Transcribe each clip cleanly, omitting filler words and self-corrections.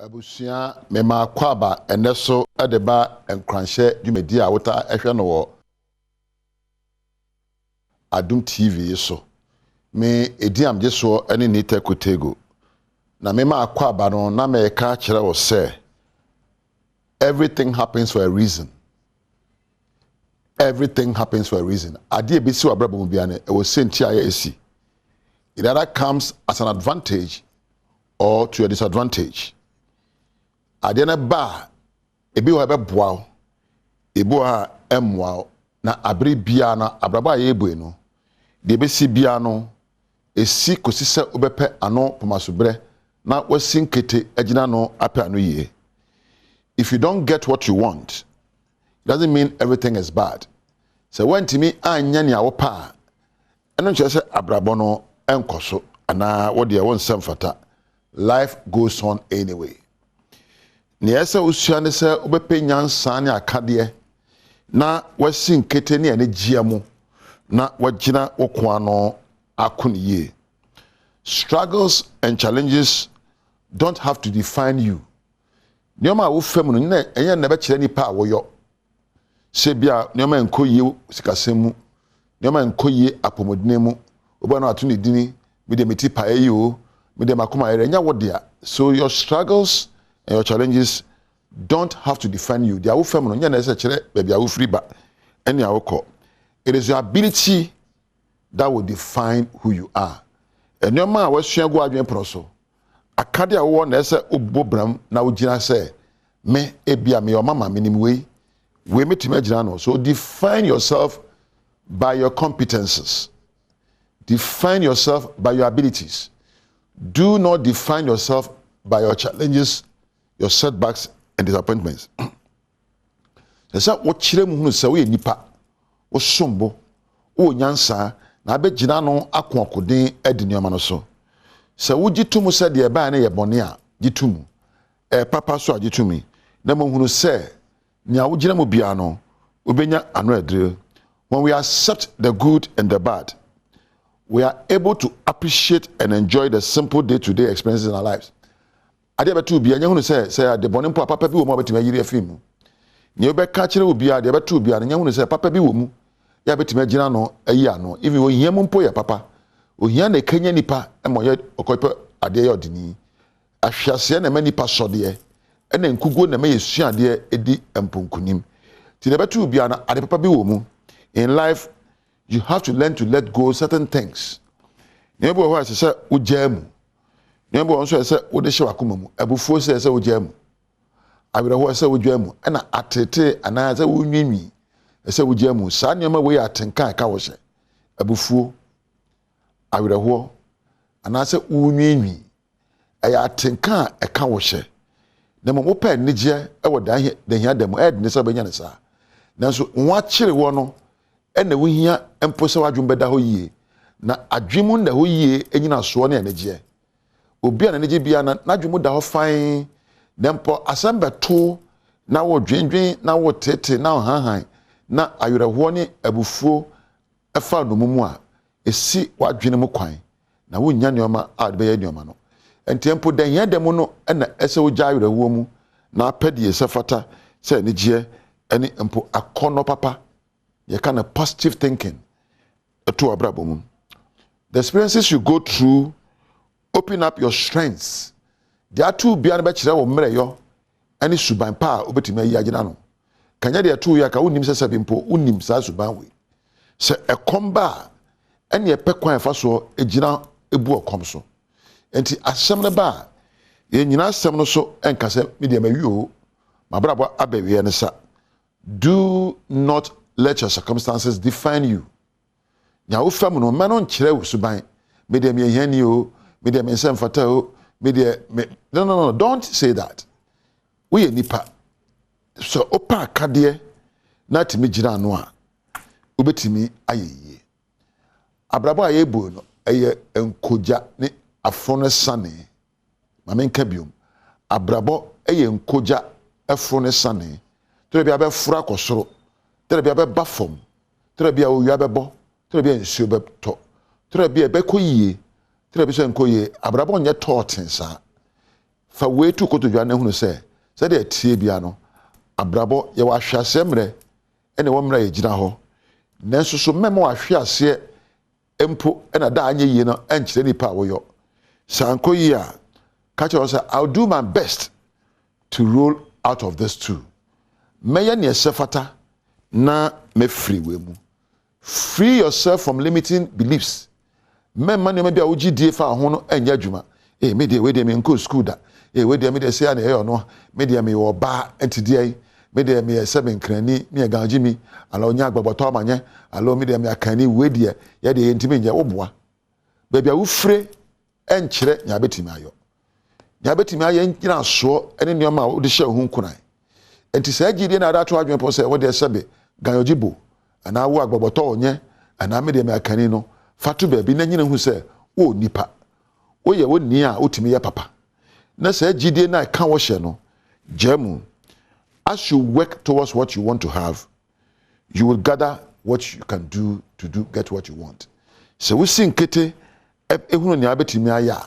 Abusia mema kwaba eneso edeba enkranhye dwumedi a wota ehwe no wo Adom TV so me ediam jeso ene ni tekotego na mema kwaba no na me ka kire wo se everything happens for a reason. Everything happens for a reason. Ade ebisi wa brabo bia ne e wo senti aye esi. It either comes as an advantage or to a disadvantage. Adena ba ebi wa be boa ebi wa emwa na abri bia na abraba ye ebu no de besi bia no esi kosise obepe ano pomasobre na wasinkete agina no ape ano ye. If you don't get what you want, it doesn't mean everything is bad. So when timi anya ne awopa eno nche se abrabo no enkoso ana wo de won semfata, life goes on anyway. Ni esa usua ne se obepe nyansa ne akade na wasinkete ne ane giamu na wagina wokwa no akoniye. Struggles and challenges don't have to define you. Nyoma wo fam no ne enye na be kire nipa awoyo. Se bia nyoma enkoye sikasemu, nyoma enkoye apomodine mu, oba no ato ne dini, me de metipa eyo, me de makoma ere nya wo dia. So your struggles and your challenges don't have to define you. Dia wo fam no nya na se kire ba bia wo free ba ene awoko. It is your ability that will define who you are. Enyoma a wasua go adwen proso. Akade a wo na se obobram na wo gina se me ebia me o mama minim we metima gina no. So define yourself by your competences. Define yourself by your abilities. Do not define yourself by your challenges, your setbacks and disappointments. Esa wo kire mu hunu se we nipa wo sombo wo nyansa na abegina no akoakoden adinioma no so. Se wo gitumu se de ba na ye bone a gitumu papa so agitumi na mo hunu se nya wo gina mu bia no obenya ano adre. When we accept the good and the bad, we are able to appreciate and enjoy the simple day-to-day experiences in our lives. Ade betu bia nya hunu se de bone mpo papa bi wo mo betima yiri afimu. Nya obeka kire wo bia de betu bia nya hunu se papa bi wo mu ya betima gina no ayi ano. Even wo hia mu mpo ya papa ohia na kanya nipa emoye okope ade ya odini ahwase na manipa sode ena nkugo na mayesu ade edi emponkunim ti na betu bia na ade papa bi wo mu. In life you have to learn to let go certain things. Nyebo ho ase ujamu, nyebo onso ase wo de hye wakoma mu abufuo se ujamu, awere ho ase ujamu ena atete ana ase wunwinwi ase ujamu sa nyoma we atenka ka wo hye abufuo awere ho ana ase wunwinwi aya atenka eka wo hye na mo pa nigye e wo da hia dem ne se benya ne sa nanso nwa kire wo no ena wo hia empo se wadwum beda ho yie na adwemu na ho yie enyina so ne enegye obi a na enegye bia na adwemu da ho fan dempo asambeto na wo dwendwen na wo tete na hanhan na ayerehwo ne abufuo efa no mumu a esi wadwene mu kwan na wo nya neoma a de ye neoma no entempo da hia dem no ena ese wo gya ayerehwo mu na apede se fata se enegye ene empo akono papa you kind of positive thinking to abrabom. The experiences you go through open up your strengths. There are two beyond the chira wo mreyo ani suban pa obetima yi agina no. Kanya de two ya ka unim se sebimpo unim sa suban we. Se ekomba ene epekwan fa so egina ebu okom so. Enti asem ne ba ye nyina asem no so enkase media mawi o mabrabo abawie ne sa. Do not let your circumstances define you. Nya wo fam no ma no nkire wo suban. Me de me hiani o, me de me semfata o, me de me no, don't say that. We nipa. So opa akade na timi gira no a obetimi ayeye. Abrabo ayebu no eye enkoja ne afono sane. Ma menka biom. Abrabo eye enkoja afone sane. To bia be fura kosoro. Tere bia be bafom, tere bia oya bebo, tere bia nsuo beto, tere bia be koyie, tere bia so nkoyie, abrabo nye totin sa. fa we tu kotodwa na hunu se de tie bia no abrabo ye wa hwase mre ene wo mre ye gina ho nanso so memo wa hwase empo ena da anye yi no enkyere nipa wo yo sanko yi a catch us I'll do my best to roll out of this too meya ne sefata na me free we mu free yourself from limiting beliefs memma ne ma bia wo gidie fa ho no anya adwuma me de we de me nko school da we de me de se na e no me de me wo ba entidie me de me seven krani me ganji mi ala onya agboboto amanye ala me de me akani we de ye de ntimi nje wo boa ba bia wo free enkyere nya betimi ayo nya betimi ayo nyina so ene ne ma wo de hye hu nkunan enti se agidie na da to adwen po se wo de sebe ganyojibo ana wo agboboto onye ana me de me akani no fatu ba bi na nyina hu se wo nipa wo ye wo ni a otimi ye papa na se agidie na ka wo hye no jemu as you work towards what you want to have you will gather what you can do to get what you want so we sing kete ehunu ni abetimi aya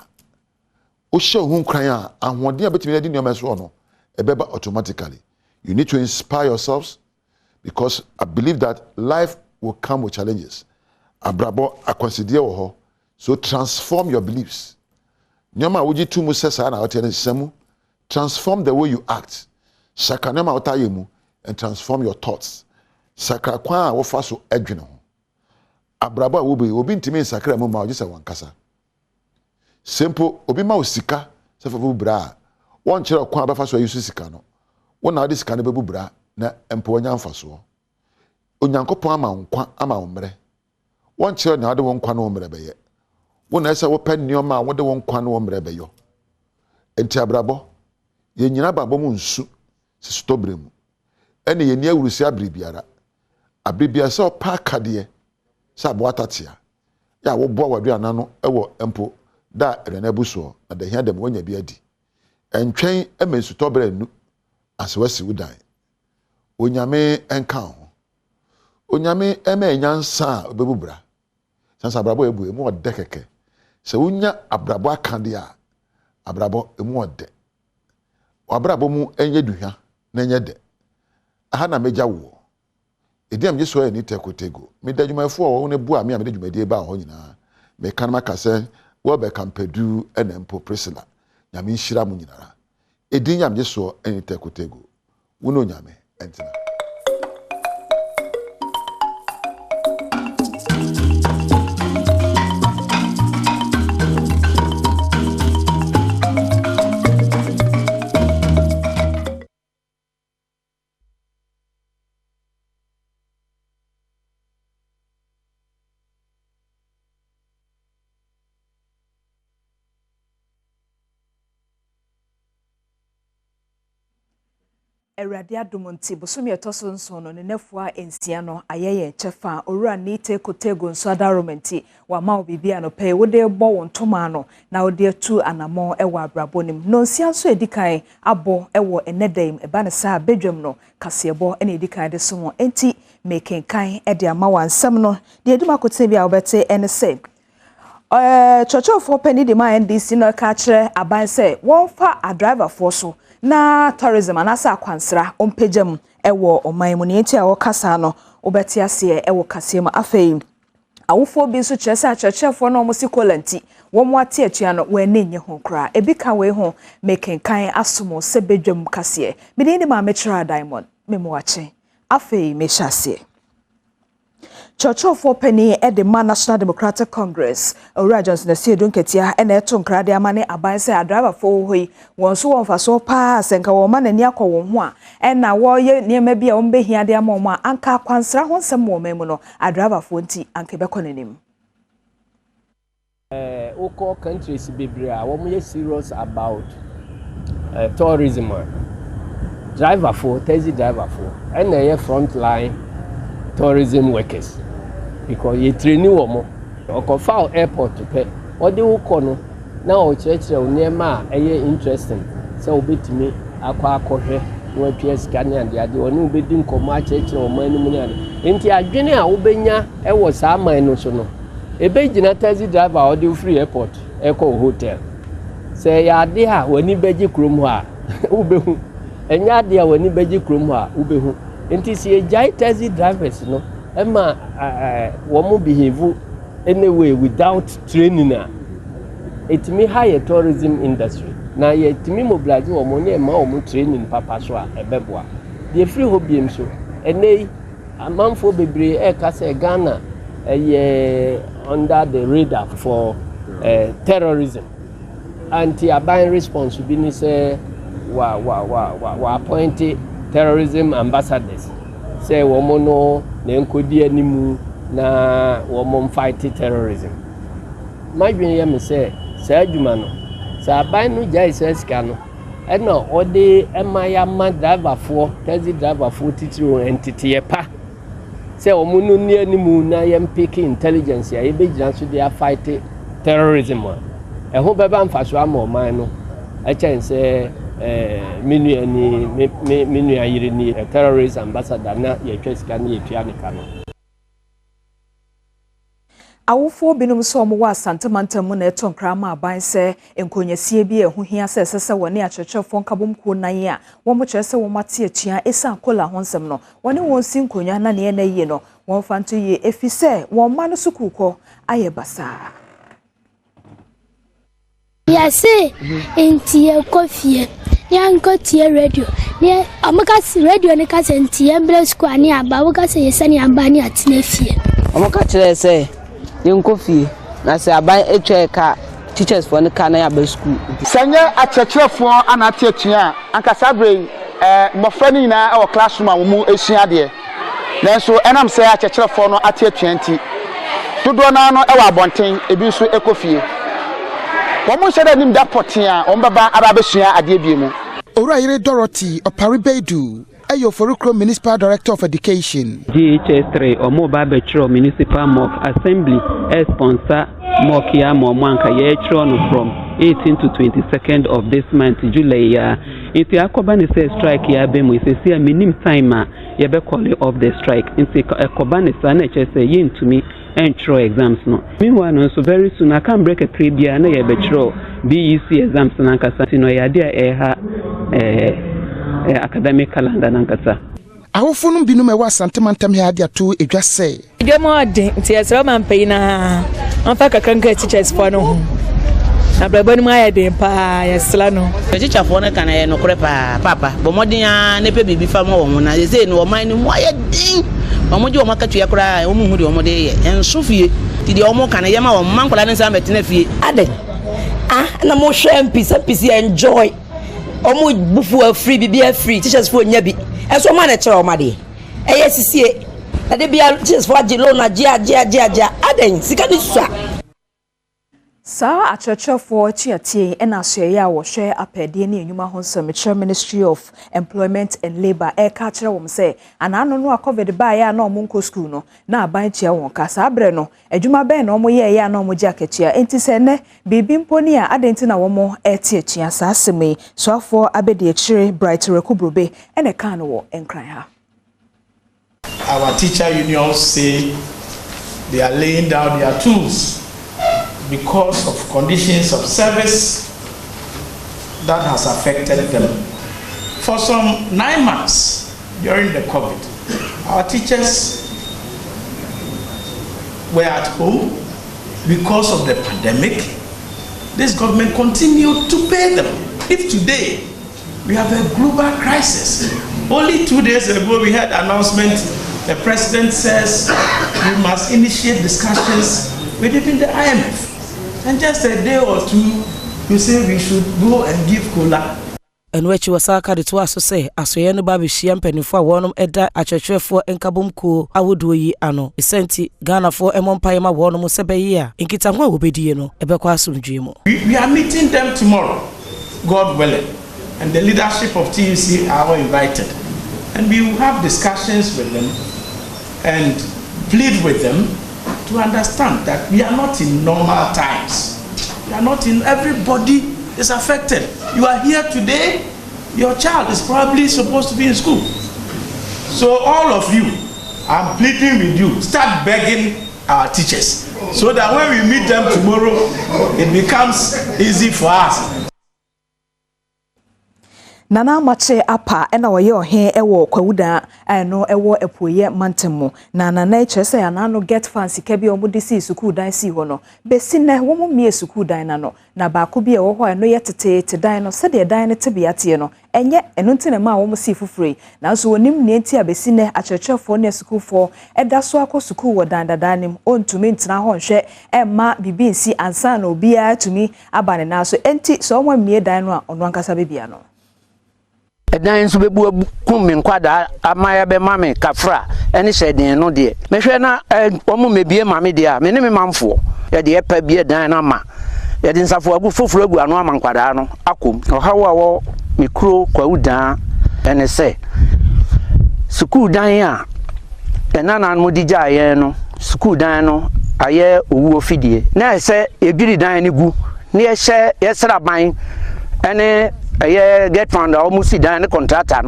o hye hu nkran a ahode abetimi di nyoma so no ebeba automatically you need to inspire yourselves because I believe that life will come with challenges abrabo akonsidie wo ho so transform your beliefs nyoma wogi tu mu sesa na wote na semu transform the way you act saka nyoma wotaye mu and transform your thoughts saka kwa wo fa so adwene ho abrabo obi ntimi nsakra mu ma ogi se wankasa simple obi ma osika se fa bubra won kire kwa ba fa so yusu sika no wona ade sika ne bebubra na empo onya mfaso onyankopon ama nkwa ama omre won kire na ade won kwa na omre beye wona ese wo pen nioma wo de won kwa na omre beyo enti abrabo ye nyina babo mu nsu se stobre mu ene ye ni awurusi abribiara abribia se opa kade se abo atatia ya wo bo wadu anano ewo empo da rene buso na de hia dem wonya bi adi entwen emensu tobre nu asewasi wudan onyame enka ho onyame eme nyansa obebubra sansa abrabo ebu emu ode keke se wonya abrabo akande a abrabo emu ode abrabo mu enye duhwa na enye de aha na meja wo ediam je so e ni tekotego me dadwumafo wo ne bu a me dadwumade ba ho nyina me kan maka se wo be kampedu enempo Priscilla nyame nhira mu nyinara edin nyam je so eni tekotego wono nyame entina Eradi Adom TV bosomi etoso nso no ne nefua ensia no ayeye chefa owura ni tekotego nso adaromenti wa ma obibia no pe wode bo wontoma no na wode atu anamo ewa abrabonim no nsia so edikan abo ewo enedem eba ne sa bedwam no kasebo ene edikan de so enti mekenkan ede ama wansam no de eduma kote bia obete ene se chochofo peni de ma NDC no ka kire aban se won fa a driver for so na tourism anasa akwansra ompejam ewo oman mu ne enti a wokasa no obeti ase ewo kasem afei awofo bi so kyerese achechefo no omosi kolanti wo mo ate atua no we na nye ho kra ebi ka we ho mekenkan asomo se bedwam kase bi ne ma mechira diamond memo wache afei mechase Church Penny at the National Democratic Congress. Johnson the Sea Dunketia and Eton Crade Amane Abanse a driver for we one so for so pass and Kawaman and Yako one. And now warrior near maybe a umbe here their mama Anka Kwansra one some more memono a driver for tea and Quebeconim. Oko countries Biblia, what we serious about tourism. Driver for, taxi driver for, and a frontline tourism workers. Because you train womo or foul airport to pay or the ukono now church near ma interesting so bit me aqua cohe no PS Kanya and the other one be doing church or money into a junior ubenya was a mine no so no a big taxi driver or the free airport echo hotel Say ya dia wani beji krom ho a ubehu. Enya dia wani beji krom ho a ubehu. Enti si ejai taxi drivers no ema womo behave anyway without training. It may higher tourism industry. Na yet me mobilize womo ne ma womo training papa so a ebeboa. The free hobby so enei amanfo bebre e ka say Ghana under the radar for terrorism. Anti-aban response will be say wa appointed terrorism ambassadors. Say womo no na enkodi animu na womo fight terrorism. My dream me say adwuma no sa aban no jai say sika no e na ode emaya ma driver for taxi driver for titiro entity pa say womo no ni animu na yem pick intelligence ya e be gina so dey fight terrorism. E ho beba mfaso ama man no e chen say minu ayire ni terrorist ambassador na ye twesika na ye tua ne ka no. Awofo binum so omo wa santamantam na eto nkrama aban se enkonyasie bi ehuhia se sese woni akyerkyerfo nkabom ko nan a wo mo kyerese wo mate atua esa akola honsem no woni won si nkonya na ne na yie no won fanto yie efise won ma no sukuko aye basa. Yes, intie coffee. Yanko tie radio. Ne amaka radio ne ka sentie embre school ani aba wo ka se yesani aba ni atine fie. Amaka kire se yanko fie na se aba etwe ka teachers for ne ka na aba school. Sanye akyerkyerefo ana atetua anka sabre mofra ni na e wo classroom a wo mu esua de. Nanso enam se akyerkyerefo no atetua nti dodo na no e wa abonten ebi so ekofie. Womo shede nim da potia ombaba ababesua ade biemu. Orayire Dorothy Oparibedu ayo Forukro Municipal Director of Education. GHS3 omo babechro Municipal Mock Assembly sponsor mock ya mwanka ye no from 18 to 22nd of this month July ya. Inti akoba ni say strike ya bemu isesi a minim time ya be call off the strike. Inti akoba ni sa na chese yintumi entro exams no. Meanwhile so very soon I can break a tribia na ya betro BEC exams na nkasa no ya dia ha academic calendar na nkasa. Awofo no binum e wa santemantam ya dia to edwa say. Idemo de nti esra man pay na anfa kakranka teachers for no. Na brabo ni ma ya de pa ya sla no. Teacher for na kan e no kore pa papa bo modin ya ne pe bibi fa mo wo na say no man ni mo ya din. Omoji o makatu ya kura o mu hu de o mo de ye enso fie ti de o mo kan ye ma o man kula ne sa metena fie Ade na mo hwe MPC enjoy omo bufu free bibi free teachers for nya bi enso ma na kire o ma de eye sisie na de bia teachers for agilo na gia Ade sika ni sua Sa akyerkyerfo chiatie ena soye a wo hwe apede ne enyuma honsem Ministry of Employment and Labor ka kire wo mse anano no COVID ba ya na omonko school no na aban chia won ka sa abre no adwuma ben na omo ye ya na omo gi akatua enti se ne bibi mponi a adenti na wo mo tie atua sa aseme so afo abede akire Bright Rekubrobe ene ka no wo enkran ha. Our teacher unions say they are laying down their tools because of conditions of service that has affected them. For some 9 months during the COVID, our teachers were at home because of the pandemic. This government continued to pay them. If today we have a global crisis, only 2 days ago we had an announcement. The president says we must initiate discussions with even the IMF. And just a day or two, you say we should go and give cola. And which was Saka to us to say, as we end Baby Shiampen for one edda a church for Enkabumko, I would do ye ano. Senti Ghana for Emon Paima one Musebe year. In Kitamwa will be Diano, Ebequasum Jimo. We are meeting them tomorrow, God willing. And the leadership of TUC are all invited. And we will have discussions with them and plead with them to understand that we are not in normal times. We are not in, everybody is affected. You are here today, your child is probably supposed to be in school. So all of you, I'm pleading with you, start begging our teachers so that when we meet them tomorrow, it becomes easy for us. Nana mache apa ena waye ohe ewo kwawuda no ewo epoye mantemu na nana chese ya nano get fancy kebi omudisi suku dan si hono besi na womu mie suku dan na no na baako bi ewo ho no yetete dan no se de dan ne tebiate no enye eno ntine ma womu si fufure na so wonim ne enti abesi ne akyerkyerefo ne sukufo eda so akosuku wo dan dadanim ontumi ntina ho nhwe emma bibi nsi ansa na obi a tumi abane na so enti so omo mie dan no a ono ankasa bebia no dan so bebu kum me nkwada amaya be mame kafra ene hyeden no de mehwe na omo mebie mame de a me ne me mamfo ye de epa bie dan na ma ye de nsafo agu foforo agu anu ama nkwada no akom ohawo awo mikro kwawudan ene se sukuu dan a enana no digya ye no sukuu dan no aye owu ofidie na se ebiri dan ne gu ne ye hye ye sraban ene aye get found almost dan ne contractor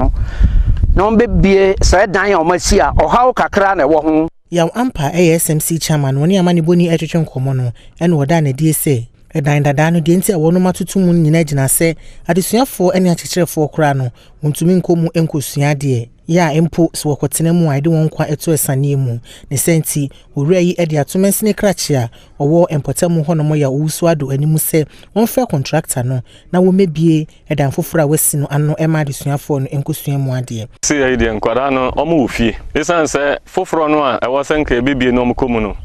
no be bie so dan ya omasi a ohawo kakra na ewo ho ya ampa SMC chairman woni amane boni etwetwe nkomo no ene woda na die se dan dada no de nti a wono matoto mu nyina gina se adesuafo ene akyekyerefo kora no wontumi nkomu enkosua de ya empo so wakotena mu aide won kwa eto esane mu ne senti owura yi ede atomensine krache a owo empotamu hono mo ya owusu ado animu se won fa contractor no na wo mebie edan foforo wasi no ano ema adesuafo no enkosua mu ade se ya ide nkwara no omo ofie esanse foforo no a ewo senka ebibie no omkomu no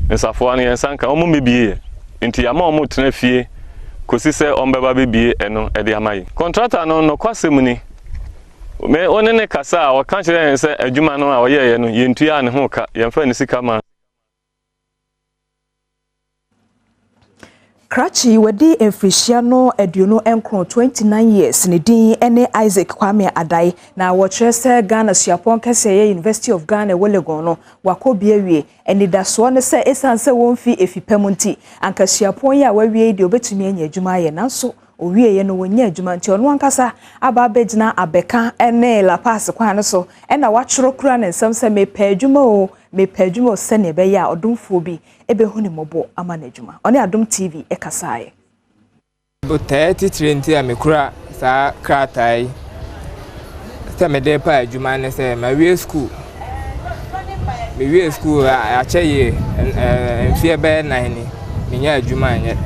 nsafo an yensanka omo mebie nti ya ma omo tena fie kosi se ombeba bibie eno ede amayi contractor no kwasem ni me onene kasa wa kanchire se adwuma no a oyeye no yentua ne ho ka yemfa ne sika ma Krachi wedi enfrishia no eduno enkron 29 years ne din ene Isaac Kwame Adai na wotrese Ghana Siapon kese University of Ghana Welegon no wakobie wie eni daso ne se esanse wonfi efipamunti anka Siapon ya wawie de obetumi anya adwuma ye nanso owie ye no wonya adwuma nti ono ankasa aba abegina abeka ene la pass kwa no so ena wachoro kura ne nsam se mepa adwuma se ne be ya odomfo bi ebe hu ne mobo ama na adwuma oni Adom TV ekasae bo 30 amekura sa kratai se me de pa adwuma ne se ma wie school a cheye enfie be 9 ni menya adwuma anye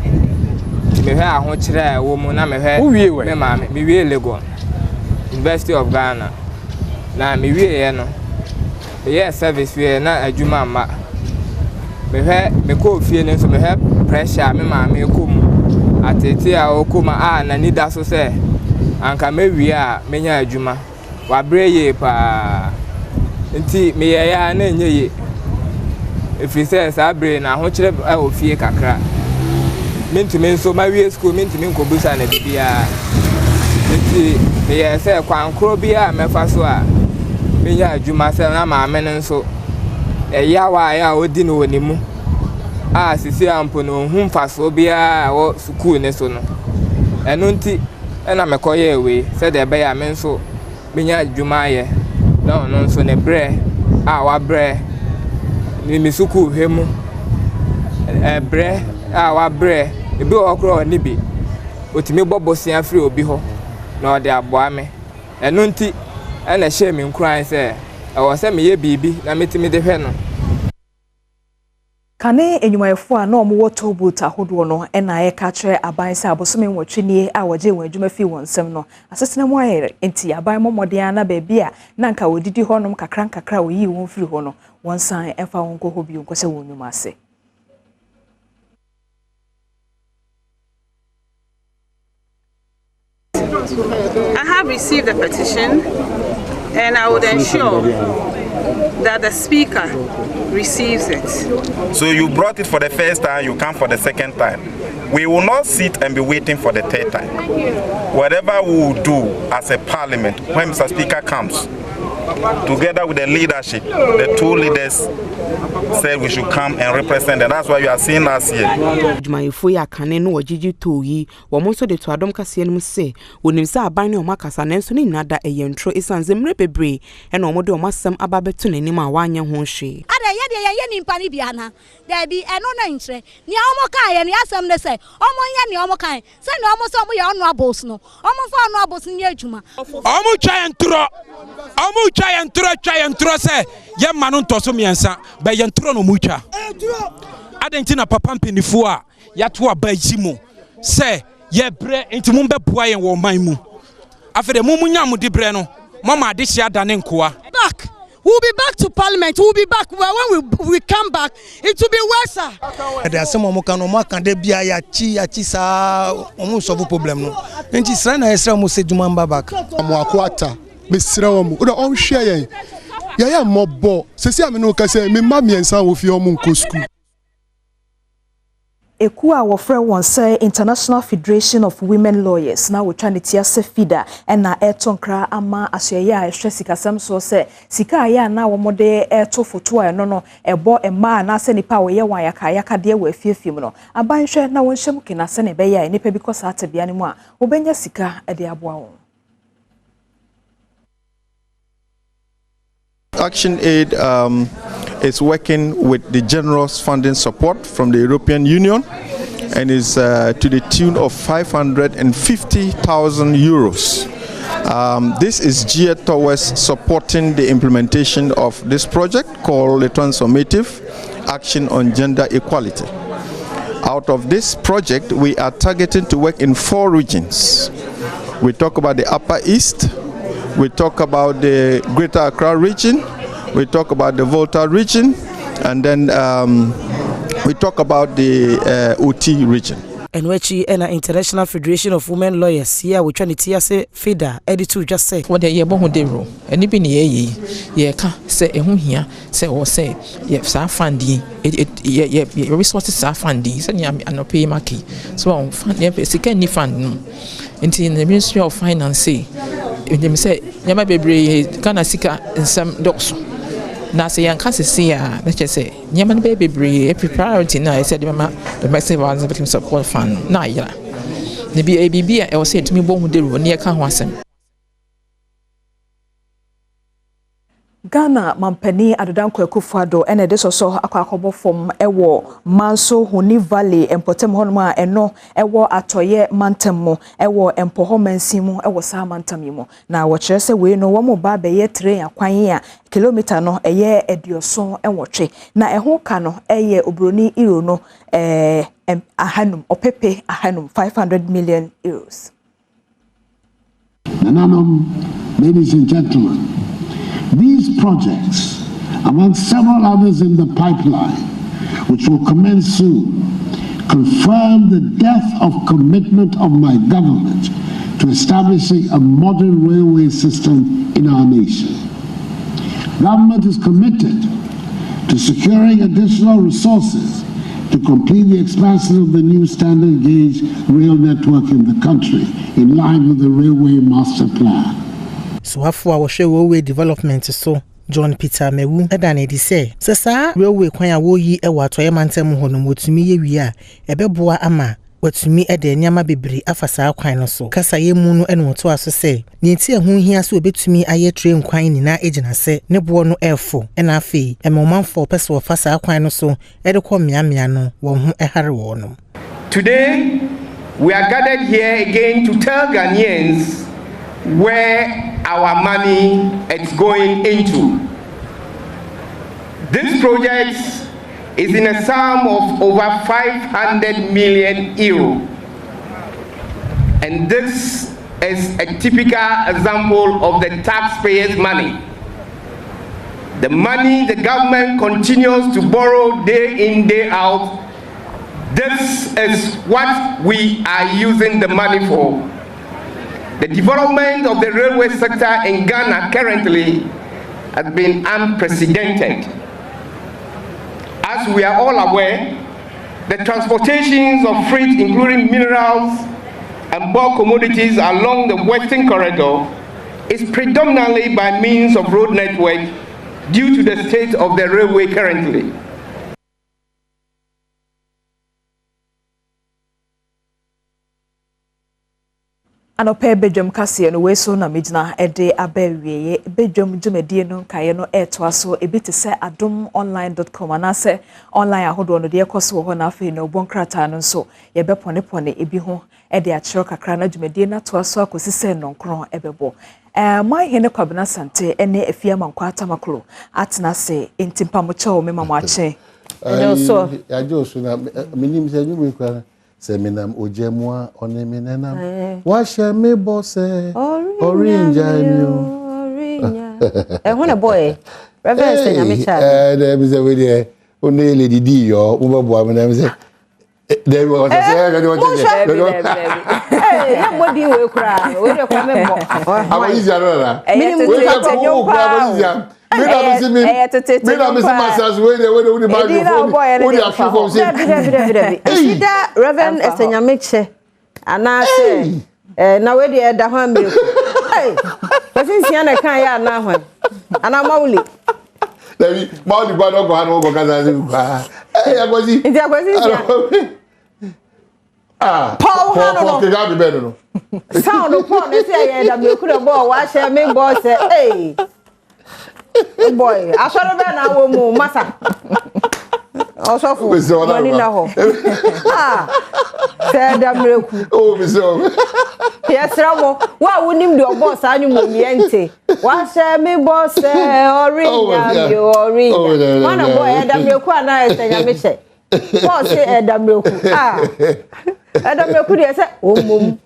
me hwe aho kire wo mu na me hwe me ma me wie Legon University of Ghana na me wie ye no ye service wie na adwuma ma me hwe me ko fie ne so me hwe pressure me ma me ko mu atete a o ko ma a na ni da so se anka me wie a menya adwuma wa bre ye pa nti me ye ya na enye ye efi se sa bre na ho kire o fie kakra Minti so my way school minti nkobusa na bibia nti me say kwankro bia mefa so a menya adwuma se na ma me nso yawa ya odi no wonimu a sisi ampo no humfa so bia wo school ne so no eno nti na mekoye we se de be ya me nso menya adwuma ye na ono nso ne bre a wa bre ni mi school hemu bre a wa bre ebi okro ni bi otimi bobosia afri obi ho na ode aboa me eno nti na hye me nkran se e wo se me ye bibi na metimi de hwe no Kane enyumayefo a na omo tobuta hodo no na ye ka kire aban se abosome nwotweni a woje won adwuma fi won sem no asesena mu ayere enti aban momode na ba bia na nka wodidi honom kakra oyi won firi ho no won san efa won ko bi nko se won nyuma ase I have received the petition and I would ensure that the speaker receives it. So you brought it for the first time, you come for the second time. We will not sit and be waiting for the third time. Whatever we will do as a parliament, when Mr. Speaker comes, together with the leadership, the two leaders said we should come and represent, and that's why you are seeing us here. Jumayefo ya kane no wajiji toyi wo so de to Adom kase no se wonim se aban ne o makasa nanso ne nada eyentro esanze mre bebre e na omo de o masem ababeto nanim a wanya ho hwe ye nimpa ni bia na there be eno na ntre ni omo kan ye ni asem ne say omo nya ni omo kan say ni omo so omo ye honorables no omo for honorables ni adwuma omo twa yentro say ye ma no ntoso miensa ba yentro no mu twa adenti na papa mpenifu a yato abaji mu say ye bre enti mu beboa ye wo man mu afede mu nya mu di bre no mama ade hia dane nkoa back. We'll be back to Parliament. We'll be back. When we come back, it will be worse. There are some who can be a yachi sa almost solve problem. No, and she's trying to extra almost say Jumamba back. I'm a quarter. Miss Ram, or on share. Yeah, more bo. Say, I'm no case, me mammy and son with your munko school. Ekua wofre won say International Federation of Women Lawyers na wo twa ne tia se fida na etonkra ama asoye a ehwe sikasam so say sika aya na wo mode eto foto a no no ebo ema na se nipa wo ye wan yaka de wo afiefiem no abanhwe na won hyem kina se ne be ya nipa bi kosa atabia ne mu a wo benya sika de aboa won. Action Aid is working with the generous funding support from the European Union and is to the tune of 550,000 euros. This is geared towards supporting the implementation of this project called the Transformative Action on Gender Equality. Out of this project, we are targeting to work in 4 regions. We talk about the Upper East, we talk about the Greater Accra region, we talk about the Volta region, and then we talk about the OT region. And which an International Federation of Women Lawyers here we trying to tia say FIDA editor just say what they bon de ro and be ye ka say ehun hia say or say ye sa funding ye resources sa funding say ni anope maki so on fund ye sika ni fund no into the Ministry of Finance them say nyama bebre kana sika nsam dokso na say yan kan say a na che say nyama no bebre priority na I said mama the massive ones victim support fund na ya ne bi ABB e o say tumi bo hu de ro ne ka ho asem. Ghana Mampani Adodankwa Akufo-Addo ene de soso akwakobo fom ewo Manso Honi Valley empotem honma eno ewo atoye mantam ewo empoho mansimu ewo sa mantam yimo na wo kire se we no wo mo ba be ye train akwan a kilometer no eye edioso enwotwe na eho ka no eye obroni euro no ahanum opepe ahanum 500 million euros. Ladies and gentlemen, these projects, among several others in the pipeline, which will commence soon, confirm the depth of commitment of my government to establishing a modern railway system in our nation. Government is committed to securing additional resources to complete the expansion of the new standard gauge rail network in the country, in line with the Railway Master Plan. So after our railway development so John Peter Mewu edane di say sesa railway kwan a wo yi e wa toye mantem ho no motumi ye wi a ebeboa ama watumi ede nyama bebre afasa kwan no so kasa ye mu no ene woto aso say ne nti ehun hia so obetumi aye train kwan ni na egina se ne bo no efo ena afei emomanfo pese wo fasa kwan no so ede ko miamia no wo ho ehare wo no. Today we are gathered here again to tell Ghanaians where our money is going into. This project is in a sum of over 500 million euro. And this is a typical example of the taxpayers' money. The money the government continues to borrow day in, day out. This is what we are using the money for. The development of the railway sector in Ghana currently has been unprecedented. As we are all aware, the transportations of freight, including minerals and bulk commodities along the Western Corridor, is predominantly by means of road network due to the state of the railway currently. Anope bedwam kase no we so na medina ede abawieye bedwam dwumadie no kaye no eto so ebiti se adomonline.com anase online ahodo no de ekoso ho na afi no bonkrata no so ye bepone ebi ho ede akiro kakra na dwumadie na to so akosi se nonkron ebebo my hene kwabena sante ene afia mankwata makro atna se entimpa mo chewo me mamache so ya so na minim se nyu kwa seminam ojemwa oneminenam washe me bosse orinja orinya ehuna boy reverse nyamicha there be say we there only lady d yo ubabo am say there was say na modi we kura we dey kwa me mo abayiza na minim we dey kwa abayiza me na me see myself we dey bag we dey afri from say Sida Reverend Esenyamiche anase na we dey da ho amire person sia na kan ya na ho ana mawuli David mawuli gba no go hanu go kaza se gba agbozi nti agbozi sia Paul hanu ke ga be be no sound Paul na say ya da me kura bo wa share me bo say boy asoro be na wo mu masa Osofu money na ho say da mreku biso yes ramo wa wonim de boss anyu momiente wa share me boss orinya orinya mana boy da mreku ana esenya meche boss say da mreku da mreku de say omum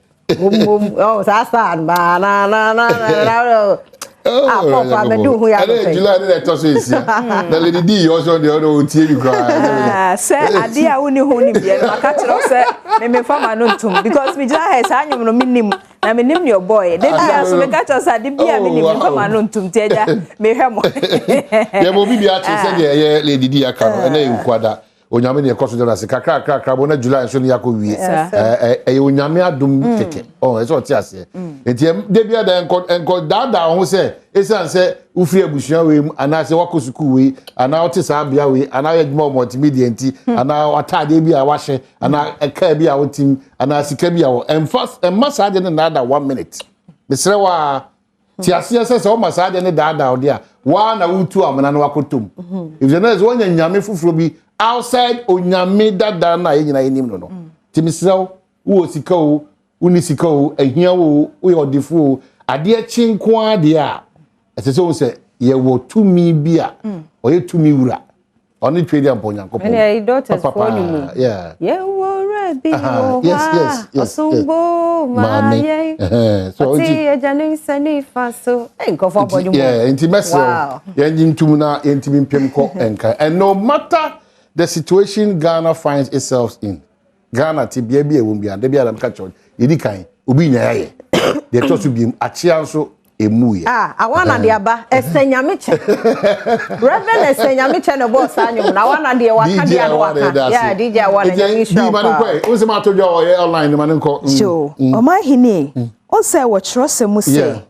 sa ba na Papa me do hu ya go. July na to so isia. Na lady D also the other otie bi kwa. Say ade a woni hu ni bia na ka kire say me fama no ntum because me jira he sa anyum no minim na me nim your boy. De bia so me ka kire say de bia me nim fama no ntum teja me hwemo. Ye mo bi bia che say ye lady D aka no na enkwada. Onyame ne ekoso de na se kakra bo na July so ne yakowie. Onyame adom keke. E so ti ase. Enti de bia da enko dada ho se esan se ufri abusuan we ana se wakosuku we ana oti sa bia we ana yedmo multimedia enti ana watade bia wahye ana eka bia wotim ana sika bia wo emfa de ne dada 1 minute. Mesre wa ti ase se o masade ne dada o dia wa na wutu amana na wakotom. If the next one nyame fufuro bi outside onyame dada na yenyina yenim no ti misraw wo sika o uni sika o ehia wo odifo ade chinko ade a esese wo se ye wo tumi bia o ye tumi wura oni twedi amponyankopon ene daughters for you ye wo rebi o yes osumbo ma ye so ti e janin sani faso nkofo abodu mo intimacy ye njintum na yentimi mpem ko enka and no matter the situation Ghana finds itself in. Ghana ti bia bia won bia de bia lam ka chod yedi kan obi nya yaye de to so biem achia so emu ye awana de aba Esenyamiche Reverend Esenyamiche no boss anyu na awana de waka de waka DJ awana nyami show pa manu kwai o se ma to jo ye online manu ko so o ma hini o se wo kyerose mu se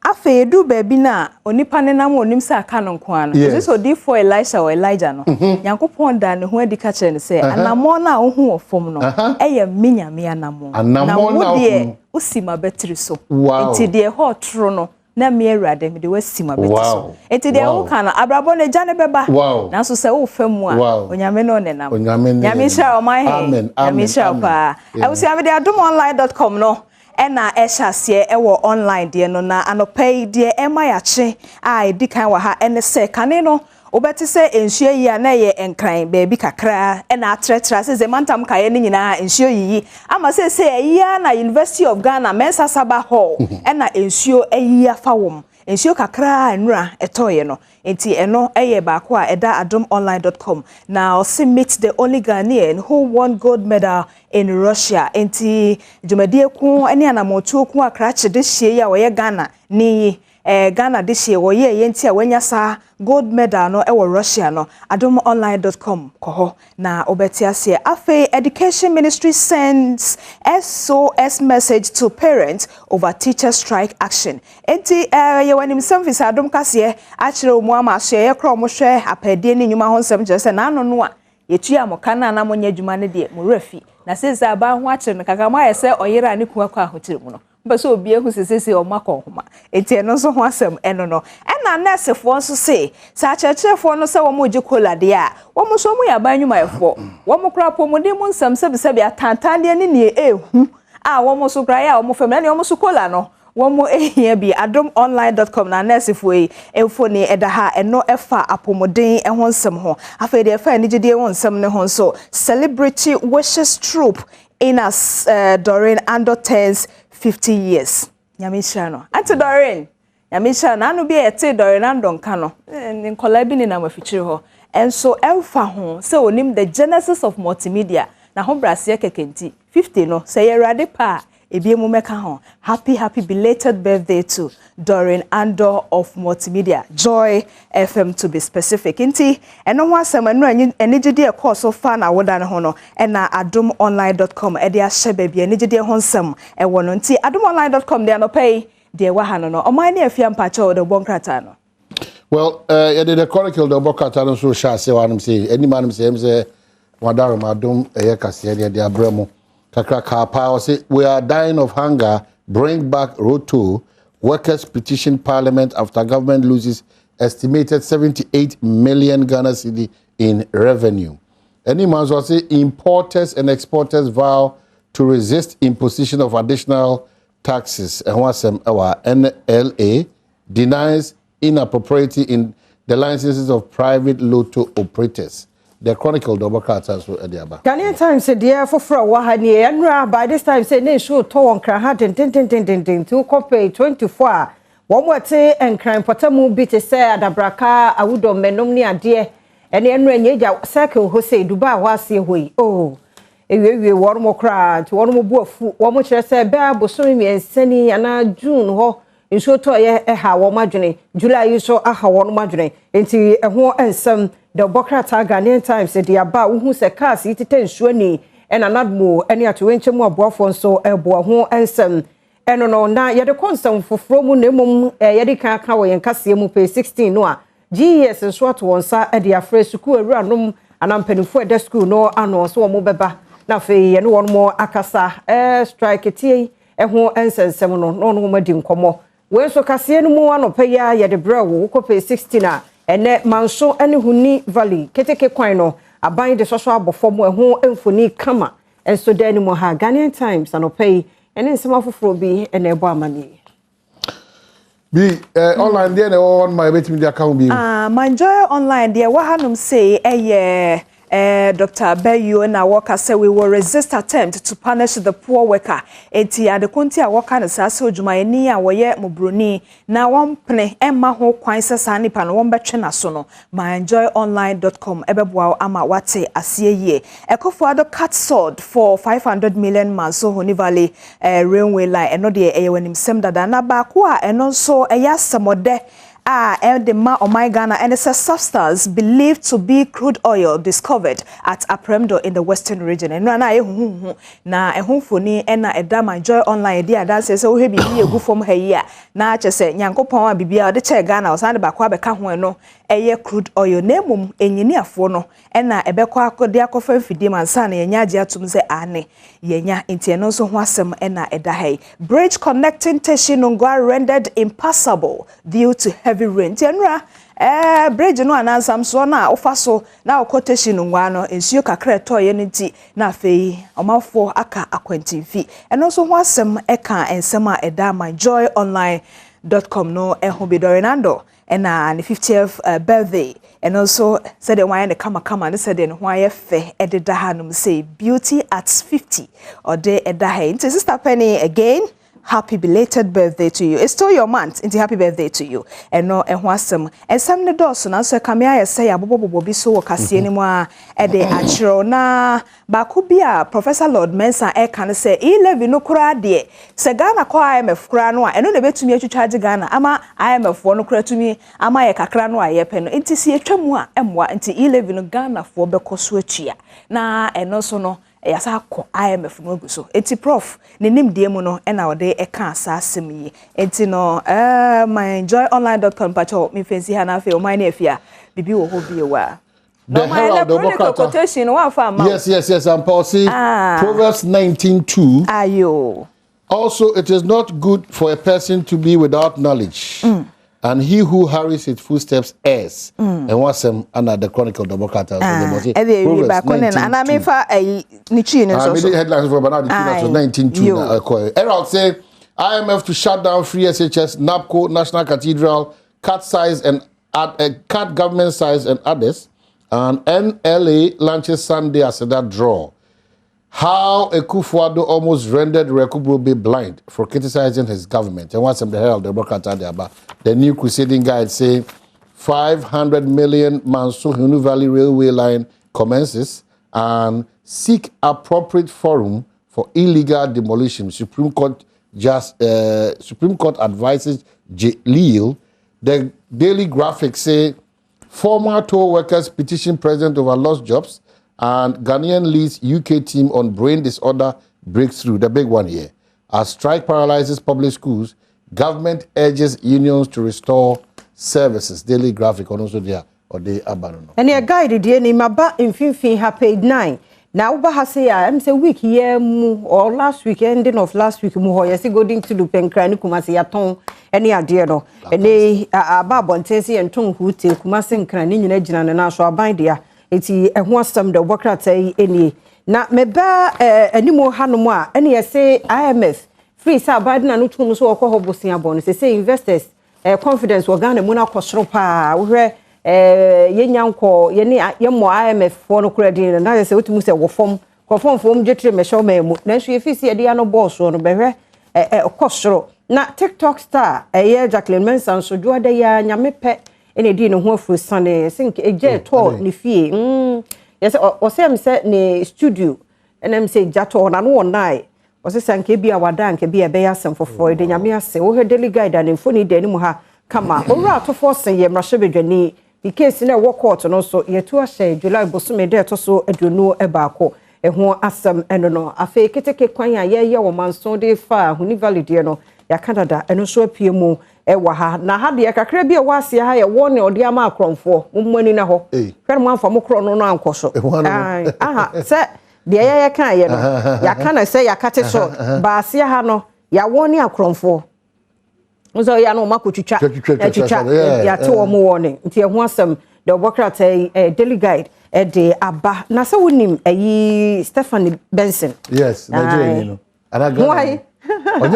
afa edu baabi na onipa ne nam onim se aka no nko ano this odi for Elisha or Elijah no Yankopon da ne ho adi ka kire ne se anamo na ohu ofom no eye menyame anamo na wo de osima betri so enti de ho tro no na me awurade me de wasima betri so enti de wo kana abrabo ne gya ne beba na so se wo famu a onyame no ne nam nyame sha o mai nyame sha pa e wo se ame de adomonline.com no ena ehyasie ewo online de no na anopai de emayache a edikan wa ha ene se kane no obeti se ensuo yi a na ye enkran beebi kakra ena atretra se mantam kaye ni nyina ensuo yi ama se ya na University of Ghana Mensa Saba Hall ena ensuo yi afawom ensuo kakra nura etoye no enti eno eye ba ko a eda adomonline.com now see meet the only Ghanaian who won gold medal in Russia enti jumadie ku ene anamotu ku akrache de hie ya wo ye Ghana ni Ghana this year wo ye yenti a wanya sa gold medal no ewo Russia no adomonline.com koho na obeti ase afa education ministry sends SOS message to parents over teacher strike action enti ye wanim samfis adom kase a kire omu ama so ye kro mo hwe apade ni nyuma ho nsem je se na no no a yetu ya mo kana na mo nya adwuma ne de mo rafi na se za ba ho a kire no kaka mo ayese oyera ne ku akwa ahotire mu no but so be who says o makoma enti eno so ho asem eno no na nurse fo so say sa church fo no say wo mo jikola de a wo mo so mo ya ban nwuma efo wo mo kra pomode mo nsam sebi atantan de ne ehu a wo mo so kra ya wo mo fam na wo mo so kola no wo mo ehia bi adomonline.com na nurse fo e efo ni eda ha eno efa apomoden ehon nsam ho afa de efa ni gide ehon nsam ne ho so celebrity wishes troop in as Doreen Ando turns 50 years. Nyamisha no. Ante Doreen. Nyamisha na anu bi ete Doreen Ando nka no. Nkola bi ni na mafichiri ho. Enso emfa ho se onim the genesis of multimedia na ho brase kekenti 50 no se yerade pa ebi mu meka ho. Happy belated birthday to Doreen Ando of Multimedia. Joy FM to be specific. Inti eno ho asem eno enigide e course so far na woda ne ho no na adomonline.com e de ahye baabi enigide ho nsem e wono nti adomonline.com de no pay de wa ha no oman ne afia mpacha o bonkrata no. Well, the chronicle the bonkrata no so sha se wanum say any manum say wadaro madom e kase de abramo Kakraka Power say we are dying of hunger. Bring back Road 2. Workers petition Parliament after government loses estimated 78 million Ghana cedi in revenue. Any man will say importers and exporters vow to resist imposition of additional taxes. And our NLA denies inappropriacy in the licenses of private lotto operators. The Chronicle double cards also at the Aba. Ghanaian Times said, dear for Wahani, and by this time said, they show to on Krahat and 2 copy 24. One more say and crime potamu bit say at Abraka, I would on menomnia dear, and then when you circle who say Dubai was here. Oh, we one more crowd, one more boof, one more say bear, Bosumi and Senny and June ho. In so to a how margin, July you saw a how margin, into a more and some. The Bokrata Ghanaian Times said the about who said cars it shweni and another more any at winch more boffon so a boho and some and no now yet the constant for from nemum yedika kawa and Cassiamu pay 16 noa GS and swat one sa at the afraid school random and I'm penny for the school no anno so mobeba na fe and one more akasa strike it and who answer seminal no madim como when so Cassian mo no pay ya the bro who pay 16 ene manso ene huni valley keteke kwan no aban de soso abofom ho emfoni kama enso dani mo ha Ghanaian Times anopay ene nsema foforo bi ene ebo amani bi online there on my betimi dia account bi my joy online there wa hanum say Dr. Bayo na worker say we will resist attempt to punish the poor worker. Eti adekunti a worker na sase odwumayeni a woye mubroni na wompene emma ho kwan sesa nipa no wombetwe na so no myjoyonline.com ebeboa ama wate asie ye. Ekofuado cut sword for 500 million man so Honi Valley railway line eno de eyewanim sem dada na ba ko a eno so eya semode and the ma my Ghana and it's a substance believed to be crude oil discovered at Apremdo in the western region. And na ehunfoni ena edama joy online dia dance say we be egu from here na che say nyankopon a bibia de che Ghana o san de bakwa beka ho no eye crude oil nemum enyini afo no ena ebekwa akode akofa fidie mansa na yenya age atum say ane yenya enti no so ho asem ena edahai bridge connecting Teshinungwa rendered impassable due to heavy rain. Tenra bridge no anansam so na ofaso na Teshinungwa no ensuo kakra toye nti na afei omafo aka akwantimfi eno so ho asem eka ensem a eda myjoyonline.com no eho bi Doreen Ando ena 50th birthday and also said the wine the kama and said then why fe edida hanum say beauty at 50 or day edahe. Sister Penny again, happy belated birthday to you. It's still your month. Into happy birthday to you. And no ehwasem. And some the doors na so kamia say abobobo bi so wakase ni mo e de achiro na ba ku bia Professor Lord Mensa e kan say 11 no kura de se Ghana kwa IMF kura no a eno na betumi atwitwaje Ghana ama IMF no kura tumi ama ye kakra no a ye pe no nti si etwamu a emwa nti 11 no Ghana fo be koso atua na eno so no yasa ko IMF no gu so enti prof ne nimdie mu no na ode e ka asasem yi enti no myjoyonline.com pacho me fancy ha na afi o my na afia bibi wo ho bi wa the hell of the quotation one for yes I'm pausing Proverbs 19:2 ayo Also, it is not good for a person to be without knowledge. And he who hurries his footsteps errs. And what's some under the Chronicle Democrat? Proverbs 19:2. And I mean, for a Nichin, I made headlines for about 19:2. Herald say IMF to shut down free SHS, NAPCO, National Cathedral, cut government size and others. And NLA launches Sunday as that draw. How Akufo-Addo almost rendered Rekuburobe blind for criticizing his government. And what's the Herald Democrat about the new crusading guide saying 500 million Manso Hunu Valley Railway line commences and seek appropriate forum for illegal demolition. Supreme Court advises J. Leal. The Daily Graphic say former toll workers petition president over lost jobs. And Ghanaian leads UK team on brain disorder breakthrough, the big one here. As strike paralyzes public schools, government urges unions to restore services. Daily Graphic on also there or they abandon. And your guide the name about in Finfin have paid 9. Now Bahasa I'm say week here or last week ending of last week mu yes go to the Penkrani Kumasi aton any idea no. And they ababontensi and tongue who take Kumasi Krani nyina na so aban dia. Eti ehho asam de Democrat eni na meba animo hanom a ene yese IMF free sa bad na no tum so okọ hobosia bon say investors confidence organ mu na kosoro pa wo hwe yenya nko ye ne yemo IMF for no credit na yese otumu se wo fom jetre me show me mu na so ye fisi ye dia no boss no be hwe kosoro na TikTok star Jacqueline Mensah so duada ya nyamepe ene di no ho afro sane think eje to ni fie yes o say say ne studio enem say jato na no nai o say sanke bia wada nke bia be yasem fofo de nyame ase wo he daily guide and info ni de ni mu ha kama owura to force ye mrahye bedwani the case na wo court no so ye to ahye July bosume de to so aduonu e ba ko ho asem eno no afa keteke kwan a ye wo manso de fa huni validate no ya Canada eno so apie mu ewa ha na ha de kakra bi e wase ha ye wo ne ode ama akromfo mummani na ho hwere mo amfa mo kro no no ankoso se de ye kan ye no ya kan se ya kate so ba ase ha no ya wo ne akromfo nso ya no makotwitwa ya te wo mo wo ne nti ho asem the Democrat daily guide de aba na se wonim ayi Stephanie Benson yes Nigerian you know why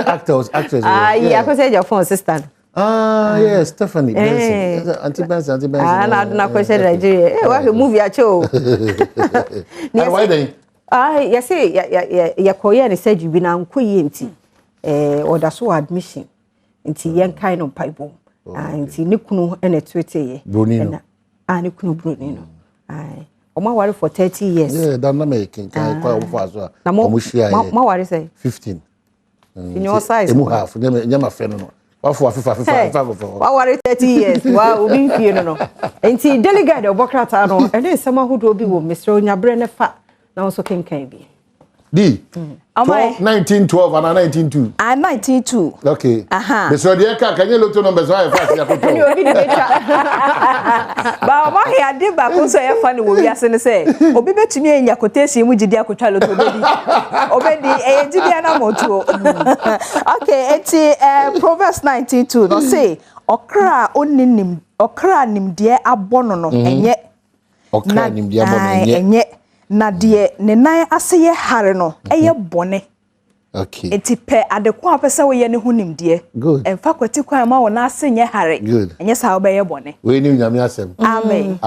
actors yeah I say your phone assistant yes Stephanie Benson Auntie Benson na question Nigeria why the movie acho why then you say ya koye ne said you be na nkoye nti order so admission nti yen kind of pipe nti ne kunu ene twete Brunino ne kunu Brunino Oma worry for 30 years. Yeah, that na making quite over as well. Ma worry say 15. In your size. Emu half. Nyama fe no. Wa for 55. Wa worry 30 years. Wa obi fie no. Enti delegate obokrata no, ene sama hodo obi wo Mr. Onyabre ne fa na so kenkan bi. D. 1912 and 1902. 1902. Okay. Mr. Odieka, can you look to numbers why fast ya koto? Ni obi de becha. Ba ma he ade ba ko so ya fa ni wo wiase ne say. Obi betumi enya quotation mu gidi akotwa loto obedi. Obedi gidi na moto. Okay, eti Proverbs 19:2 no say okra nimde abono no enye. Okra nimde abono enye. Na de ne nan ase ye hare no eye bone okay enti pe adekwa apesa we ye ne hunimde emfa kwati kwa ma wo na ase nye hare enye sa wo be ye bone we ni nyame asem amen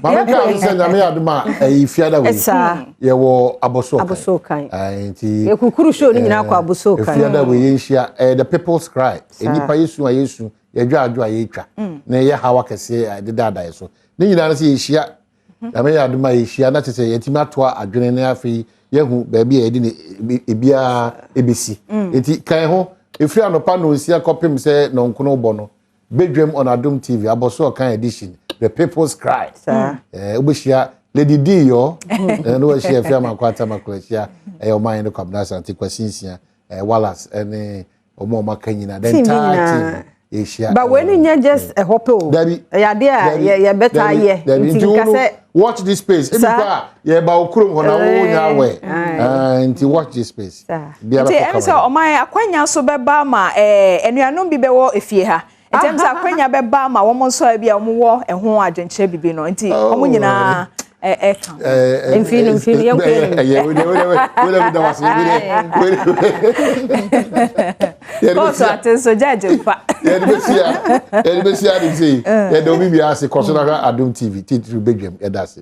mama ka se nyame aduma fiada we ye wo aboso kan enti ye kukuru show ni nyina kwa aboso kan fiada we ye nhia the people's cry enipa yesu a yesu ye dwa ye twa na ye hawa kese de dada so ni nyina na se ye hia Ame ya aduma yeshia na tese yetima toa adwene ne afi yehu baabi e di ebia ebesi enti kan ho efri anopa no nsia kopim se no nkono bo no bedwam on Adom TV aboso kan edition the people's cry obeshia Lady D yo no we share efri amakwata makwachia o man no kwabna santi kwasinsia Wallace ene omo makanyina the entire team but when you just a hope ya dia ya better ye nti ka say watch this space ebi kwa ye ba okurum ho na wo nya we and watch this space bia ba ko so oman akwanya so beba ma enuanom bi bewo efie ha etem sa akwanya beba ma wo mo so bia wo wo eho adwenche bibi no nti omo nyina infino yanko we was Koso atenso jaje mfa. Besia dey say e do bi ase koso na Adom TV titru Badwam e da se.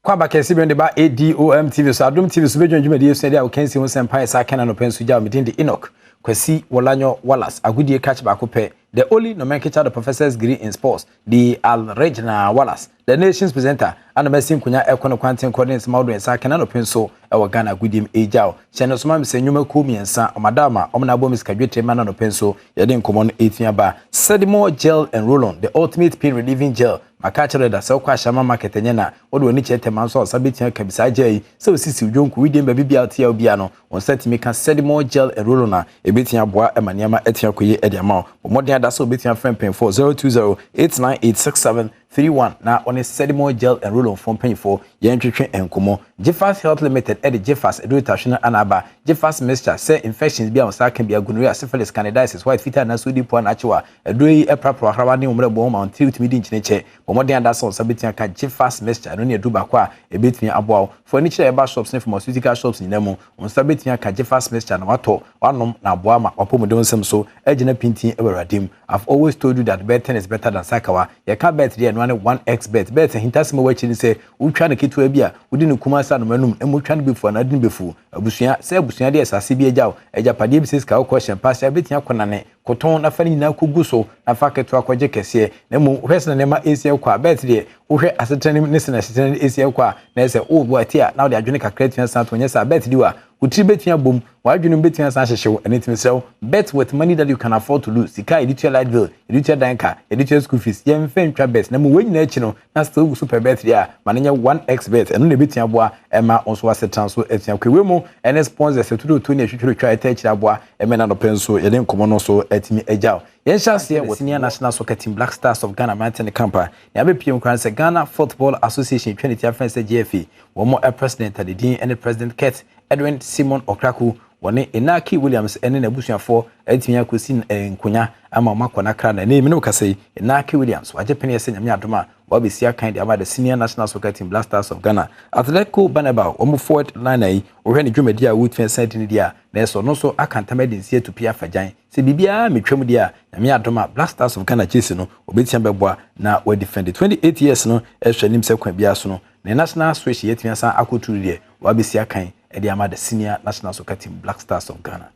Kwaba kesi bende ba Adom TV so Adom TV so bedwandwuma die so dia o kansi ho sempa sa kana no pensu ja medin de Enoch Kwasi Wolanyo Wallace agudie catch back pe the only nomenclature the professor's degree in sports the Al Regina Wallace the nation's presenter and mesim kunya ekono kwanten coordinates mawdo sa kana no penso e wo Ghana agudiem ejao cheno so ma me senwuma ku miensa o madama o na bomis kadwete ma no penso ye de nkomo no etia ba Sedimo gel and roll-on the ultimate pain relieving gel makachero da se kwa shama market nyena odo ni chete manso sabetia kabisa jai se osisi udwonku widiem ba bibia tia obia no on setimi ka Sedimo gel and roll-on na ebetia boa emaniama etia koye ediama o modern da so betia friend pen for 02089867331 na on Sedimo gel and roll-on phone pen for ye ntwetwe enkomo Jeffas Health Limited e de Jeffas education anaba Jeffas mixture say infections bia on sa kan bia gonorrhea syphilis candidiasis white fever na so di po na achewa edoi e prapro ahrawa ne umre bo ma treat mi di nchineche modern da so sabetia ka Jeffas mixture no ne duba kwa ebetumi aboa for any chere eba shops ne pharmaceutical shops ni namu on sabetia ka Jeffas mixture na wato wanom na aboa ma opomodon nsem so agina pintin ewaradim. I've always told you that betting is better than sakawa. You can't bet there and 1x bet hintasimo wachini say utwa na kitu ebia udi ni kumasa no manum emu twa na befu na adi befu abusuya say abusuya de asase bi ejaw ejapade bi seska wo question pass abetia konane koton na fani na kugu so na fa keto akwaje kese na mu hwese na ma esia kwa bet there wohwe asetani ne sena asetani esia kwa na ese o bo atia na de adwene kakra tia santo nyesa bet diwa utri betia bom wadwene betia san hyehyew anything sew bet with money that you can afford to lose sika editor light bill editor danka editor school fees yem fentwa bet na mu wanyina achi no na still super bet there manenya 1x bet eno na betia boa ema onso asetan so etia kwewe mu ene sponsors etudo to ne hwehwe twa etachira aboa emena no penso yede nkomo no so etimi ejaw yen chance with senior national soccer team Black Stars of Ghana maintain the camper ya be piem kran se Ghana Football Association 20 afense GFA wo mo president at the din and president Kurt Edwin Simon Okraku woni Inaki Williams ene na busuafo etimi akosi nkonya ama makona kra na name no kase Inaki Williams waje pene ese nyame adoma wa be sia kind about the senior national soccer team Black Stars of Ghana Atletico Banaba omo forward line ai ohwe ne dwumadi a wood fence ni dia na eso no so akanta medinsie to pia fajan se bibia metwam dia nyame adoma Black Stars of Ghana chase no obetia beboa na we defend 28 years no ehwanim se kwa bia so no na national association yetimia san akoturu dia wa be sia kan edi amada senior national soccer team Black Stars of Ghana.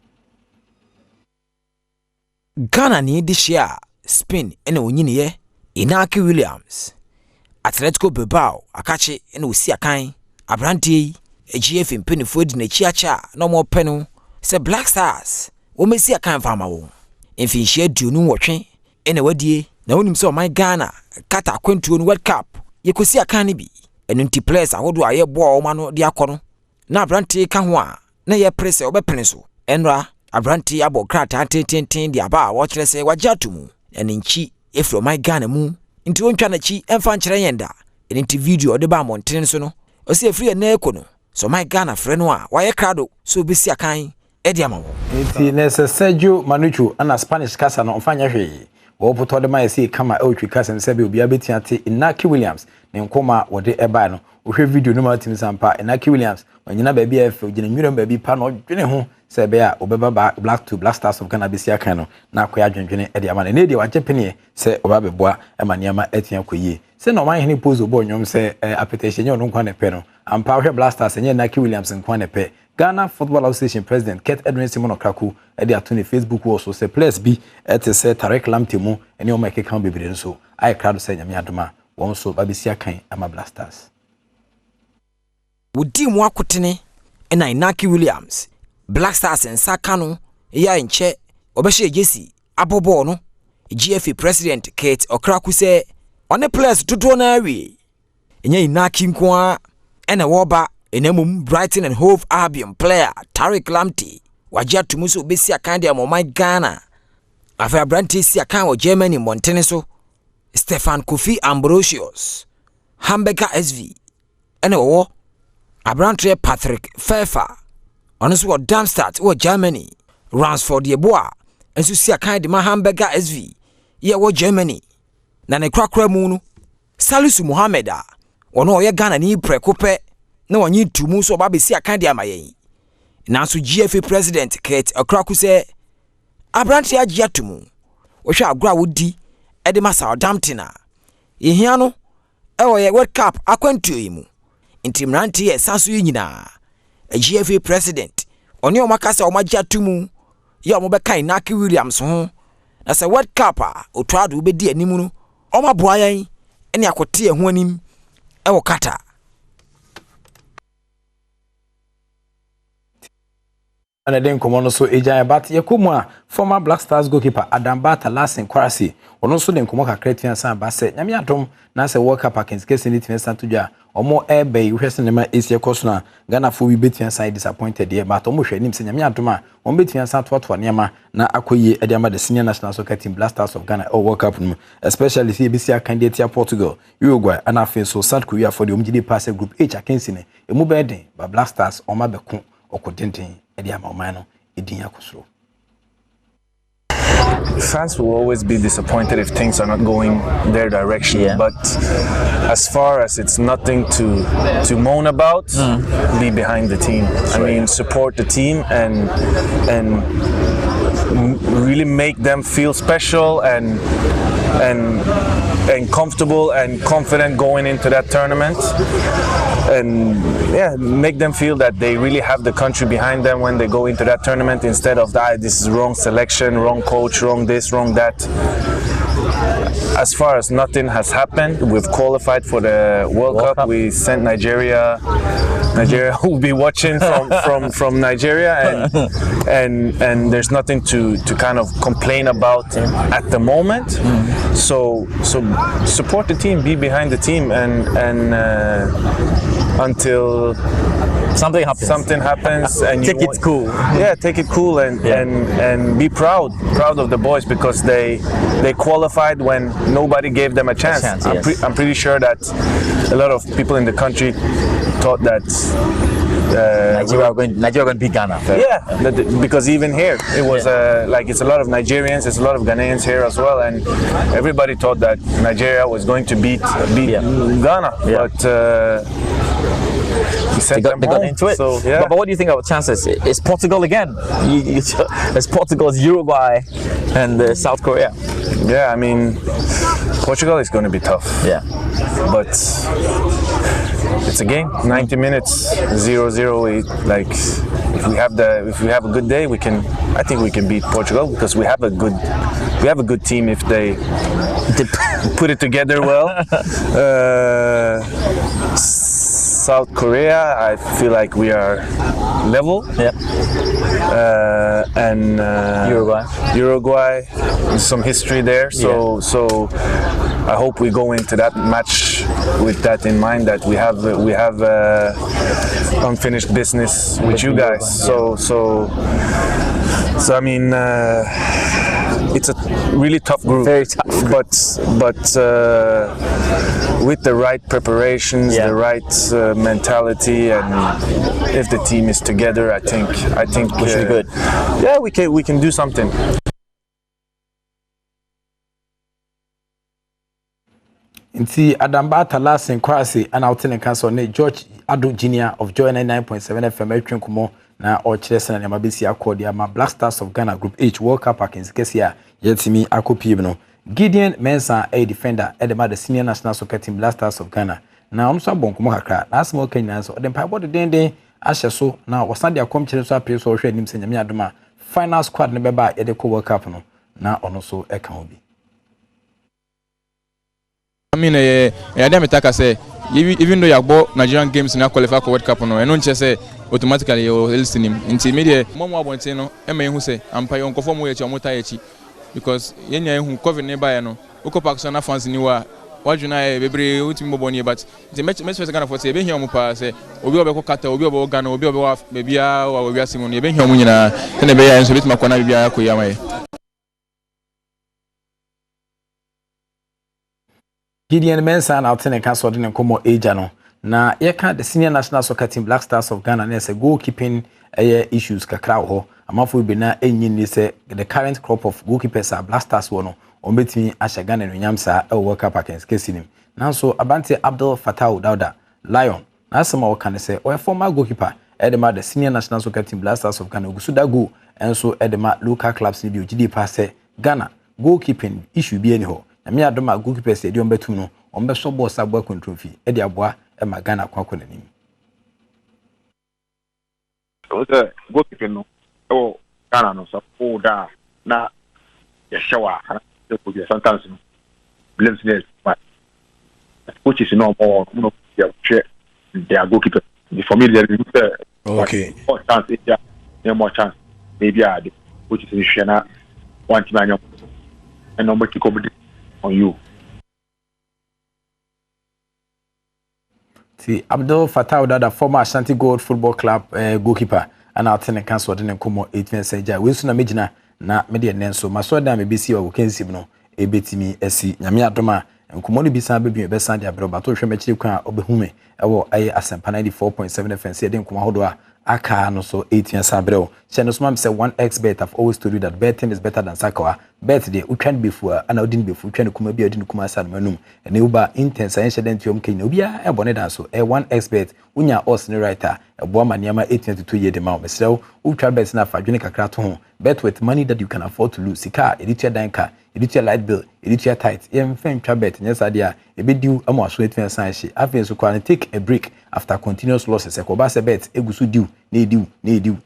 Ghana ni dishia Spain ene onyiniye Inaki Williams Atletico Bilbao akache ene osi akan abrantie GF mpenifo di na chiacha no mo penu se Black Stars wo mesi akan fama wo mfinhia duonu wotwe ene wadie na wonim se o my Ghana kata kwentuo no World Cup yekosi akan ne bi enu nti players ahodo aye bo o ma no de akono na abrantie ka ho a na ye press obepene so enra abrantie abo krata tenten di aba wo kire se wagye atomu ene nchi efro my Ghana mu nti wontwa na chi emfa nkire yenda ene nti video de ba montene so no o se efri na ekono so my Ghana frɛ no a waye krado so besi akan edi amawo nti nese Sergio Manucho ana Spanish kasa no mfanya hwe wo poto de mai se kama outwi kasa nse be obi abetia te Inaki Williams ne nkoma wo de eba no ohwe video no ma tim sampa Inaki Williams wanyina ba bia efe gina nwura ba bi pa no dwene ho se be a obeba Black Stars of Ghana besi akan no na akoya dwendwene edi ama ne de waje pene se oba beboa ema niama etia koyie se no man hene pose obo nyom se apetition nye no nkwa ne pe no ampa hwe Black Stars nye Inaki Williams nkwa ne pe Ghana Football Association President Kurt Edwin Simon Okraku edi atone Facebook also say players bi ete say Tarek Lamtemu eni o make kan bebere nso ai crowd say nyame adoma won so babesi akan ama Black Stars wudi mu akotene ena Inaki Williams Black Stars nsaka no ya nche obehye Jesse abobo no GFA President Kurt Okraku say one players dodo na awie enye Inaki nkoa ene woba enemum Brighton and Hove Albion player Tariq Lamptey wagye atumu so obesi akan de amomai Ghana afa Brantey si akan wo Germany Montene so Stefan Kofi Ambrosius Hamburger SV ene wo Abrantre Patrick Pfeffer ono so wo Darmstadt wo Germany Ransford Yeboah enso si akan de Hamburger SV ye wo Germany na ne krakra mu no Salisu Mohammed a ono ye Ghana ni prekope na wanyi tumu so ba besi akan de amayen na so GFA president Kate Okraku se Abrantre agye atumu wo hwa agora wodi e de masa odamtina ehia no e wo ye World Cup akwantuo yi mu nti mranti ye sanso yi nyina GFA president oni o makasa o magye atumu ye o mo be kan Inaki Williams ho na se World Cup a otwado be di animu no o maboa yan ene akote ehu anim e wo kata and then come on so Ejaya but Yakumwa former Black Stars goalkeeper Adam Bata last in Kwarasi ono so den komo kakra tiansan ba se nyame adom na se World Cup against kese ni tiansan to dwa omo ebe hwese ne ma Asia koso na Ghana fo wi betiansan disappointed here but omo hwe nim se nyame adom a omo betiansan to ne ma na akoyi ede ama the senior national soccer team Black Stars of Ghana or World Cup especially see BC candidate Portugal Uruguay and afi so South Korea for the omgidi pass group H against ne emu be den ba Black Stars oma be ko okodenten Fans will always be disappointed if things are not going their direction, but as far as it's nothing to moan about, be behind the team. I mean, support the team and really make them feel special and comfortable and confident going into that tournament. And yeah, make them feel that they really have the country behind them when they go into that tournament instead of that this is wrong selection, wrong coach, wrong this, wrong that. As far as nothing has happened, we've qualified for the World Cup. We sent Nigeria will be watching from Nigeria and there's nothing to kind of complain about at the moment. So support the team, be behind the team and until something happens and take it cool. Yeah, take it cool and be proud of the boys because they qualified when nobody gave them a chance. I'm pretty sure that a lot of people in the country thought that Nigeria going to beat Ghana. Yeah, because even here it was it's a lot of Nigerians, it's a lot of Ghanaians here as well, and everybody thought that Nigeria was going to beat Ghana, but they got into it. So, yeah. But what do you think of chances? It's Portugal again. It's Portugal, it's Uruguay, and South Korea. Yeah, I mean, Portugal is going to be tough. Yeah, but it's a game. 90 minutes, 0-0. Like if we have a good day, I think we can beat Portugal because we have a good team if they put it together well. South Korea, I feel like we are level. Yep. And Uruguay, some history there. So I hope we go into that match with that in mind, that we have unfinished business with you guys. So I mean. It's a really tough group, very tough. But with the right preparations, the right mentality, and if the team is together, I think we should be good. Yeah, we can do something. Nti Adam Bata last in Kwasi and out in council ne George Ado Jr. of Joy 99.7 FM atwen kumo na o kyerese na mabesi akodi ama Black Stars of Ghana Group H World Cup against Kesia yetimi akopi no Gideon Mensah a defender edema the senior national soccer team Black Stars of Ghana na on so bonkomo kakra na asemo Kenya so dem pa body den ahye so na wasande akom kyerese so apre so hwe nim se nyame adoma final squad ne beba yede ko World Cup no na ono so eka obi. I mean, I say, even though you have Nigerian games and qualify for World Cup, no, and don't just say automatically you're listening. Until media, Momo won't say no. Who say I'm paying conform with your motaichi because Yenya who cover nearby no. Uko Pakistan fans niwa what you know bebre ultimi boboni but the match Ghana for say be here mu pa say obi obeko kata obi obeko Ghana obi obeko bebia wa wi asemu ne be here mu nyina na be ya enso bit makona bibia akoya mai Gideon Mensah na alternate council de nkomo age no na yeka the senior national soccer team Black Stars of Ghana na say goalkeeping issues kakra ho amafo be na enyi ni say the current crop of goalkeepers are Black Stars wo no ombetimi ahya Ghana no nyamsa e World Cup against Kesinim nanso Abante Abdul Fatah Dauda Lion na asema woka say o former goalkeeper edema the senior national soccer team Black Stars of Ghana ogusu da goal enso edema local clubs ni bi ogidi pa say Ghana goalkeeping issue bi eni ho na me adoma goalkeepers e di ombetum no ombeso boss abwa control fee e di aboa e ma Ghana kwakọ nanim the goalkeeping no Ghana no so da na ya shawa the could be sometimes blames there but which is no more their goalkeeper the familiar okay more chance more chance maybe which is Shana one team and number to come on you. See Abdul Fatah Dada former Ashanti Gold Football Club goalkeeper and alternate council de nkomo 18 seja we so na megina na media nenso maso da me besi wa wokensim no ebetimi asi nyame adoma nkomo no bisa bebi be san dia broba to hwe mechire kwa obehume ewo aye asempa 94.7 FM se de nkomo hodo a aka no so 18 sabreo she no so mam say 1xbet have always told you that betting is better than sakawa bet de utwan before ana odin before twan kuma bi odin kuma san manum ene uba intense en sheden tiom ken obia e bone dan so 1xbet unya odds ni writer ebo amaniama 18 year de ma mesrew utwa bet na fa dwene kakra to ho bet with money that you can afford to lose sika editia danka editia light bill editia tight em fan twa bet nyesa dia ebediu amaso 18 san she afen so kwa take a break after continuous losses ekoba se bet egusu diu na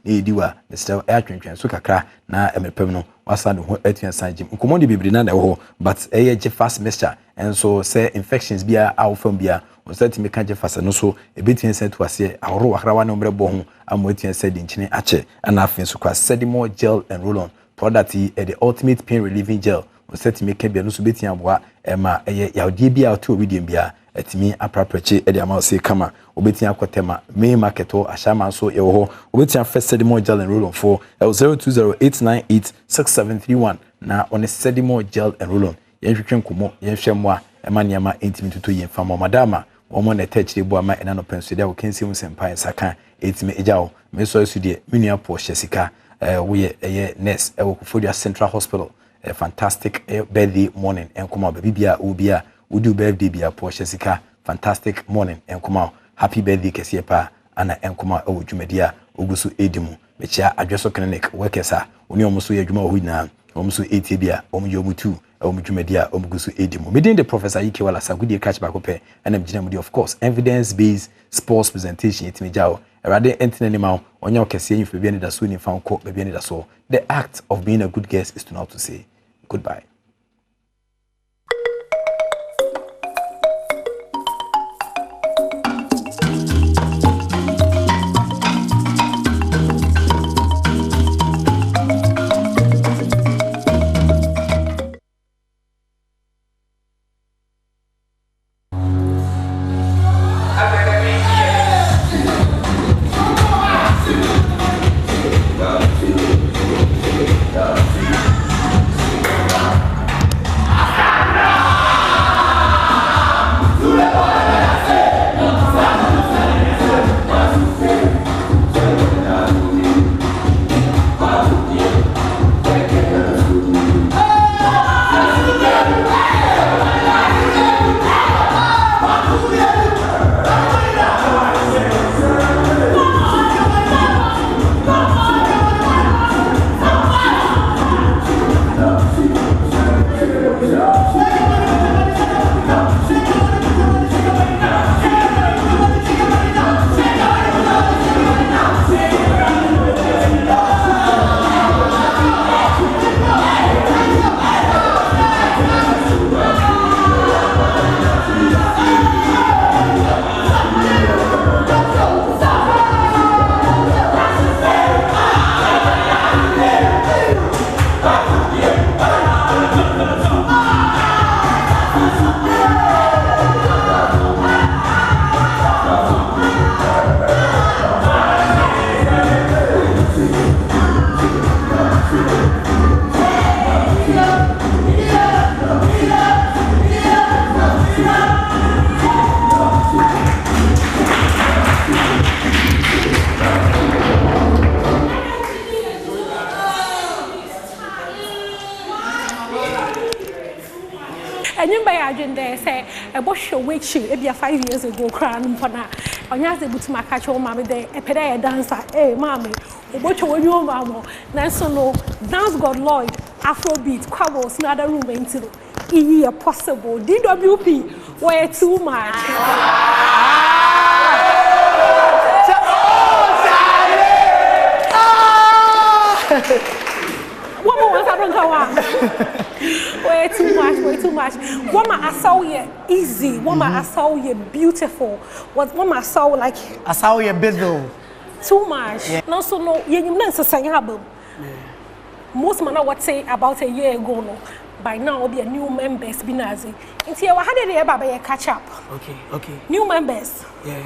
ediu a mesrew e atwentwen so kakra na emepem no wasa no 18 san jim nkomo de bibiri na ho but je fast mixture and so say infections bia awfam bia o set me kan je fast no so ebetin set to ase awro wakrawa no mrebo ho amotin said nchine ache ana afin so kwa sedimo gel and roll on product the ultimate pain relieving gel o set me kan bia no so betin aboa ema yawde bia to obidiem bia etimi aprapreche e de ama se kama obetin akotema main market o ashama so ye ho obetin first sedimo gel and roll on for 0208986731 na on sedimo gel and roll on yenhwetwen komo yenhwemwa ema niama entimi tutu yemfama madama omo na techire bo ama ena no penso dia wo kensim sempa saka etimi ejawo me so su die menua po hyesika wo ye nurse wo Kofodia Central Hospital fantastic birthday morning enkoma bibia ubia udu birthday bia po hyesika fantastic morning enkoma happy birthday kese pa ana enkoma o dwumadia ogusu edimu mechia adweso clinic workers a oni omuso ye dwuma ho nyina omuso etibia omyomutu omdwumadia omgusu edimu midin the professor Ike wala sagudi catch back up and mjina of course evidence based sports presentation etimijao erade entine ma onya okese yin febia ni da so ni fanko bebia ni da so the act of being a good guest is to know to say goodbye. And you buy agenda say a bush wake you if you 5 years ago crown for now. On your able to my catch your mommy there, a pedal dancer, eh, mommy, what you want your mamma. Nanso no dance God Lloyd, Afrobeat, Quabbles, another room into it possible. DWP, where too much. What more was I don't go on? Way too much. Woman, I saw you easy. Woman, I saw you beautiful. Woman, I saw like. I saw you busy. Too much. Yeah. No, so no. You know, so say album. Most man what say about a year ago no. By now, will be a new members be nazi. Until you had a baby catch up. Okay. New members. Yeah,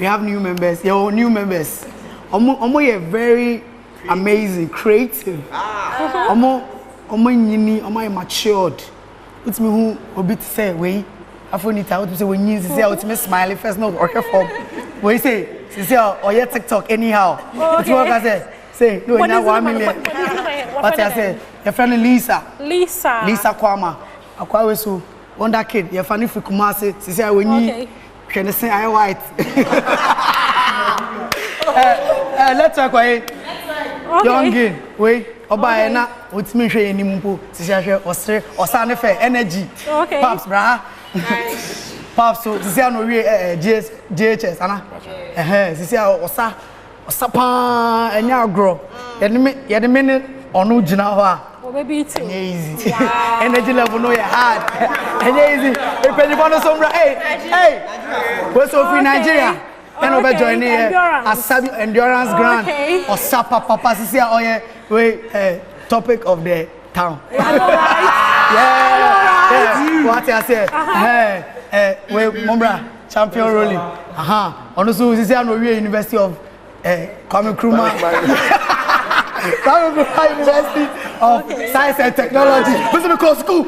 we have new members. Your new members. Omo very amazing, creative. Omo nyini, omo matured. It's me who obi to say we. Afonita, what to say when you say what me smiley first no okay for. What you say or your TikTok anyhow. It's what I say no now 1 million. What I say? Your friend Lisa Kwama. Akwa so wonder kid. Your friend Fikumase. She say when you can say I white. Let's talk about young girl. Wait, oba na utimi hwe enim po. She say osre osane fe energy. Pops bra. Pops so she say no we JHS ana. She say osa pa enya agro. Ye de me onu gina ho a. Baby too. Easy. Energy level no ya hard. Easy. E penifo no so bra. Hey. We so free Nigeria. And over joining Asabi Endurance Grand or Sapa Papa Sisi we topic of the town. Yeah. What I say? We Mombra champion rolling. On so Sisi no we University of Kwame Nkrumah. University of Science and Technology. What's the course school?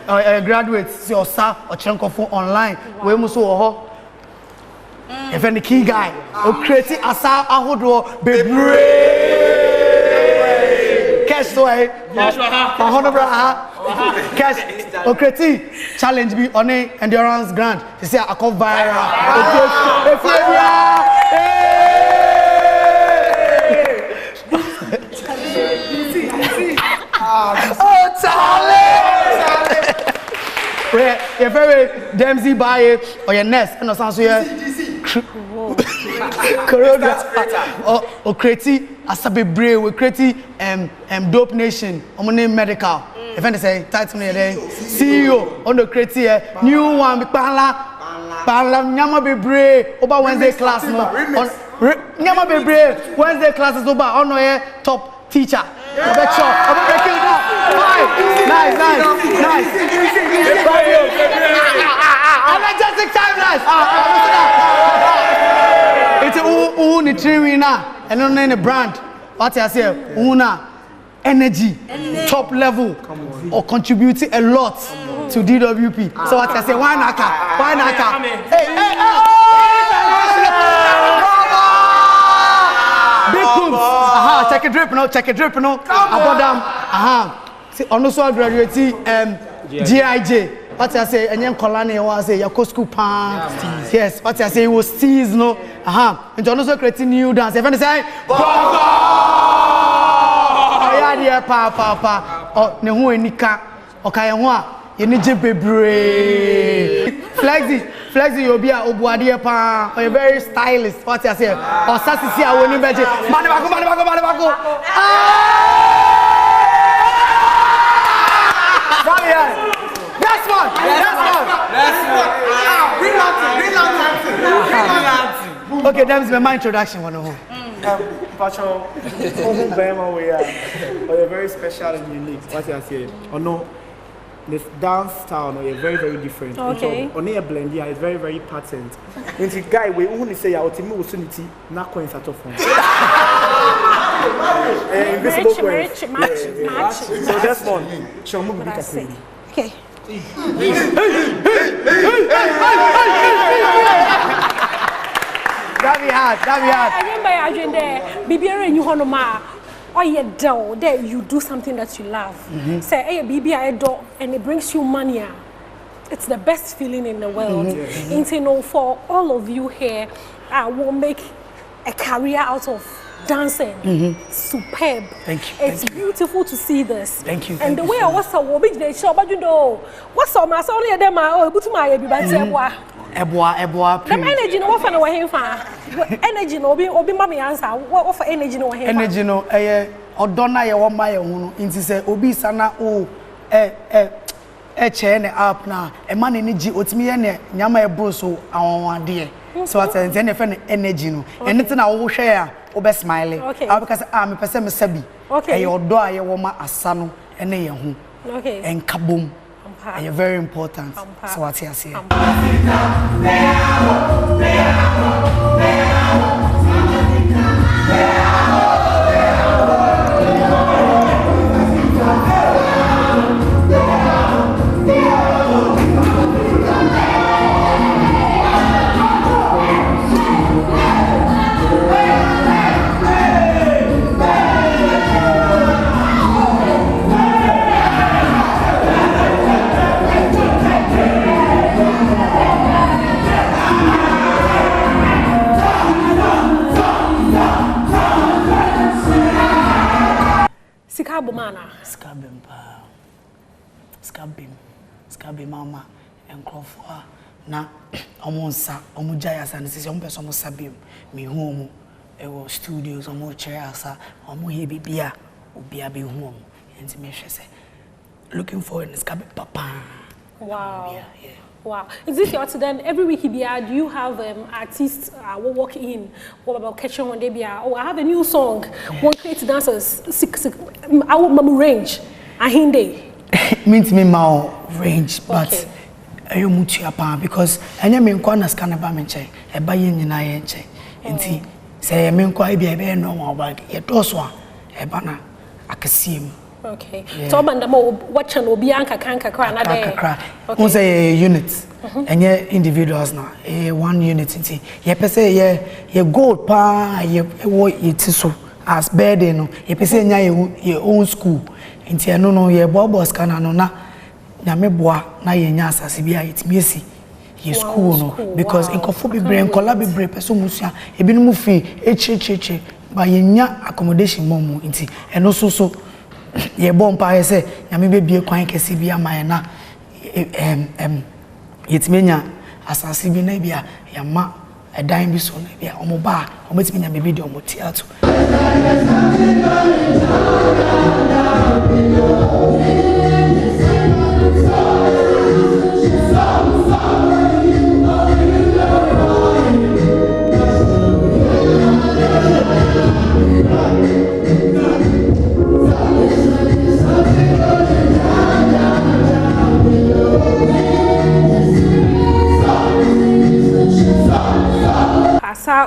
Graduates, so sir or Chenkofo online. We must ho. If any key guy, or create asa ahodo bebre. Cash so cash or create challenge be on endurance grant. They say I come viral. Oh, Charlie! You're very Dempsey by or your nest and also here. Corona or creative Asabe Bray, we creative Dope Nation, name medical. If I say title me there, CEO on the creative new one, Pala Nyama be Bray over Wednesday class no. Nyama be Bray Wednesday classes over on no top teacher. Nice. Energetic timeless. It's a winner and on any brand. What I say, una energy, top level, or contributing a lot to DWP. So what I say, why naka? Hey. Big boom. Check a drip no. Badwam. See, also graduate GIJ. What I say, and young Colani was say your school pan. Yes, what I say it was teas no. And also creating new dance. If I say, yeah, papa. Oh, ne hu enika. Okay, ho you need bebre. Flexi you be a obuade pa. You're very stylish. What I say? Or sasisi a woni beje. Mane bako. That's one. Okay, that's my introduction. Pacho, you're very special and unique. What I say? Oh no, this dance style, no, you're very, very different. Okay. On a blend, yeah, it's very, very patent. When the guy, we only say our team will soon see not coins at all. Match. So that's one. Show me the okay. That be hard. I remember agenda. Bibiara in Yuhonoma. or you do there you do something that you love. Say hey baby I do and it brings you money. It's the best feeling in the world. You know, for all of you here, I will make a career out of dancing. Superb. Thank you. It's beautiful to see this. Thank you. And the way I was so big they show, but you know, what's so my only them my but my everybody Eboa. The energy no what for no him fa. Energy no obi mama answer. What for energy no him. Energy no odona ye wo ma ye hu no nti se obi sana o chain up na e man ni gi otimi ye ne nyama e bro so awonwade so at the end of energy no anything na wo hwe a wo be smile because me pese me sabi e odo aye wo ma asa no ene ye hu enkabom e very important so what you say Skabem mama enkrofo na omonsa omujaya san sisi ompeso mo sabim me hu omo ewo studios omo chere asa omo he bibia obia be hu omo enti me hwese looking forward to Skabem papa. Wow. Yeah. Wow. Is this your then every week do you have artists will walk in what about catching one day oh I have a new song one create dancers I will mama range a hindi means me mau range but ayo mutu apa because anya me nkwa na scan ba me nche e ba ye nyina ye nche enti say me nkwa e bia e no wa ba ye doso a e ba na akasiem. Okay. So banda mo watch and obi anka kanka kra na dey. Okay. We say unit. And ye individuals na one unit nti ye pese ye gold pa ye wo yetiso as burden no ye pese nya ye own school nti eno no ye bobo scan no na nyame boa na ye nya asase bia yetimi esi ye school no because nkofo bibre nkola bibre pese musia ebinu mu fi echecheche ba ye nya accommodation momo nti eno so ye bompa ye se nyame bebie kwan kesi bia ma ye na yetimenya asase bi na bia ya ma edan bi so na bia omo ba omo timenya me video omo theater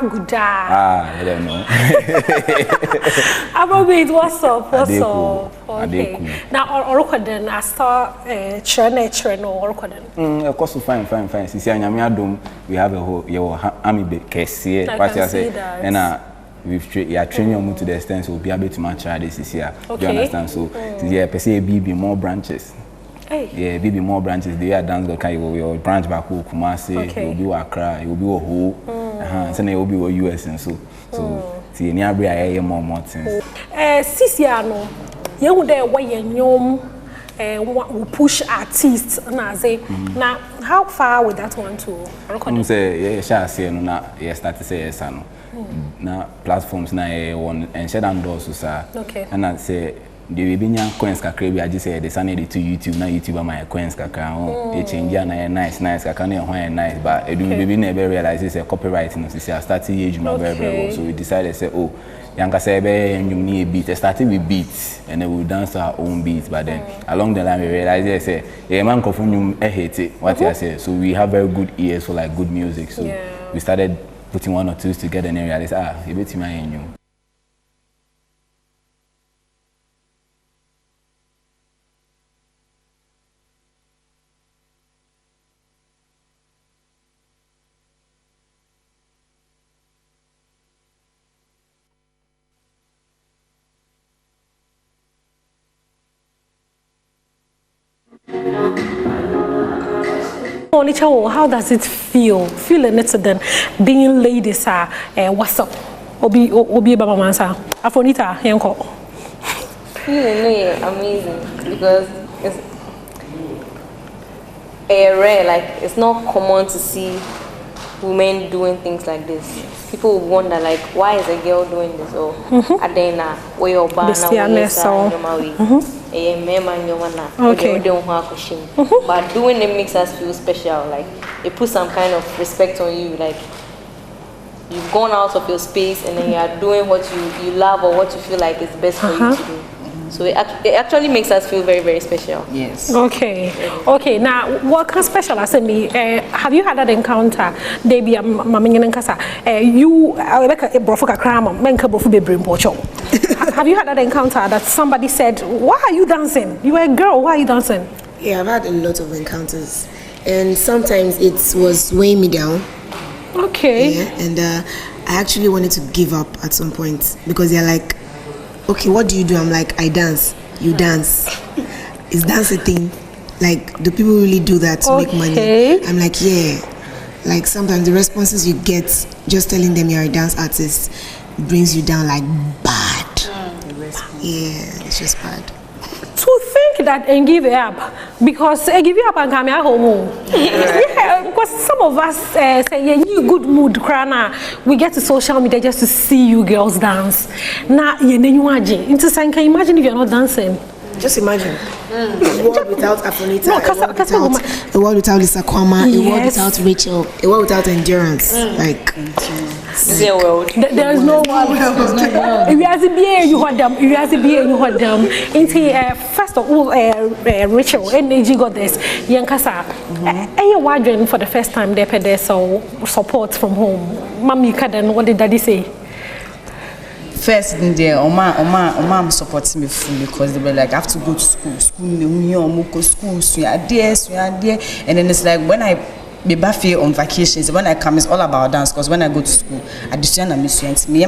Guda. I don't know. Abobit, what's up? Okay. Now, Orokoden, I saw Chene or Orokoden. Of course, fine. Since Adom, we have a whole army case here. What I say, and we are training you to the extent so we'll be able to match this year. You understand? So, yeah, per se, be more branches. Yeah, be more branches. They are dance the you will branch back who Kumasi, you will be Accra, you will be Ohu. And then will be US and so see any abri more things. Sisiano, you would there why you will push artists na say now how far with that one to say yeah shall say no na yes start to say yes no na platforms na one and share down doors so and I say the Bibinya coins kakra bi agi say the sunny to YouTube na YouTube my coins kakra e change na nice kakra na ho nice but edu bibi na be realize say copyright no say I started age my very so we decided say oh yanka say be nyum ni beat started with beats and then we dance our own beats but then along the line we realize say yeah man kofu nyum hate it what I say so we have very good ears for like good music so we started putting one or two together and realized e beti my nyum. How does it feel? Feeling it then being ladies what's up? Obi Baba Mansa. Afonita, Yanko. Feeling amazing because it's rare, like it's not common to see women doing things like this. People would wonder like, why is a girl doing this? Or Adena, where your banner, okay. But doing it makes us feel special. Like it puts some kind of respect on you. Like you've gone out of your space and then you are doing what you love or what you feel like is best for you to do. So it actually makes us feel very, very special. Yes. Okay. Okay. Now, what kind of special as me? Have you had that encounter? Debbie, you have you had that encounter that somebody said, "Why are you dancing? You are a girl. Why are you dancing?" Yeah, I've had a lot of encounters, and sometimes it was weighing me down. Okay. Yeah, and I actually wanted to give up at some point because they're like, okay, what do you do? I'm like, I dance. You dance. Is dance a thing? Like, do people really do that to make money? I'm like, yeah. Like, sometimes the responses you get just telling them you're a dance artist brings you down like bad. Yeah, it's just bad. To think that and give it up, because I give you up and come here home. Yeah, because some of us say, yeah, you good mood, Krana. We get to social media just to see you girls dance. Now, you imagine. Can you imagine if you're not dancing? Just imagine. A world without Afonita, a world without Lisa Kwama, a world without Rachel, a world without endurance. Like, there world. There is no world. You have to be you had them. You have to be you had them. First of all, Rachel, energy goddess, Yankasa. Are you wondering for the first time there so support from home? Mommy, what did Daddy say? First in there, Oma supporting me fully because they were like, I have to go to school, so you're there, and then it's like when I be back on vacations, when I come, it's all about dance because when I go to school, I do see and miss you. Me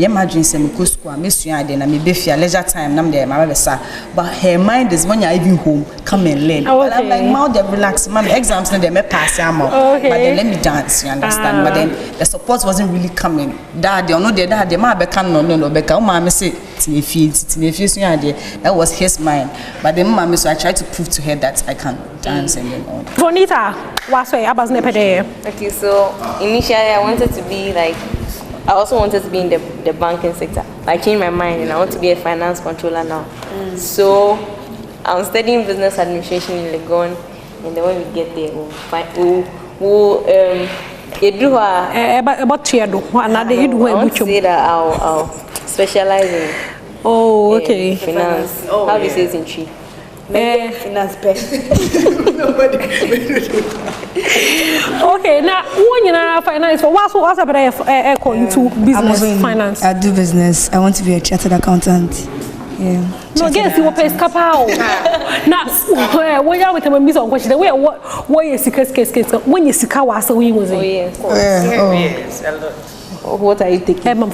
imagine say me go school, I miss you, and then I may be for leisure time. I'm there, my but her mind is when you're even home, come and learn. But I'm like, mouth they relax, mommy. Exams they may pass, but then let me dance. You understand? But then the support wasn't really coming. Dad, they no, they might be can no, because mommy say that was his mind. But then mommy, so I tried to prove to her that I can dance and then all. Bonita, what's way? Okay, so initially I wanted to be like, I also wanted to be in the banking sector. I changed my mind and I want to be a finance controller now. So I'm studying business administration in Legon, and then when we get there, I want to say that I'll specialize in finance. How do you say it in tree? Finance best. Okay, now when you're finance, what's about into business finance? I do business. I want to be a chartered accountant. Yeah. No, guess you will pay scapao. Now, when you're with a miss on question, where is the case? When you see Kawa, so we was yes, a lot. What are you taking? Emma.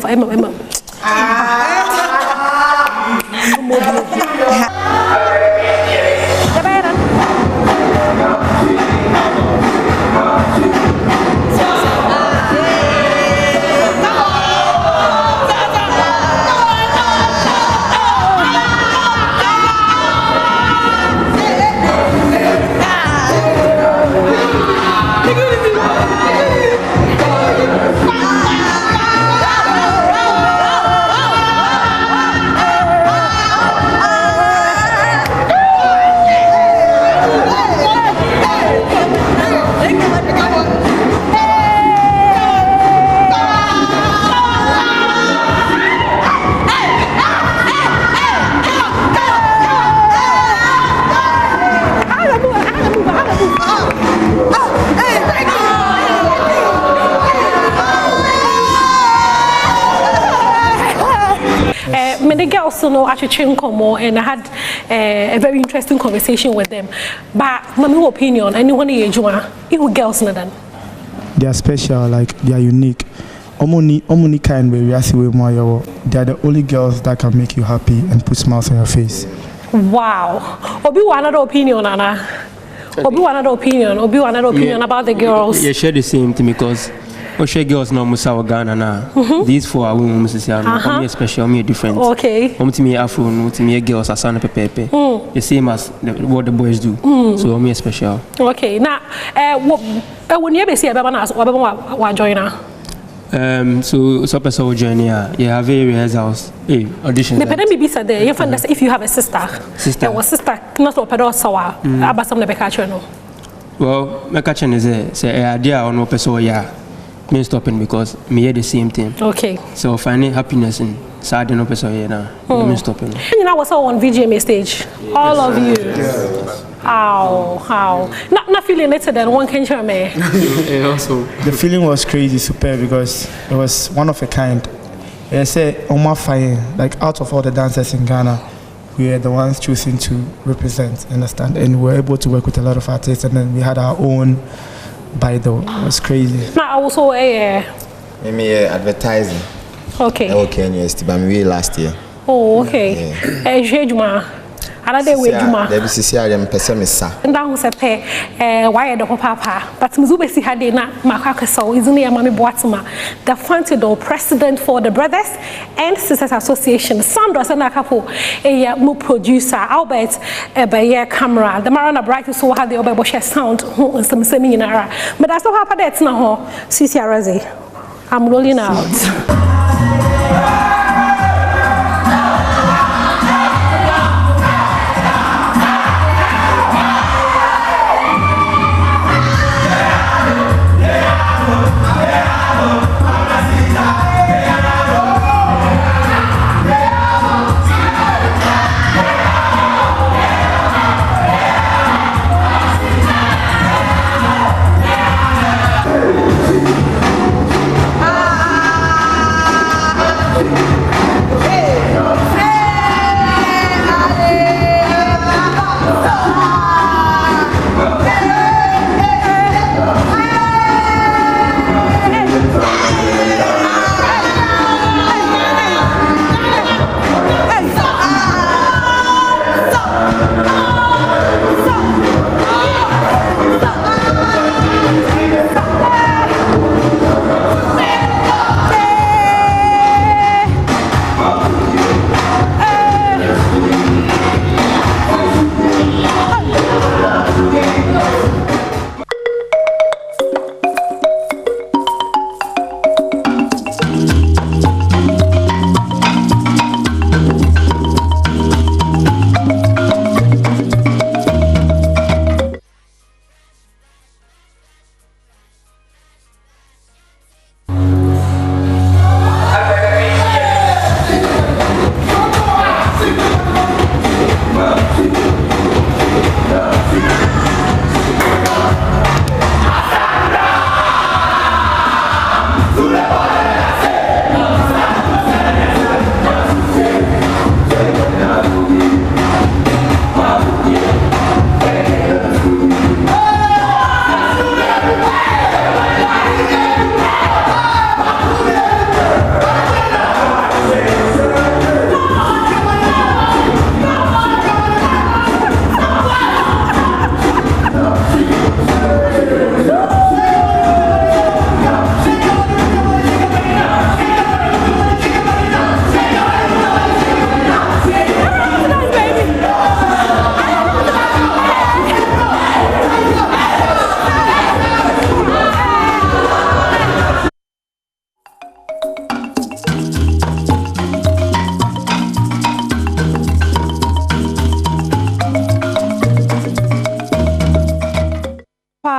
Also know and I had a very interesting conversation with them. But my opinion, anyone you girls know them. They are special, like they are unique. Omoni kind where we are see more. They are the only girls that can make you happy and put smiles on your face. Wow. Obi another opinion, Anna. Obi another opinion about the girls. Yeah, share the same thing because Oshe girls no musa Ghana na. These four are women musa siya. Me special, me different. Okay. To me Afro, no to me girls are sound pepe. The same as what the boys do. So me special. Okay. Now, when you be see wa join na. So person will join here. Yeah, have a rehearsals. Hey, auditions. The pedem be said there. You find that if you have a sister. There was sister not to pedo sawa. Abasam the beka no. Well, my catching is say idea or no person yeah. Me stopping because me hear the same thing. Okay. So finding happiness in sad no person here now. Me stopping. And you know what's on VGMA stage? All of you. Yes. How? Not feeling later than one can share me. Also, the feeling was crazy, super because it was one of a kind. I said, on my fire, like out of all the dancers in Ghana, we are the ones choosing to represent, understand, and we were able to work with a lot of artists, and then we had our own Bible. It was crazy. Now also maybe advertising. Okay. Okay, yes, but we last year. Oh, okay. Juma. Another way, Juma. There is a young pessimist. And down say why the papa, but Mzubesi had na Makaka so isn't a Mammy Boatma, the Fantido president for the Brothers and Sisters Association. Sandra Sanakapo, a mu producer, Albert, a camera, the Marana Bright so had the Obabosh sound, some seminar. But that's not happened. That's now, Sisi Arazi. I'm rolling out.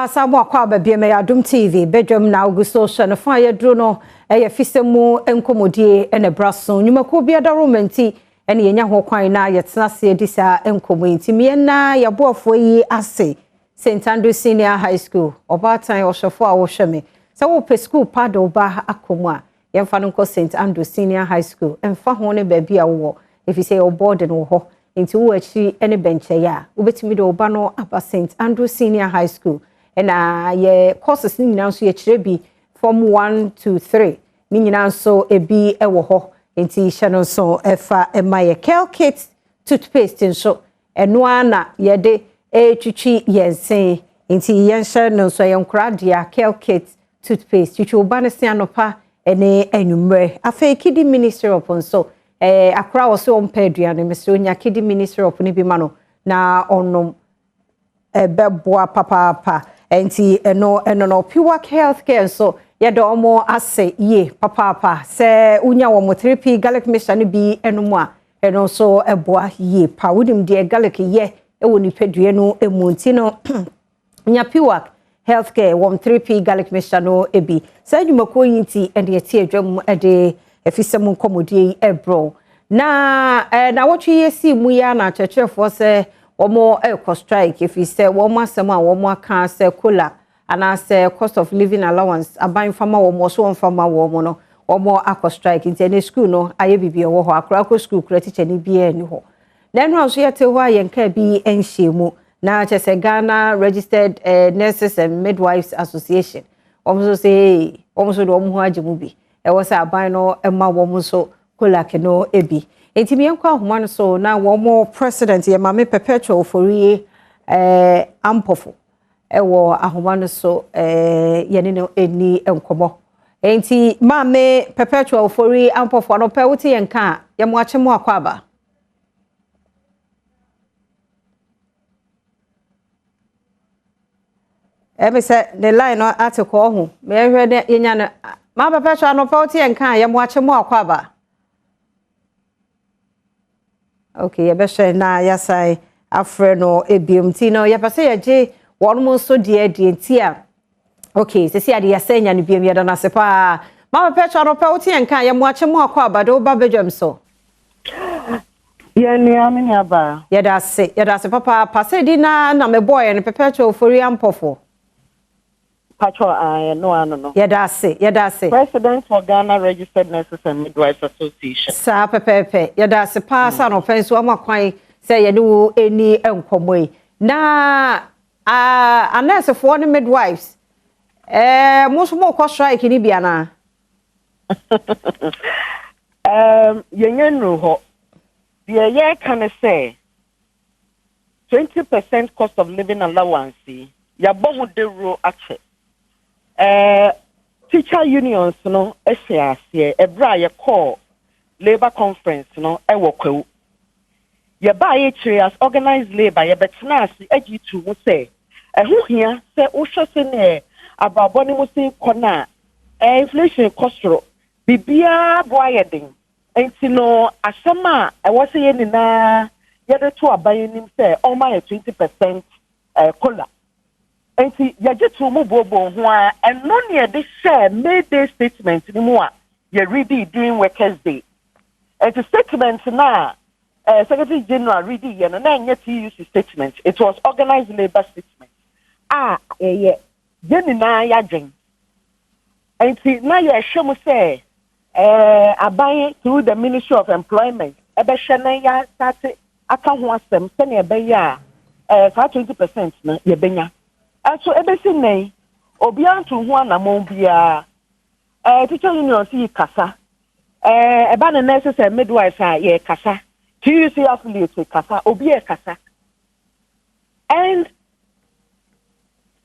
Samu akwa babie me Adom TV Badwam na Augusto hwe no fa ye dro no eye fisemu enkomodie ene braso nyumako bia da romanti ene yenya ho kwan na ye tena se edisa enkomo ntimi na ye boafo yi ase St Andrew Senior High School obatan ohwefo a wo hwe me se wo pe school pad oba akomu a ye mfa no ko St Andrew Senior High School emfa ho ne ba bia wo if you say your board no ho nti wo achi ene benche ya obetimi de oba no aba St Andrew Senior High School and ye courses ni nyina so ye kire bi from 1 to 3 ni nyina so e bi e wo ho enti hye no so e fa e ma ye Kel Kit toothpaste nso eno ana yede twitwi yensen nti yenhye no so yenkra dia Kelkit toothpaste twitwi obane se anopa ene anwumre afei kidi ministry of so akra wo so ompeduane Mr. Onya kidi ministry of ni bi ma no na onom beboa papa enti eno no pure healthcare so yede omo ase ye papa se unya wo mo 3p garlic mixture ni bi enomu a eno so eboa ye pa wodim de garlic ye ewo ni pedue no emunti no nya pure healthcare 3p garlic mixture no ebi se adwumako yinti ende yeti adwam ede efisem nkomodie ebro na wotwe yesi mu ya na chechefo se omo strike if you say womo asem a womo aka se kola ana se cost of living allowance aban fama womo so fama womo no womo akọ strike nti na school no aye bibie wo ho akra akọ school kura teacher ni bia ni ho na no aso yete ho ayenka bi enhyemu na chese Ghana Registered Nurses and Midwives Association womo say womo so do womo ho agemu bi e wo say aban no ema womo so kola ke no ebi enti me nkwa ahoma no so na womo president ye mame perpetual forie ampofo ewo ahoma no so yene no eni enkomo enti mame perpetual forie ampofo no pe wuti yenka ye mo achemo akwaba ebe se the line no article ho me hwe de yenya no ma perpetual no pe wuti yenka ye mo achemo akwaba. Okay, yebeshe na yasai afreno ebiomti no yepase yeje wonmo so de ntia. Okay, sesi ade yasenya ne biom yeda na sepa. Mama pecho no pe uti enka ye mo ache mo akwa abade wo ba bedwam so. Ye ni amini aba. Yeda se papa pase di na me boy ne pepecho ofori ampofo. Pacho no. Yeda se. President for Ghana Registered Nurses and Midwives Association. Sa pepepe. Yeda se pasa no fenso amakwan se ye no eni enkomoi. Na a nurse for the midwives. Most more cost strike ni bia na. Yenyen no ho. The year can say 20% cost of living allowance. Ya bohu de ro ache. Teacher unions no ehia ebra ye call labor conference no ewokwu ye ba ye chiri as organized labor ye betena as agi2 mu say ehu hia say wo hwese ne ababo ne mu sin kona inflation kostro bibia boyedin enti no asema ewo say ye ni na ye de to aban nim say o ma ye 20% kola. Enti yaje to mu bobo ho a eno ne de share Mayday statement ni mu a ye ready during workers day. Enti statement na Secretary General ready ye no na nye TUC statement. It was organized labor statement. Ye ni na ya dwen. Enti na ye hwemu say aban through the Ministry of Employment ebe hwe na ya start aka ho asem se na ebe ya 20% na ye benya. So ebesi nei obiantu ho anamon bia teacher union si kasa eba na nurses and midwives ye kasa TUC affiliate kasa obi e kasa and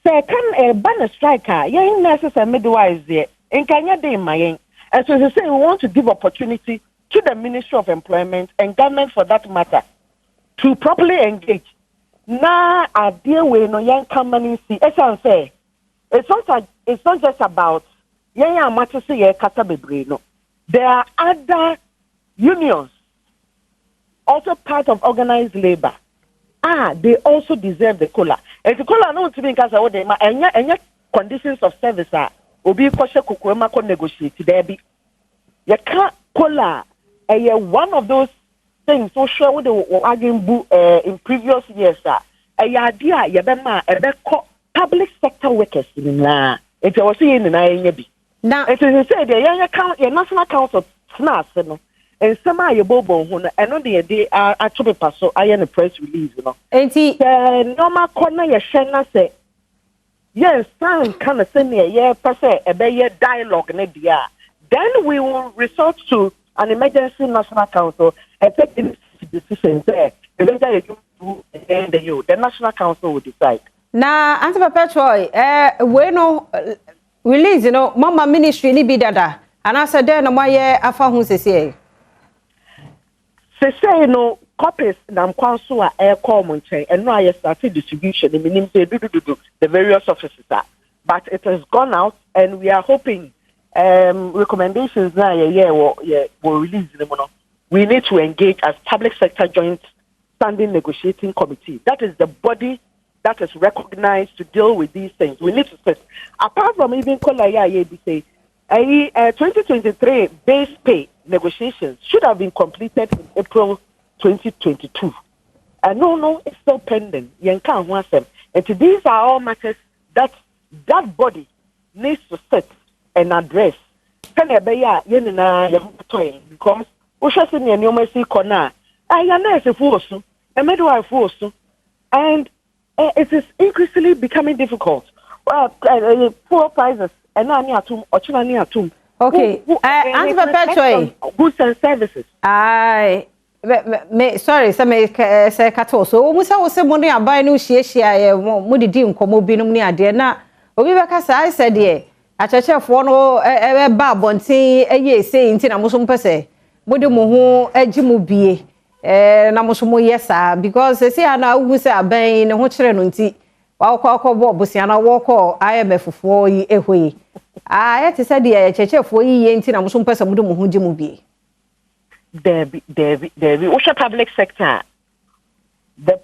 second ban strike ye nurses and midwives ye nkanya dey mayen and so they say we want to give opportunity to the Ministry of Employment and government for that matter to properly engage. Na idea we no young company see say it's not just about young amateur say kata bebre no. There are other unions also part of organized labor. They also deserve the cola. And the cola no to be because of them enya conditions of service obi kwashe kokoema ko negotiate there be. You can't cola one of those things so sure with the arguing in previous years idea yebema ebeko public sector workers na it was saying na yenye bi now it is said the your national council snas no and some aye bobo ho no eno de atobe paso aye no press release no enti normal corner ye hwe na say yes san kind of say ye person ebe dialogue na dia then we will resort to an emergency national council and take the decision there eventually you. The National Council will decide. Na Auntie Perpetual, we no release, you know, Mama Ministry ni bidada. And I said, then my afa hu sese. Sese no copies na council a air call monche and no I started distribution in minim say do the various offices are. But it has gone out and we are hoping recommendations now will release them. We need to engage as public sector joint standing negotiating committee. That is the body that is recognized to deal with these things. We need to sit. Apart from even Kolaya say 2023 base pay negotiations should have been completed in April 2022. And no, it's still pending. And these are all matters that body needs to sit and address. Because we should see the corner. And it is increasingly becoming difficult. Poor prices and okay. Auntie Perpetual. Goods and services. Aye. Sorry, say kato. So we say money abai no share mo didi nkomo binom ni ade na obi beka say I said there achechefo no ba bonten eye say nti na mo so mpese mo de mo ho agi mo bie na mo so mo yesa because say ana wu say aban ne ho kire no nti wa ko bo bosia na wo ko IMF fo yi ehwe ah yet said there achechefo yi nti na mo so mpese mo de mo ho agi mo bie. There be. Usha public sector, the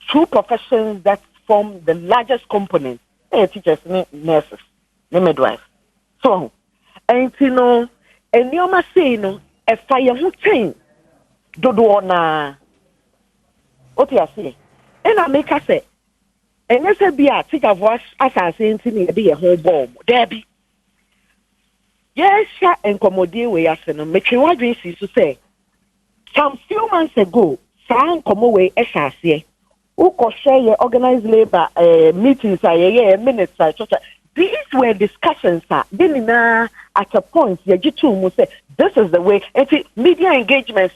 two professions that form the largest component, teachers, nurses, midwives. So, and you know, and you must say, a fire who change, do na. What you say? And I make us say, and you say, be a teacher voice as I say, be a whole bomb. There be. Yes, and commodity we are saying, make sure what we see to say. Some few months ago, some come away SRC, who could share organized labor meetings, minutes, these were discussions, then at a point, you say, this is the way, media engagements,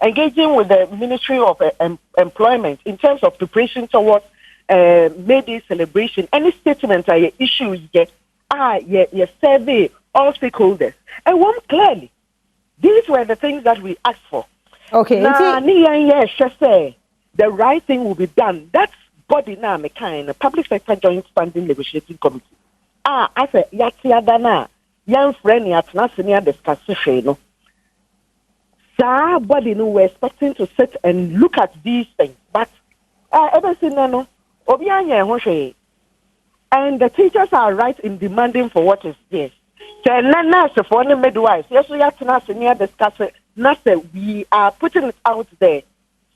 engaging with the Ministry of Employment in terms of preparation towards May Day celebration, any statement I issue, your survey, all stakeholders. And one clearly, these were the things that we asked for. Okay. The right thing will be done. That's body now, kind of public sector joint standing negotiating committee. I said, Yatiadana, young friend, Yatnasinia discussion. Body no, we're expecting to sit and look at these things. But everything, no, and the teachers are right in demanding for what is there. Nurse for the midwives. Yes, we have to senior discuss it. We are putting it out there.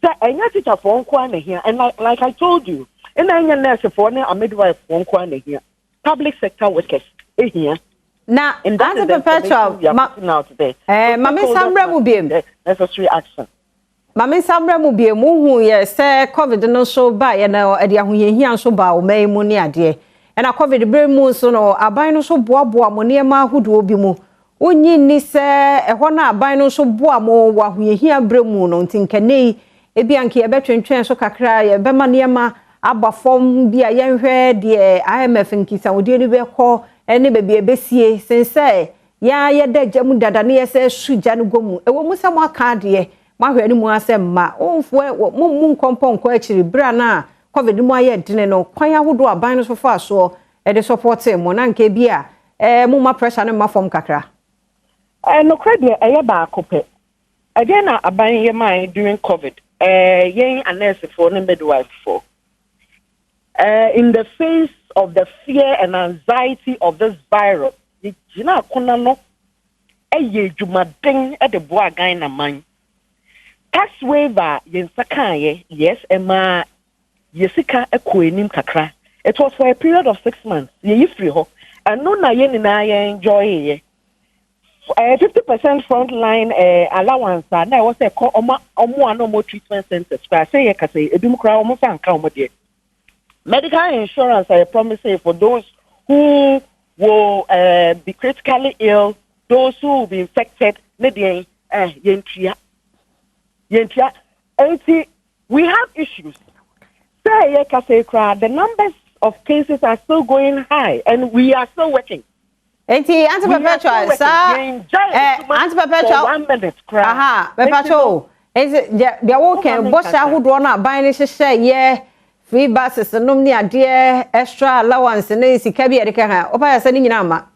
So, and your teacher for one here, and like I told you, and then your nurse for a midwife for one here. Public sector workers here. Now, and that's the perpetual. Out there. Mami Samra will be necessary action. Mami Samra will be a moo yes, COVID no so by and now at the here so bow may money idea. And I covered the brain moon so no, a bino so boa moniema who do be mo. Unyi ni se a wana bino so boa mo wa we here bremoon on tinkane, a bianchi a better train so cacra, a bemaniema, abba form be a young head, the IMF and kiss our dearly be call, and never be a bessier, since say, ya dead jamuda than yes, Sujanu gomu, a woman somewhat card ye, my ready more ma, oh, for what moon compound quetchy, brana. COVID mo aye dine no kwan ahodo aban so fa so e de support mo na nke bia mo ma pressure no ma form kakra no credit e ba akope again na aban ye man during COVID yen nurse for no midwife for in the face of the fear and anxiety of this virus the jina kona no ye dwumaden e de bo agan na man tax waiver yen sakan ye yes e ma Yesika ekwenim kakra. It was for a period of 6 months. Ye free ho. And no na yen na enjoy ye. 50% frontline allowance na was say no more treatment centers. I say ye ka say edum kra omo fa nka omo de. Medical insurance I promise for those who will be critically ill, those who will be infected, yentia. We have issues. The numbers of cases are still going high, and we are still working. Enti anti perpetual sa anti perpetual 1 minute cry. Aha, perpetual. Is there working boss ahodo na ban ni hyehyɛ ye free buses no ni ade extra allowance na sika bi ade ka ha. Opa ya sa ni nyina ama.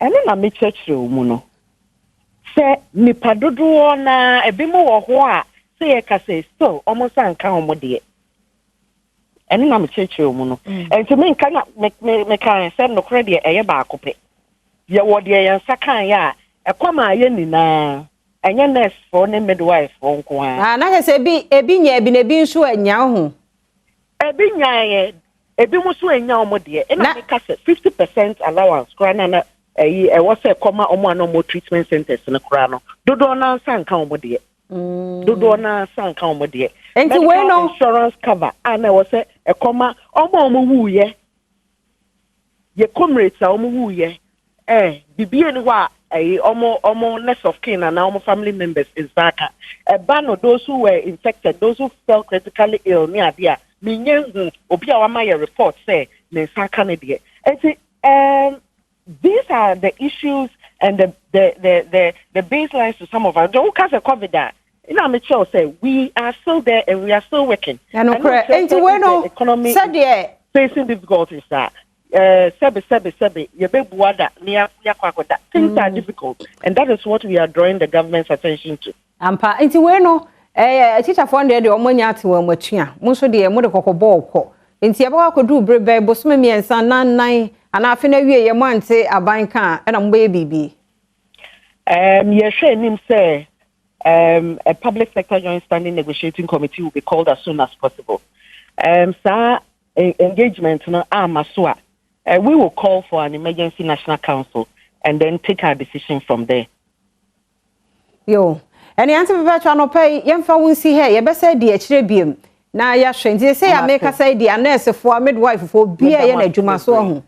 Ene na me kyerɛkyerɛ mu no. Sɛ nipa dodo na ebi mu wɔ ho a sɛ ye ka sɛ still almost anka omo de. Ene na me kyerɛkyerɛ mu no. Enti me nka me kan sɛ no kredie ɛyɛ baako pɛ. Ye wo de yɛn sakan ya ɛkwama ayɛ nyinaa. Enye nurse for ne midwife for nko a. Na ka sɛ ebi nya bi na ebi nso anya ho. Ebi nya ebi mu so anya omo de. Ena me ka sɛ 50% allowance kra na was a comma or no more treatment centers in a crano. Dodo na san count with it. Dodo na san count with it. And to where no insurance cover, and I was a comma almost woo ye. Ye comrades are woo ye. Bibi and wa almost less of kin and our family members is back. A ban of those who were infected, those who felt critically ill near dear. Minyan Obia Maya report say, Nensa Canada. And these are the issues and the baselines to some of us. Don't cast a COVID that. You know, Michelle say we are still there and we are still working. And the economy facing difficulties that sebe things are difficult, and that is what we are drawing the government's attention to. Ampa enti we no teacher for the omonya ate wa matua mo so de mo de kokobɔ kɔ enti eba akodu brebe bosome miensa nan ana afi na wie ye mo ante aban kan na mo be bibi ye hwe nim say a public sector joint standing negotiating committee will be called as soon as possible. Engagement no amasoa we will call for an emergency national council and then take our decision from there. Yo eni ante beba no pay yemfa wonsi he ye be say de akire biem na ya hwe nti say ya make say de nurse for midwife for bia ye na adwuma so ho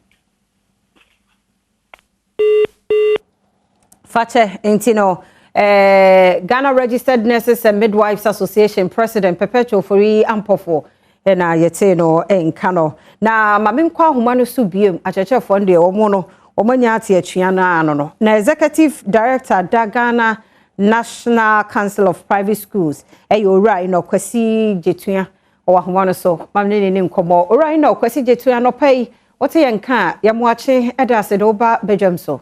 Fache Intino, Ghana Registered Nurses and Midwives Association President Perpetual Fori Ampofo, and I yeteno en Kano. Na Mamim Kwa Humanu Subium, a church of one day or mono, or Manyati Chiana Anono. Na Executive Director da Ghana National Council of Private Schools, Ayora no Kwesi Jetuya, or Humano so, Mamini Nimcomo, or I know Kwesi Jetuya no pay, what a young car, Yamwachi, Edasedoba, Bejamso.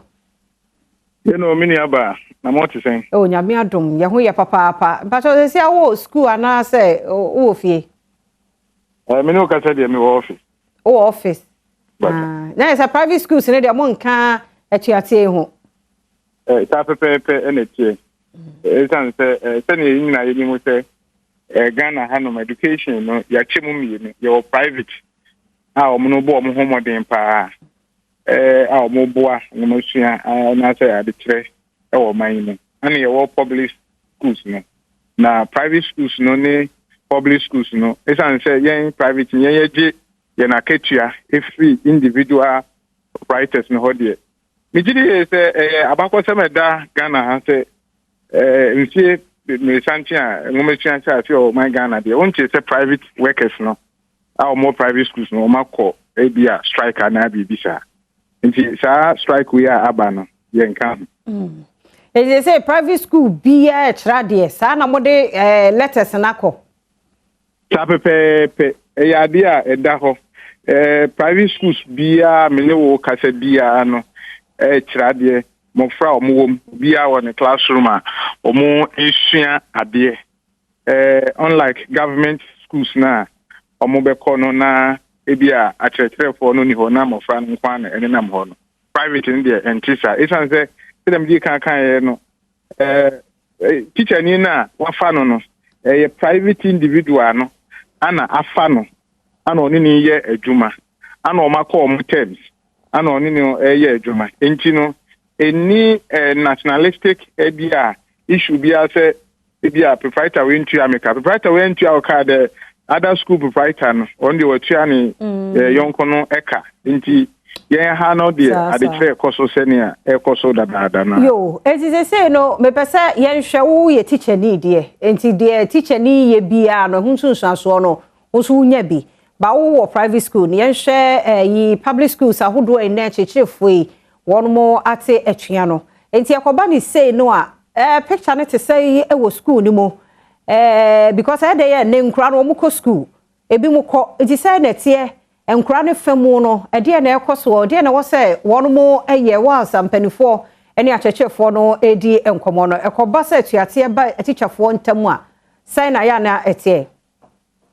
You know, mini aba, I'm what to say. Oh, nyame adom, ye ho ye papa. But they say wo school ana say wo fie. Me no ka say dey me office. Oh, office. Na is a private school se dey mo nka atuate ho. Ta pepe na tie. San say say ni na ye ni mo say Ghana Hanom education no ya chemu mi ni your private. Omo no bo omo homoden pa. Mo boa no sua na say ade kire e wo man no ana ye wo public schools no na private schools no ne public schools no esan say yen private yen ye na ketua if individual writers no hodie me gidi say abakọ semeda Ghana ha say nsie me santia ngomesua say o man Ghana de won say private workers no more private schools no makọ ebia strike na bibisa. Nti sa strike we are abano yen kan they say private school be a trade sa na mo de letters na ko sa pepe ya dia eda ho private schools bia mele wo kasa bia no trade mo fra omo wom bia won classroom a omo esua ade unlike government schools na omo be kono na ebia akyerɛkyerɛ for no ni ho na mofra no kwa na ene nam ho no private in there and teacher it san say dem di kan no teacher ni na wafa no private individual no ana afa no ana oni ni ye adwuma ana o makọ o terms ana oni ni ye adwuma enti no any nationalistic ebia issue bia say ebia proprietor we ntua make proprietor we ntua o ka de other school proprietor no on the watuani yonko no eka nti yen ha no de adekre koso senia ekoso dada na yo ezi say no me pesa yen hwe wo ye teacher ni de enti de teacher ni ye bia no hunsunsu aso no also unya bi ba wo private school ne yenhwe yi public schools ahodo en na chechefo yi won mo ate atwea no enti akoba ni say no a picture ne te say e wo school ni mo because I dey ne nkura no mo ko school ebi mo ko enti say na tie nkura ne famu no e dey na ekoso dey na wo say won mo eye wa sampanifo eni achechefo no edi enkomo no ekoba say tuate ba teacherfo ntamu a say na ya na etie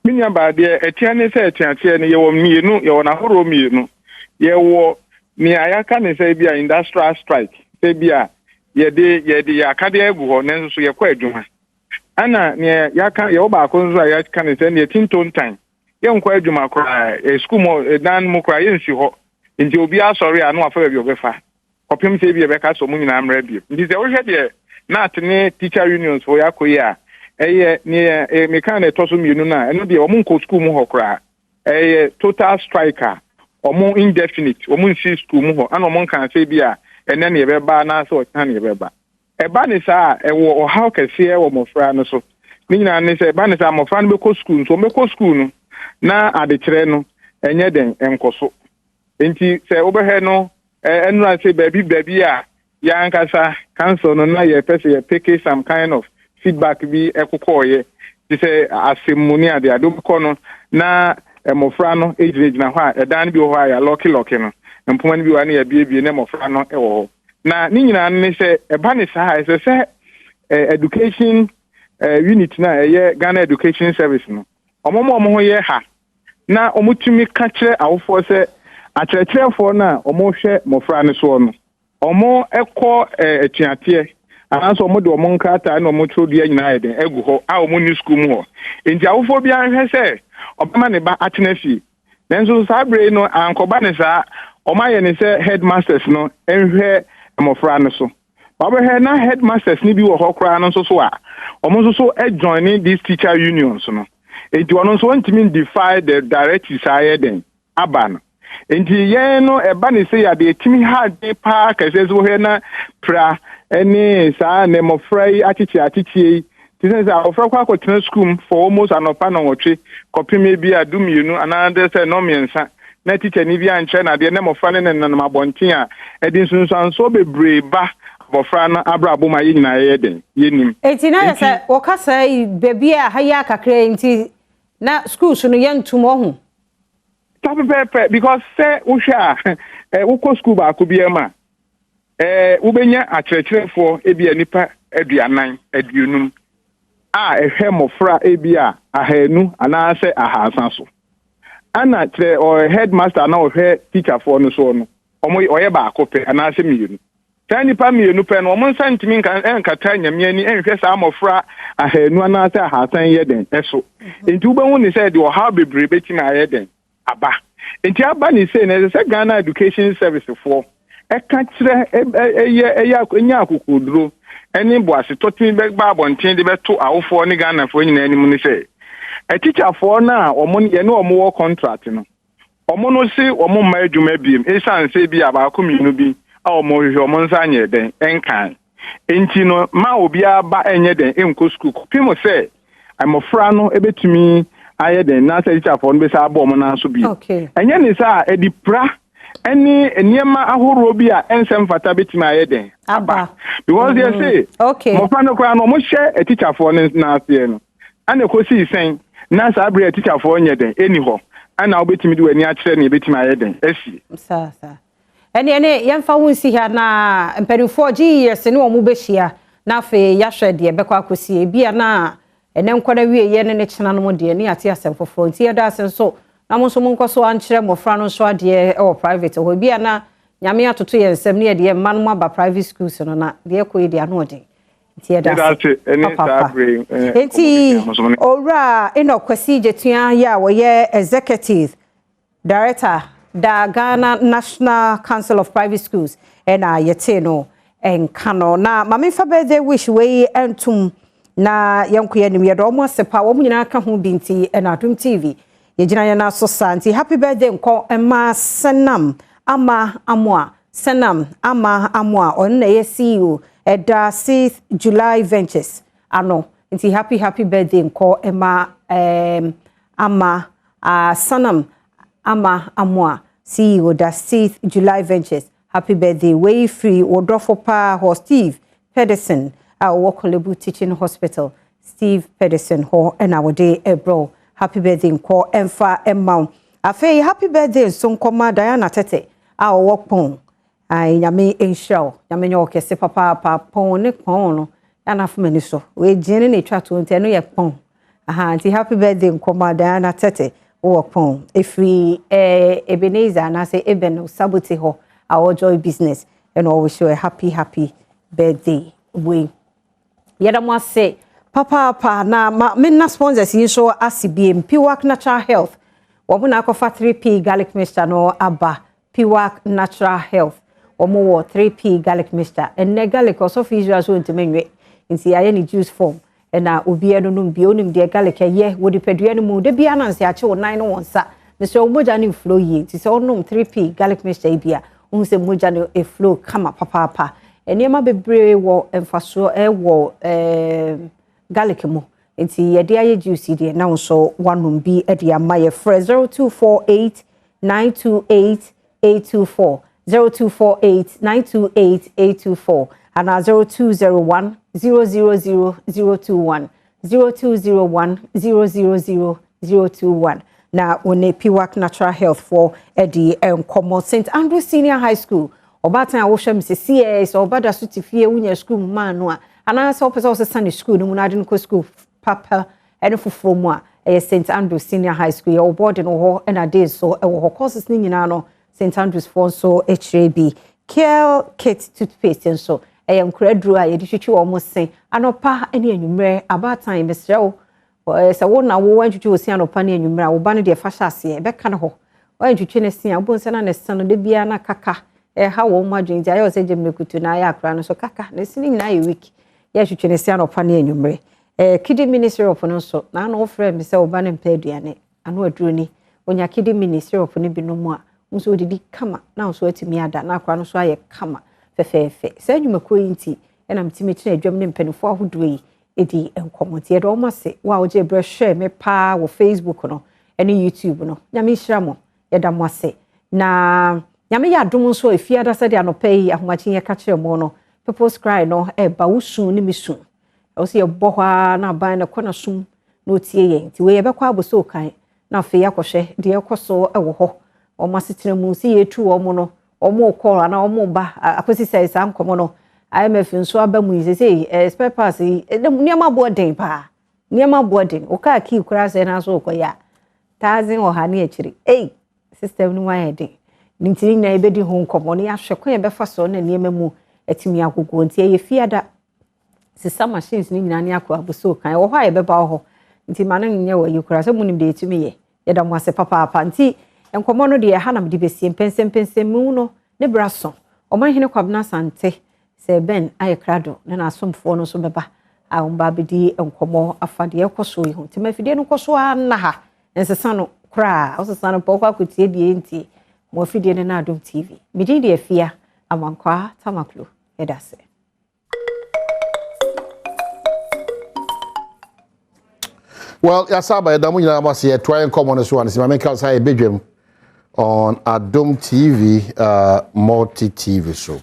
minya ba de etie ne say tuate ne ye wo mienu ye wo na horo mienu ye wo ni ayaka ne say bia industrial strike say bia ye de ya kade egu ho ne so ye kwa adwuma ana ne yaka ye wo ba ko nso ayaka ne say ne tinton tan ye nkwa adwuma kra school mo dan mo kra ye nsi ho nti obi asori anu afa bi obefa kopim say bi e be ka so mu nyina amra bi nti say wo hwe de na atene teacher unions for yakoyi a eye ne me kan na toso mienu na eno de omo nko school mu ho kra eye total striker omo indefinite omo nsi school mu ho ana omo kan say bi a ene ne be ba na so kan ne be ba e ba ne sa e wo how kese e wo mofra no so ni nyina ne say ba ne sa mofra no be ko school so me ko school no na adekere no enye den enkoso enti say obehe no enu say baby a ya nkasa council no na ye pese ye pick some kind of feedback bi ekokoye ti say asemuni ade adobko no na mofra no ejina ho a edan bi ho a ya locky no mpoma ni bi wa na ya biebie na mofra no ewo na ni nyina ne say eba ne sa say education unit na ye Ghana Education Service no omomo ho ye ha na omutumi ka kire awofo say akyerɛkyerɛfo na omo hwɛ mofra ne so no omo ekɔ atuate ananso omo de omo nkata na omo trodua nyina yɛ den egu hɔ a omo ni school mu hɔ enti awofo bia hwɛ sɛ obama ne ba atena fi nanso sabre no ankoba ne sa omo ayɛ ne sɛ headmasters no enhwɛ mofra ne so obehɛ na headmasters ni bi wɔ hɔ kora no so a omo so join these teacher unions no enti ono so ntimi defy the directives ayɛ den aba no enti ye no eba ne say ya de timi hard pa kase so he na pra eni sa ne mofrai atichi ti say ofra kwa kwotena school for almost an opa na wotwe kopime bi adumienu another say no miensa na teacher ni bi anche na de ne mofra ne na mabonten a edi sunsan so bebre ba mofra na abrabo ma ye nyina ye den ye nim enti na say wo kasa baby a haya kakra enti na school so no yentumo ho because say usha uko school ba ko bi ema ubenya akyerɛkyerɛfo ebi anipa aduanan aduonum a ehwe mofra ebi a ahanu anaase ahasa so ana kyerɛ headmaster na ohwe teacher for no so no omo oyɛ ba akopɛ anaase mienu tani pa mienu pɛ no omo nsantimi nkata nyamiani enhwɛ sa mofra ahanu anaase ahasan yɛ den ɛso enti ubehu ne sɛ de oha bebre betima ayɛ den aba enti aba ni say na say Ghana Education Service for e ka kire enya akukuduro eni boase totimi be ba bonten de beto awofo ni Ghana fo nyina anim ni say e teacher for na omo ye ne omo wo contract no omo no say omo ma adwuma biem e san say bi aba ko minu bi a omo hwe omo nsa anye den enkan enti no ma obi aba enye den enko school pimo say amofra no ebetumi aye den na say teacher for no be say abo mo na so bi enye ni sa edipra eni eniema ahoro bi a ensem fata betimi aye den aba because they say mo fa no kwa no mo hye a teacher for no na ase no ana ko si sen na sa abre teacher for nye den eni ho ana obetimi de wani a kire na ebetimi aye den asi sa eni yemfa wonsi ha na mpanifo GES ne omo behia na fe yahwe de bekwa akosi bia na ene nkwana wie ye ne chena no de ne ate asem foforo nti ye da asem so na mo so monko so ankyere mofra no so ade e o private ho bia na nyame atoto ye nsem ne de man mo ba private schools no na de ko ye de ano de nti ye da nti ora eno kwasi jetua ya wo ye executive director da Ghana National Council of Private Schools ena yete no enkano na mame fa birthday wish we entum na yankuye nim ye do mo sepa wo nyina ka ho binti na Adom TV ye gina ye na so santi happy birthday nko ema senam ama amwa senam ama amwa on na ye CEO eda 6th July Ventures ano nti happy birthday nko ema ama Sanam ama Amwa CEO da 6th July Ventures. Happy birthday. Way free Wodrofo pa ho Steve Pedersen our Kolebu Teaching Hospital. Steve Pedersen ho and our day bro. Happy birthday ko Emfa Emmau. Afe happy birthday so nkoma Diana Tete. Our work pon. Ai nyame enshow. Nyame nyo kese papa pon ne pon no. Yana fumani so. We jene ne twa to nteno ye pon. Aha, anti happy birthday nkoma Diana Tete. Work pon. If Ebenezer na say Eben Sabote ho our joy business and always show a happy birthday. We Yadamwa say papa na me sponsors in show ACBM Piwak Natural Health. Wabuna kofa 3P garlic mixture no aba Piwak Natural Health. Omo 3P garlic mixture and ne garlic also visual so into menwe inti aye juice form and na obi eno no bi onim de garlic ye wo de pedua no mu de bia na nse ache wo nan no wonsa Mr. Omoja ni flow yi ti se onom 3P garlic mixture bia unse moja no e flow kama papa enema bebre wo emfaso wo garlic mu nti ye de aye juice de na so wanum bi e de amaye fresh 0248 928 824 0248 928 824 and 0201 000 021 0201 000 021 na one Piwak Natural Health for Eddie Nkomo St. Andrew Senior High School. Obatan awosha MCCS obada sutifie unya school manu a ana so pesa so Sunday school no na de school papa ene foforo mu a St. Andrew Senior High School ya obode no ho na day so e wo courses ni nyina no St. Andrews for so HRB Care Kit toothpaste so nkradru a ye de twitwi wo mo sen anopa ene anwumre abatan mesrew se wo na wo antwitwi osi anopa ne anwumra wo ba ne de fasha ase be ka ne ho wo antwitwi ne sen abon se na ne sen no de bia na kaka ha wo madwen dia yo se jemekutu na ya akra no so kaka ne sen nyina ye week ya twitwi ne sen anopa ne anwumre kidi ministry of no so na no frɛ me se wo ba ne mpa aduane ano aduro ni onya kidi ministry of ne bi no mu a nso didi kama na nso atimi ada na akra no so aye kama fefefe se adwumako yinti na mtimi kire adwam ne mpanifo ahodo yi edi enkomote ye do ma se wa oje bre share me pa wo Facebook no ene YouTube no nyame hira mo ye da mo ase na nyame ya dom nso efia da se de anopa yi ahomachi ye ka kire mo no people's cry no ba wusun ne misun o se ye bohwa na ban na kona sum na otie ye nti we ye bekwa aboso kan na fe ya kohwe de ye koso ewo ho o masetena mu se ye tu o mo no omo call na omo ba akosi sai san komo no IMF nso aba mu yise spare parts niam boarding pa niam boarding o ka ki kura se na so koya tazin o ha ne akiri system no wan ede nintini na ebedi ho komo ne ahwe ko ye befa so na niam mu atimi agogo nti ye fiada sisa machines ni nyina ne akwa abuso kan wo ha ye beba ho nti manan nye wo yikura se munim de etimi ye da mo ase papa nti enkomo no de ha na mede besie pensem mu no ne braso o man hene kwabna sante se ben ayekrado na asomfo no so beba a umba bedi enkomo afade ekoso yi ho ti mafide no koso na ha ensesa no kra osesa no pokwa kotie die nti mo afide ne na Adom TV midi de afia amankwa tamaklo edase well yasaba edamu nyina ma se try enkomo no so an se mamenka say bedwem on Adom TV multi TV show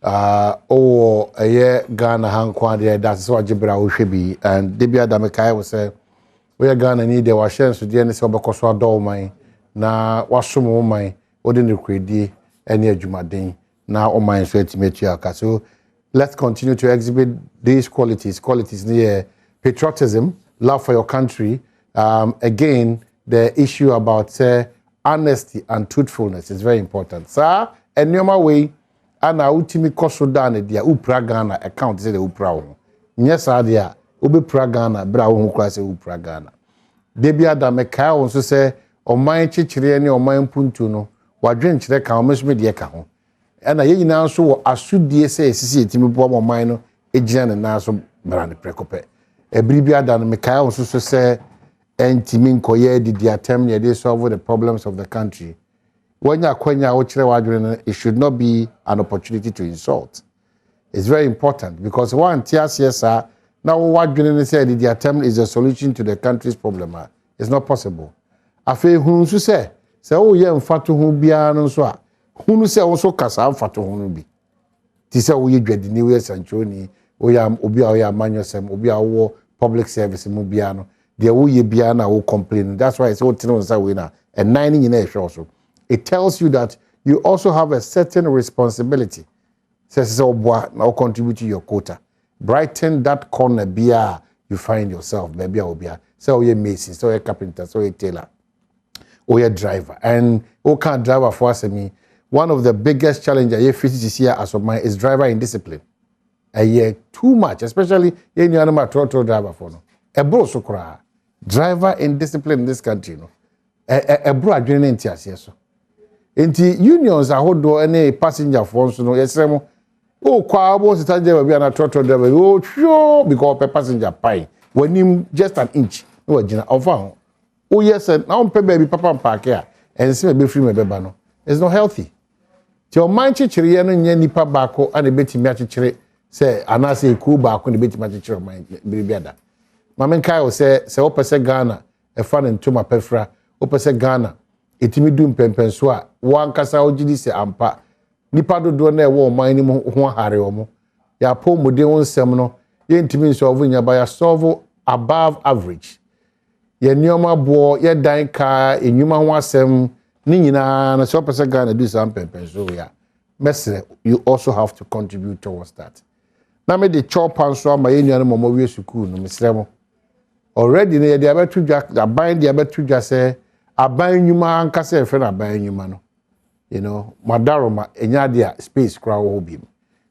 Ghana Hankwa that's so Jibra Ushibi and Debia Damekai was say we are Ghana need the washen so the NS Obakoso Adol mine na wasumo mine odin credi any Jumadin now on my sweat so let's continue to exhibit these qualities near patriotism, love for your country. Again, the issue about honesty and truthfulness is very important. Sir, and normal way ana utimi koso dane dia upra Ghana account say the upra wo nyesa dia obe pra Ghana bra wo kwa say upra Ghana debia da mekai wo so say oman chichire ne oman puntu no wadwen chire ka omesume de ka ho ana ye nyina so wo asudie say sisi etimi bo oman no ejina ne na so bra ne prekope ebribia da mekai wo so say entimi nkoye di attempt ne dey solve the problems of the country. When you it should not be an opportunity to insult. It's very important because one TSSR now what say the attempt is a solution to the country's problem. It's not possible. Afe hunu nso se wo ye mfato ho bia no nso a hunu se wo so kasa mfato ho no bi. Ti se wo ye dwadini we sanchoni, wo ya obi a wo ya manyosem, obi a wo public service mu bia no. De wo ye bia na wo complain. That's why I say wo tino nsa we na e 9 nyina e hwe so. It tells you that you also have a certain responsibility. Says oboa na contribute to your quota. Brighten that corner bia you find yourself, maybe obia. So you're mason, so you're carpenter, so you're tailor, or you're driver. And who can't driver for us? One of the biggest challenges you face this year as of mine is driver indiscipline. A year too much, especially in your animal throttle driver for no. A bro so cry. Driver indiscipline in this country, no. A bro adrenaline tears, yes. So. Inti unions are hold any passenger for so no. Yes, oh, kwabo sit there be an throttle driver. Oh, sure, because a passenger pie. When him just an inch, no gina over. Oh yes, now baby papa park here and see me free me beba no. It's not healthy. Your mind chichiri no nye nipa baako and beti me chichiri say anase ku baako ne beti ma chichiri mind bibi ada. Mama kai o say opese Ghana e fa ne ntoma pefra, opese Ghana etimi du mpempenso a wan kasa ogidi se ampa. Nipa dodo na e wo man ni ho hare omo. Ya po mode won sem no ye ntimi solve nya ba ya solve above average. Ye nioma bo ye dan ka enyuma ho asem ni nyina na so person Ghana do some so ya. Mesre, you also have to contribute towards that. Na me the chop and so ma ye nuano momo we school no mesre mo. Already ne dey abetu dwa aban dey abetu dwa say aban nyuma anka say fe na aban nyuma no. You know, madaroma enya dia space kra wo bi.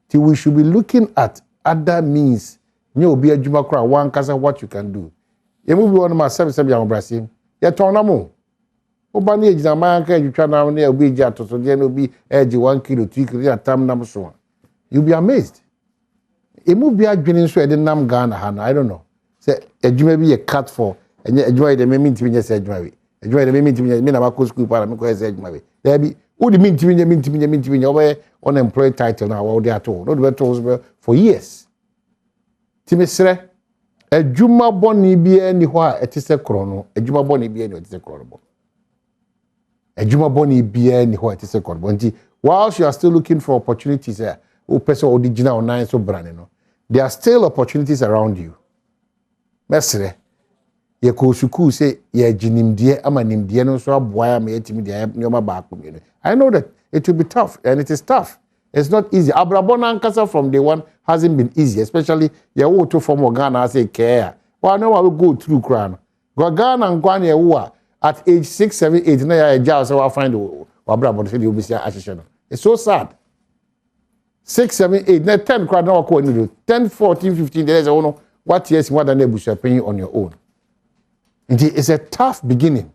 Till we should be looking at other means. You be a juma kra one kasa what you can do. You move on my service ya Brazil. Ya tonamo. Oba ni ejina man ka etwa na na obi eji atoso de na obi eji 1 kilo 2 kilo ya tam nam so. You be amazed. E move be adwene so e de nam Ghana ha no I don't know. Say ejuma bi ye cut for enye ejuma de me mintimi nya say ejuma we. Ejuma de me mintimi nya me na ma ko school para me ko say ejuma we. There be who the mintimi nya oba unemployed title na wa de ato. No be to for years. Timisre adwuma boni bia ni ho a etise kro no adwuma boni bia ni etise kro no adwuma boni bia ni ho a etise kro no nti whilst you are still looking for opportunities there o person original online so brand no there are still opportunities around you mesre ye ko suku say ye ginimdie ama nimdie no so aboa ya ma yetimi dia nyoma ba akpo no I know that it will be tough and it is tough. It's not easy. Abrabona Ankasa from day one hasn't been easy, especially your water from Ghana as a care. Well, I know I will go through crown. Ghana and Guania at age 6, 7, 8, now I just so I find Abrabona you'll be association. It's so sad. 6, 7, 8, now 10 crown now 10, 14, 15 days. I don't know what years more than able to pay on your own. It's a tough beginning.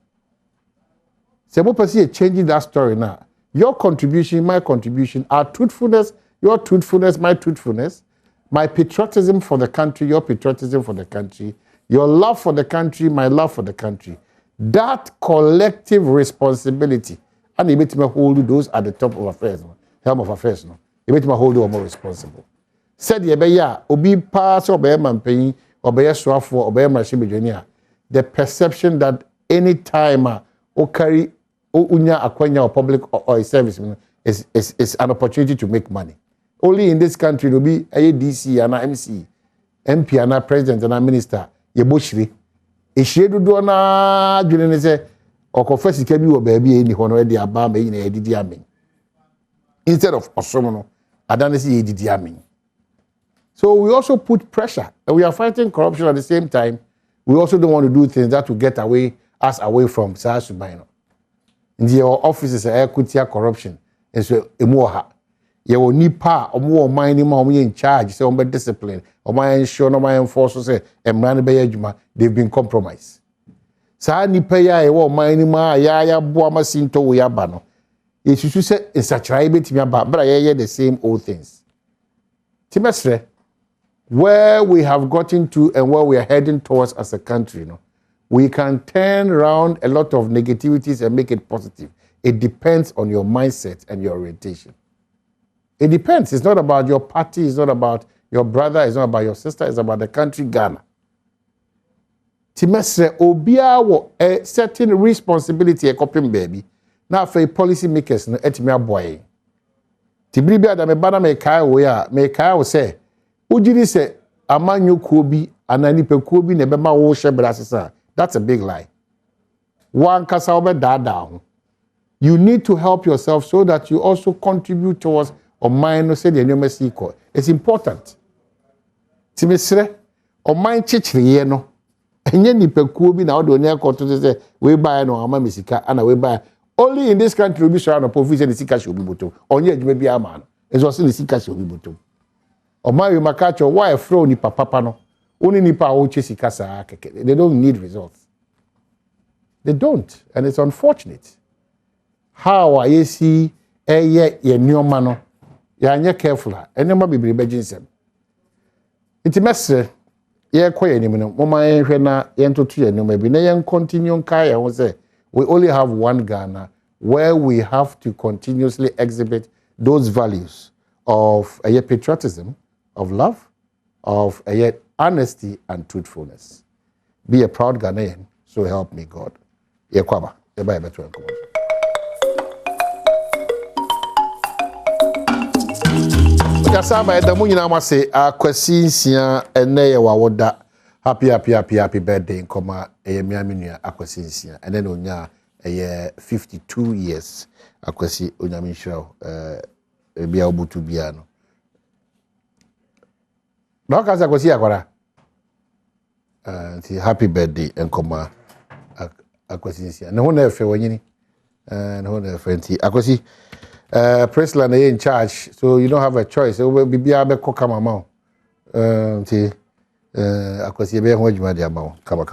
So we changing that story now. Your contribution, my contribution, our truthfulness, your truthfulness, my truthfulness, my patriotism for the country, your patriotism for the country, your love for the country, my love for the country. That collective responsibility, and you make me hold those at the top of affairs, helm of affairs. No, you make me hold you more responsible. Said ye be ya, obi pass or be man paying, or be a swap for, or be a machine engineer. The perception that any time or carry unya akwanya or public or service is an opportunity to make money. Only in this country will be a DC and a MC, MP and a president and a minister. Ye boshri. Ishre do na dwene say or confess it be baby any hono de aba me na edidi amen. Instead of osomo adane say edidi amen. So we also put pressure and we are fighting corruption at the same time. We also don't want to do things that will get us away from South Sudan. In your offices are equity corruption. And so emoha. You will nipa or mining in charge, so on discipline, or my ensure no my enforcers say they've been compromised. Sa nipa ya e mining ma ya boama sinto we abano. It should say in such a bit but I hear the same old things. Timestre, where we have gotten to and where we are heading towards as a country, we can turn around a lot of negativities and make it positive. It depends on your mindset and your orientation. It depends. It's not about your party. It's not about your brother. It's not about your sister. It's about the country, Ghana. Timesre obia wo a certain responsibility e kopim baby. Na afei policy makers no etimi aboy. Tibiri bia da me bana me kai wo ya me kai wo se ujiri se amanyo kuo bi anani pe kuo bi na be ma wo hye asesa. That's a big lie. One kasa obe dada ho. You need to help yourself so that you also contribute towards or mind no say the new equal. It's important. Timesre o mind chichiriye no enye nipekuo bi na odo ne akoto say we buy no ama mesika ana we buy only in this country we share no profit say the sika should be bottom onye adwuma bi ama no it's also the sika should be bottom o my makacho why fro ni papa no only nipa o che sika sa keke they don't need results they don't and it's unfortunate how I see ye nyoma no ya anye careful enema bibiri bejinsem itimese ye koye ni no mama ehwe na ye ntoto ye no bi na ye continue nka ye ho say we only have one Ghana where we have to continuously exhibit those values of patriotism, of love, of honesty and truthfulness. Be a proud Ghanaian, so help me God. Ye kwaba, ye ba beto enkomo. Yasaba edamu nyina amase akwasi nsia ene ye wawoda happy birthday nkoma miami nua akwasi nsia ene na onya 52 years akwasi onyame nhiraw bia obutu bia no na ka sa akwasi akwara happy birthday nkoma akwasi nsia ne ho na efe wanyini ne ho na efe nti akwasi President in charge, so you don't have a choice. So bibia be ko kama ma. Akwasi be ho adwuma dia ma. Come.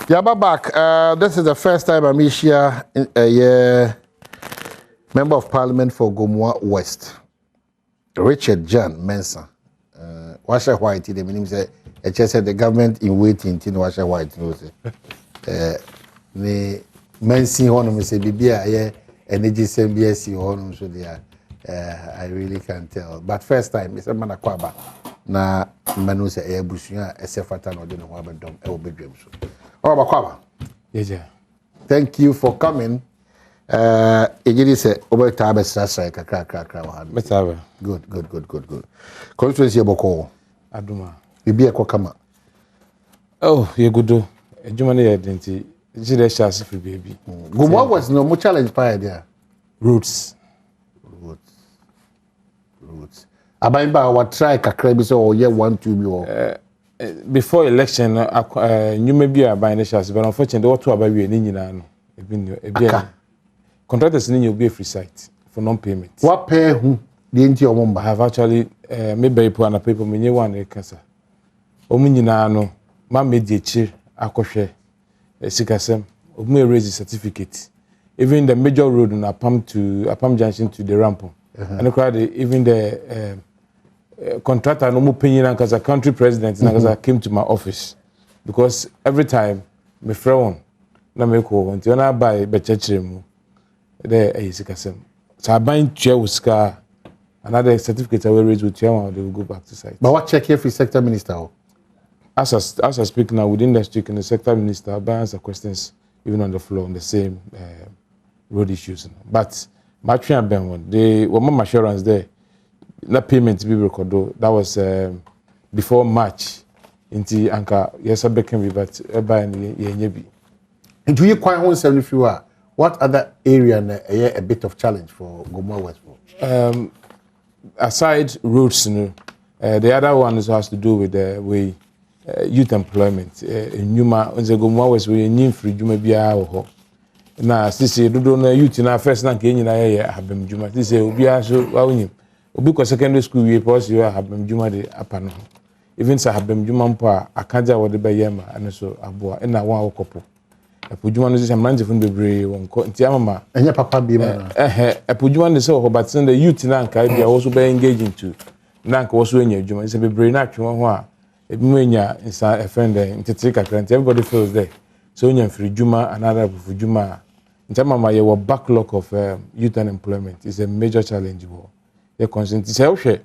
Yaba back. This is the first time I'm here, Member of Parliament for Gomoa West, Richard John Mensah. Washa White, the meaning say, said the government in waiting till Washa White knows it. Me Mensi hono me say bibia energy CBS on so there I really can't tell but first time Mr. Manakwaba na manu se ebusua esefata no de no abedom e obedwem so oh Makwaba yeah thank you for coming ejiri se obeta abesra kakra wa betaba good constituency eboko aduma bibi e kama oh ye gudo ejuma ne ye denti jide chance for baby Gomoa was no more challenge pa there roots Abayba wa try kakra bi so ye 1 2 bi o before election nyuma bi aban ne chance but unfortunately what to abawi ni nyina no ebi contractors ni obi free site for non payment what pay who the enti omomba I have actually maybe people and people menye one kasa omu nyina no ma mediachi akohwe sikasem omu raise certificate even the major road in Apam Junction to the ramp and even the contractor no mo penyin as a country president came to my office because every time me friend na me ko until na buy be chechire mu there sikasem so aban tua uska another certificate I will raise with you and they will go back to site but what check here for sector minister as I speak now within the week in the sector minister answer questions even on the floor on the same road issues but matching and ben one they were my assurance there that payment to be recorded that was before March into anka yes becken but by yenyebi into you quite home 74 what other area a bit of challenge for Gomoa West aside roads the other one has to do with the way youth employment nyuma onze Gomoa West we nyim free dwuma bia ho na sisi dodo na youth na first na nke nyina ye habam dwuma sisi obi aso wawnyim obi ko secondary school we pause you habam dwuma de apano even sa habam dwuma mpo akaja wo de be yema aneso aboa na won awokopo apodwuma no sisi amrante fun bebre won ko nti amama enya papa bi ma apodwuma ne so ho but the youth na nka bia wo so be engage into na nka wo so enya dwuma sisi bebre na atwe ho a ebimenya insa a friend ntete kakra everybody feels there so nya free juma another for juma ntama ye wo backlog of youth unemployment is a major challenge wo ye consent say wo hwe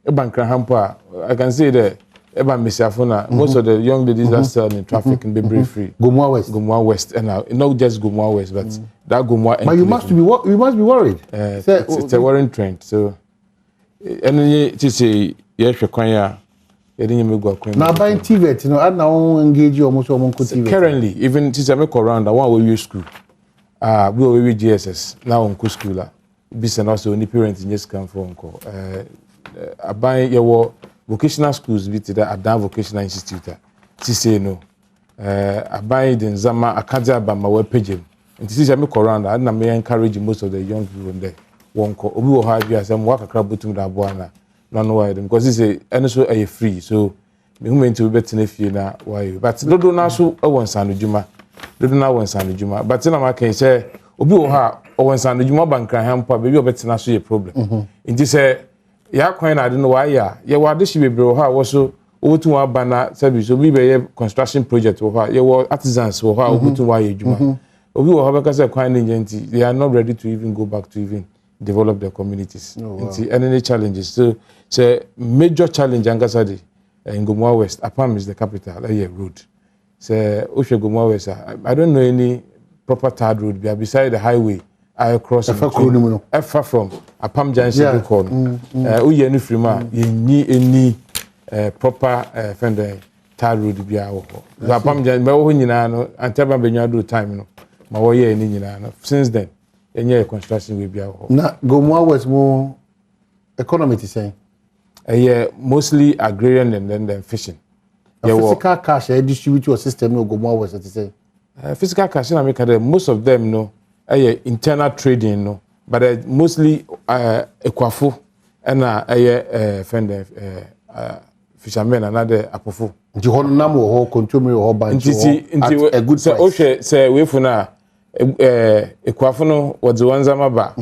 e bankra hampo I can say that eba mesiafona most of the young ladies that sell in traffic in Bebre free Gomwa West and not just Gomwa West but that Gomwa. But you must be worried. It's a worrying trend. So any to say yes kwanya yedin me go kwanya. Now buying TVET, you know, I now engage you almost TVET. Currently even since I make around the one we use school. We were GSS now on school la. Business also any parents in just come from ko. I buy your vocational schools bit that Adom Vocational Institute. Say no. I buy the Zama Akaja by my web page. And this is I make around. I may encourage most of the young people there. One call. We will have you some work a crab between that one. No why them because it's a so a free. So me who meant to be better if you na why. But no do now so I want Sandu Juma. Do now want Sandu Juma. But then I can say obi will have or when Sandu Juma bank can help. Baby, you better now so a problem. In this ya kwan I don't know why ya wa de shibe bro ha wo so obutu wa bana service obi be construction project wo ha ye wo artisans wo ha obutu wa ye djuma obi wo ha be ka say kwan agent they are not ready to even go back to even develop their communities any challenges so major challenge angasade in Gomwa West Apam is the capital here road say Oshe Gomwa West I don't know any proper tarred road beside the highway I cross far from Apam Junction record. We any frima ye any proper fender tar road be our Apam Junction. But when you know, and tell me do time no. My way any no. Since then, any construction will be our. Now Gomwa was more economy to say. Yeah, mostly agrarian and then fishing. Physical cash distribute your system no Gomwa was to say. Physical cash in America most of them no. Internal trading no but mostly ekwafo and friend fishermen and other apofo nti ho nam ho control ho bank at a good price say we for na ekwafo no wodze wanzama ba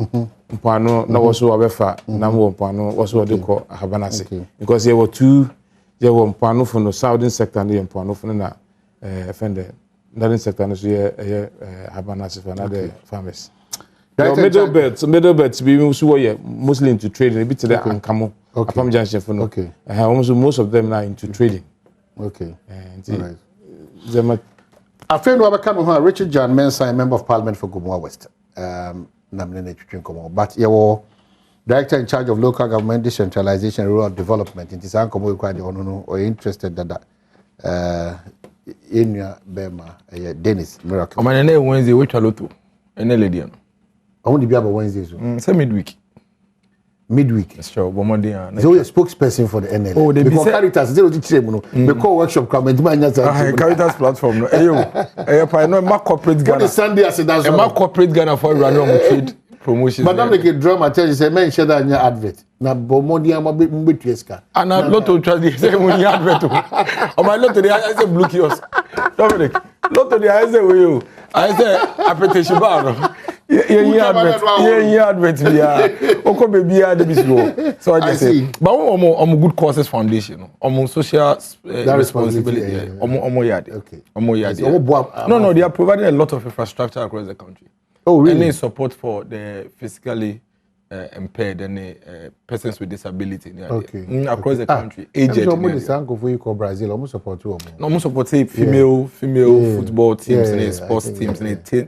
mpano na wo so obefa nam wo mpano wo so de ko habanase because there were two there were mpano for no southern sector and mpano for na friend Northern sector no so habanase for another farmers. Middle belt be so mostly into trading a bit to the ankamo Apam Junction for no. Okay. Most of them are into trading. Okay. Right. A friend who become Richard John Mensah, member of Parliament for Gomwa West. But you director in charge of local government decentralization and rural development. In this ankomo quite or interested that in your Bema, Dennis Miracle. On my name Wednesday, which are loto, and a lady. I want to be about Wednesday. Say midweek. Midweek. Sure, Monday. So you're a spokesperson for the NLA. Oh, they because Caritas, zero to tribunal. The call workshop comment. Caritas platform. No, I know my corporate Ghana. Sunday, I said that's my corporate Ghana for random trade promotions. Madam, they get drama. Tell you, say, man, share that in your advert. Na bomodi am be mbetweska. And a lot of trust say when you advert. On my lot of the I say blue kiosk. Dominic, lot of the I say we I say appetition bar. Yeah, advert. Yeah, Oko baby, so I just say, but I'm good causes foundation, I'm social responsibility, okay, no, they are providing a lot of infrastructure across the country. Oh, really? Any support for the physically impaired and persons with disability. Okay. Across the country, aged. Brazil, almost support you. No, almost support female football teams, sports teams,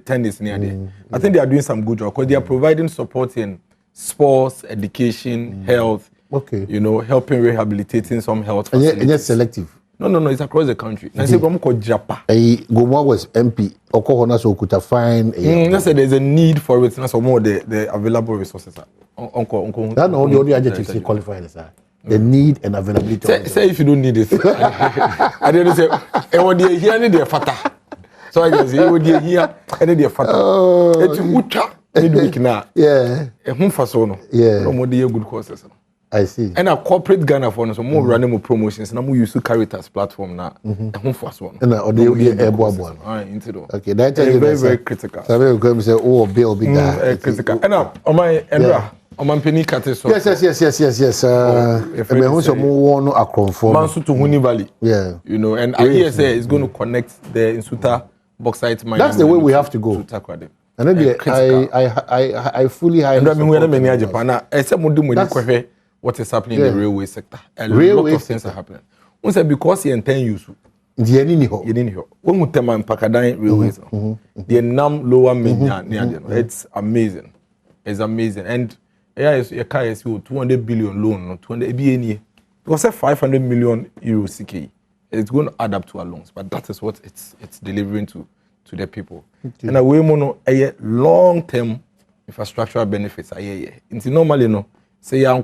tennis. I think they are doing some good job because they are providing support in sports, education, health. Okay. You know, helping rehabilitating some health facilities. And it's selective. No, it's across the country. I say from Japa. Gomwa was MP. Okohona so could find. Let's say there's a need for it. So more the available resources. Uncle. That's not the only adjectives you qualify as. The need and availability. Say if you don't need it. I didn't say. And when they hear any fata. So I can say when they hear any fata. It's uta midweek now. Yeah. Home for sono. Yeah. No more good courses. I see. And a corporate Ghana for so more running more promotions. And I'm using Caritas platform now. Home for one. And the one. Okay, that's very critical. So we're going to say, oh, Bill be that. Critical. And now, on my Endra, on my penny cat. Yes. If we want to move on, a conform. Mansu to Huni Valley. Yeah. You know, and I say it's going to connect the Insuta bauxite mine. That's the way we have to go. And then I fully hire. Japan. I said, what is happening in the railway sector? A lot of things are happening. One say because he intend use. The any ho. You didn't hear. When we tell my Pakadan railways, the Nam Lower Menya, it's amazing. It's amazing. And yeah, your car is 200 billion loan, 200 BNE. Because 500 million euro CK, it's going to add up to our loans. But that is what it's delivering to the people. Okay. And we want a long-term infrastructural benefits. It's normally no. Say you are or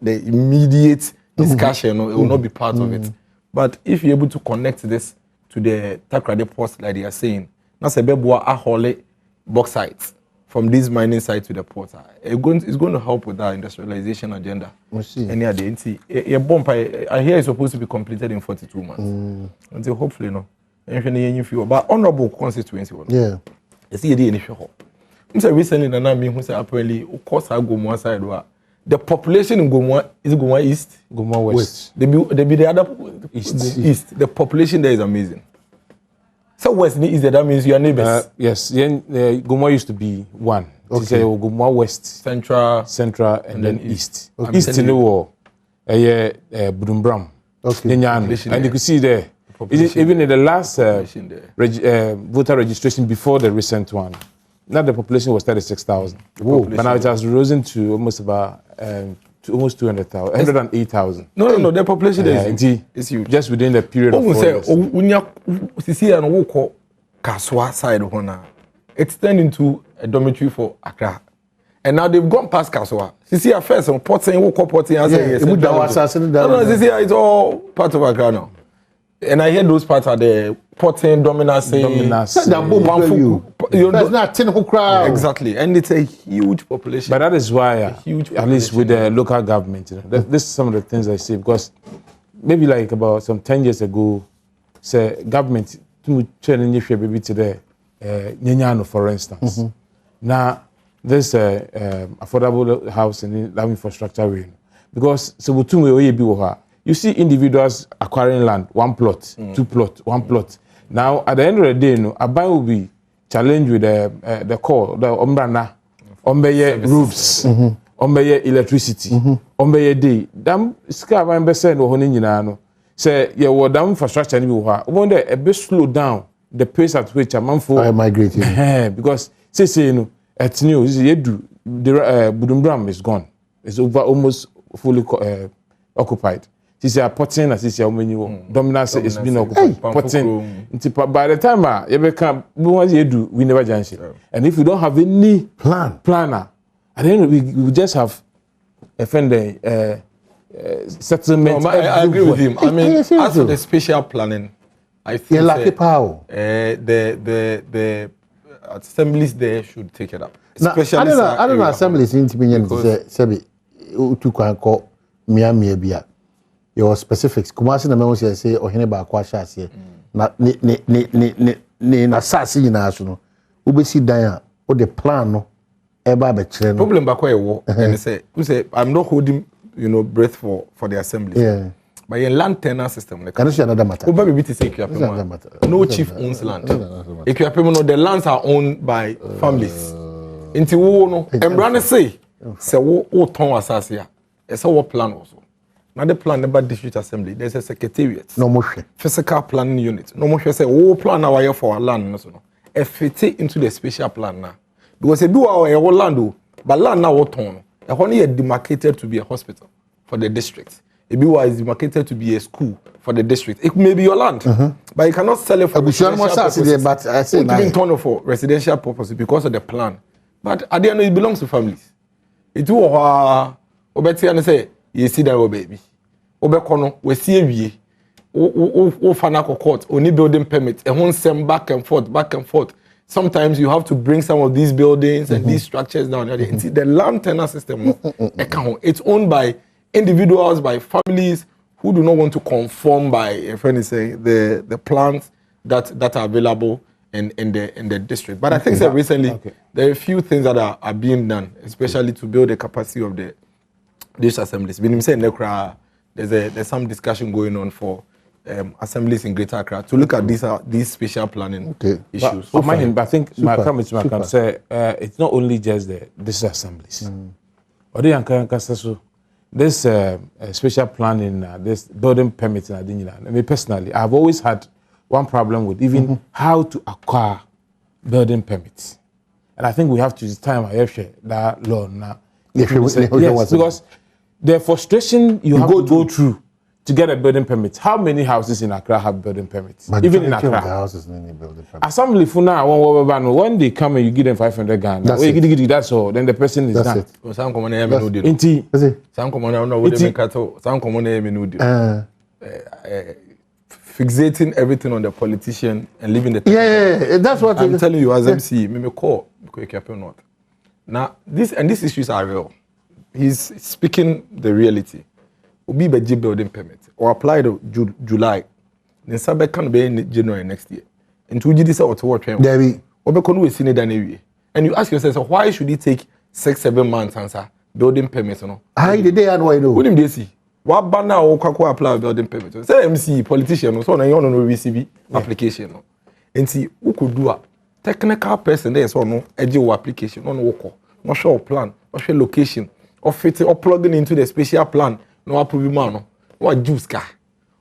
the immediate discussion, it will not be part of it. But if you're able to connect this to the Takrade port, like they are saying, that's a bebwa ahole bauxite from this mining site to the port. It's going to help with our industrialization agenda. Any other a bomb I hear is supposed to be completed in 42 months. Until hopefully no. But honorable constituency. Yeah. You see the initial. Recently, Nana who said apparently, of course, I go one side. The population in Gomwa is Gomwa East, Gomwa West. They be the other East. The population there is amazing. So West is that means your neighbors. Yes, Gomwa used to be one. Okay. Gomwa West, Central, and then East. Okay. East in the war, Budumbram. Okay. And you could see there. Even in the last voter registration before the recent one, now the population was 36,000. But now it has risen to almost about almost 200,000, 108,000. No, the population is huge. Just within the period of 4 years. It's turned into a dormitory for Accra. And now they've gone past Kaswa. See, at first, porting, it's all part of Accra now. And I hear those parts are the porting, dominance. Exactly. And it's a huge population. But that is why, at least with the local government, this is some of the things I see. Because maybe like about some 10 years ago, say government, maybe today, for instance. Now, this affordable housing, infrastructure, because so you see individuals acquiring land, 1 plot, 2 plot, 1 plot. Now, at the end of the day, a buyer will be challenged with the core, the umbrana, roofs, electricity, day. Dam scar 1% or honey, say, you were down infrastructure, and you wonder a bit slow down the pace at which a month for migrating. Because, say, it's new, the Budumbram is gone. It's over almost fully occupied. She said, "Potting as is your menu. Dominance is being occupied. Potting. By the time you become, we never junction. And if we don't have any planner, and then we just have a friend settlement." No, I agree with him. I mean, as for the spatial planning, I think the assemblies there should take it up. Especially I don't know assemblies in Sebi to call Miami Bia. Your specifics. Kumasi na mewo say ohene ba kwa hye na na sasi na so no ubesi dan a o the plan no e ba be kire no problem ba kwa ewo and say I'm not holding breath for the assembly. Yeah. But your land tenure system can see another matter. Oba be say no chief owns land. The lands are owned by families. Inti wo no embrane say wo ton asase a e say wo plan also. Now the plan about district assembly, there's a secretariat. No more physical planning unit. No more say, oh, plan our for our land. No. Fit into the special plan now. Because they do our land, but land now what on? Only demarcated to be a hospital for the district. It is demarcated to be a school for the district. It may be your land, but you cannot sell it for residential purposes. But I say it turn for residential purposes because of the plan. But at the end, it belongs to families. It will say, you see that baby. Obekono we see ewie o fana court only building permit and one send back and forth. Sometimes you have to bring some of these buildings and these structures down there. The land tenure system it's owned by individuals, by families who do not want to conform by a friend is saying the plans that are available in the district. But I think that recently there are a few things that are being done, especially to build the capacity of these assemblies. There's some discussion going on for assemblies in Greater Accra to look at these spatial planning issues. But I think my comment can say it's not only just these assemblies. this special planning, this building permits, I mean, personally, I've always had one problem with even how to acquire building permits. And I think we have to use time I have shared that law now. Yes, because the frustration you have to go through to get a building permit. How many houses in Accra have building permits? But even in Accra. The houses need building permits. Assembly for now, when they come and you give them 500 Ghana, that's all. Then the person is done. Some common name no deal. Some common no what they cattle. Some common name no deal. Fixating everything on the politician and leaving the. Yeah, that's what I'm telling you. As MC, me call because you not. Now these issues are real. He's speaking the reality. Obi be building permit or apply to July. Then Sabe can be in January next year. And to this out to work. There we. Obekonu seen it anyway. And you ask yourself, so why should it take 6-7 months answer building permits? No. How did they and why no? What did they see? What banner or kako apply building permit? Say MC politician so na you no receive application no. And see who could do a technical person there so no eje application no work. No show plan, no show location, or fit or plugging into the special plan. No approve man no what juice car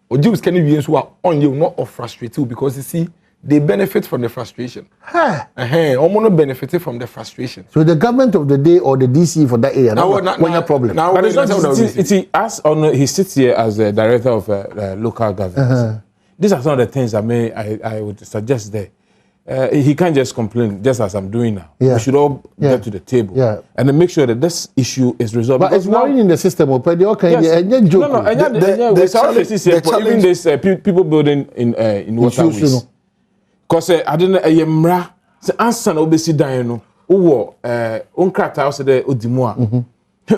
or juice can be so on you not of frustrate you because you see they benefit from the frustration no benefit from the frustration. So the government of the day or the DC for that area now a problem now but it's not as on he sits here as the director of local government. These are some of the things I would suggest there. He can't just complain, just as I'm doing now. We should all get to the table and then make sure that this issue is resolved. But it's worrying in the system. But even this people building in waterways. Because I don't know, answer no be sit down no. Unkrata house there odimua.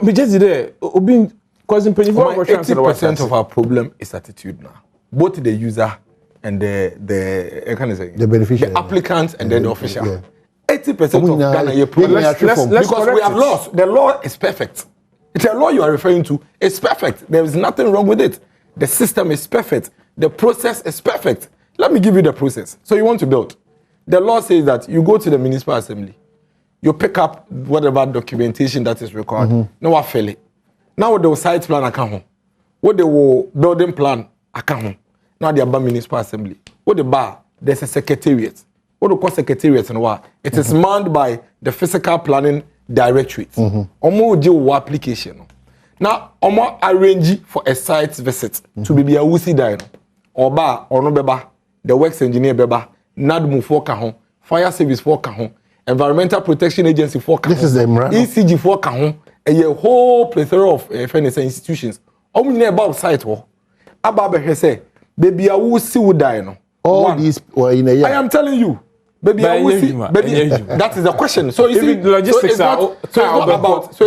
Me just there obi causing pain. 80% of our problem is attitude now. Both the user and the can I say the beneficiary, the applicants and then the official. 80% of Ghana your problem because we have lost. The law is perfect. It's a law you are referring to. It's perfect. There is nothing wrong with it. The system is perfect. The process is perfect. Let me give you the process. So you want to build. The law says that you go to the municipal assembly, you pick up whatever documentation that is required. No one fail it. Now the site plan account, what the building plan account. Now the municipal assembly. What the bar? There's a secretariat. What the call secretariat and what? It is manned by the physical planning directorate. Omo do application. Now omo arrange for a site visit to be a wusi dino. Oba or no beba, the works engineer beba, NADMU for kahon, fire service for kahon, environmental protection agency for kahon. This is the ECG for kahon, and a whole plethora of institutions. Omo near about site wo. Aba say. Baby, I will see who die no. All these were in a year. I am telling you. Baby, I will see. Baby, that is the question. So you see, logistics it's not about it's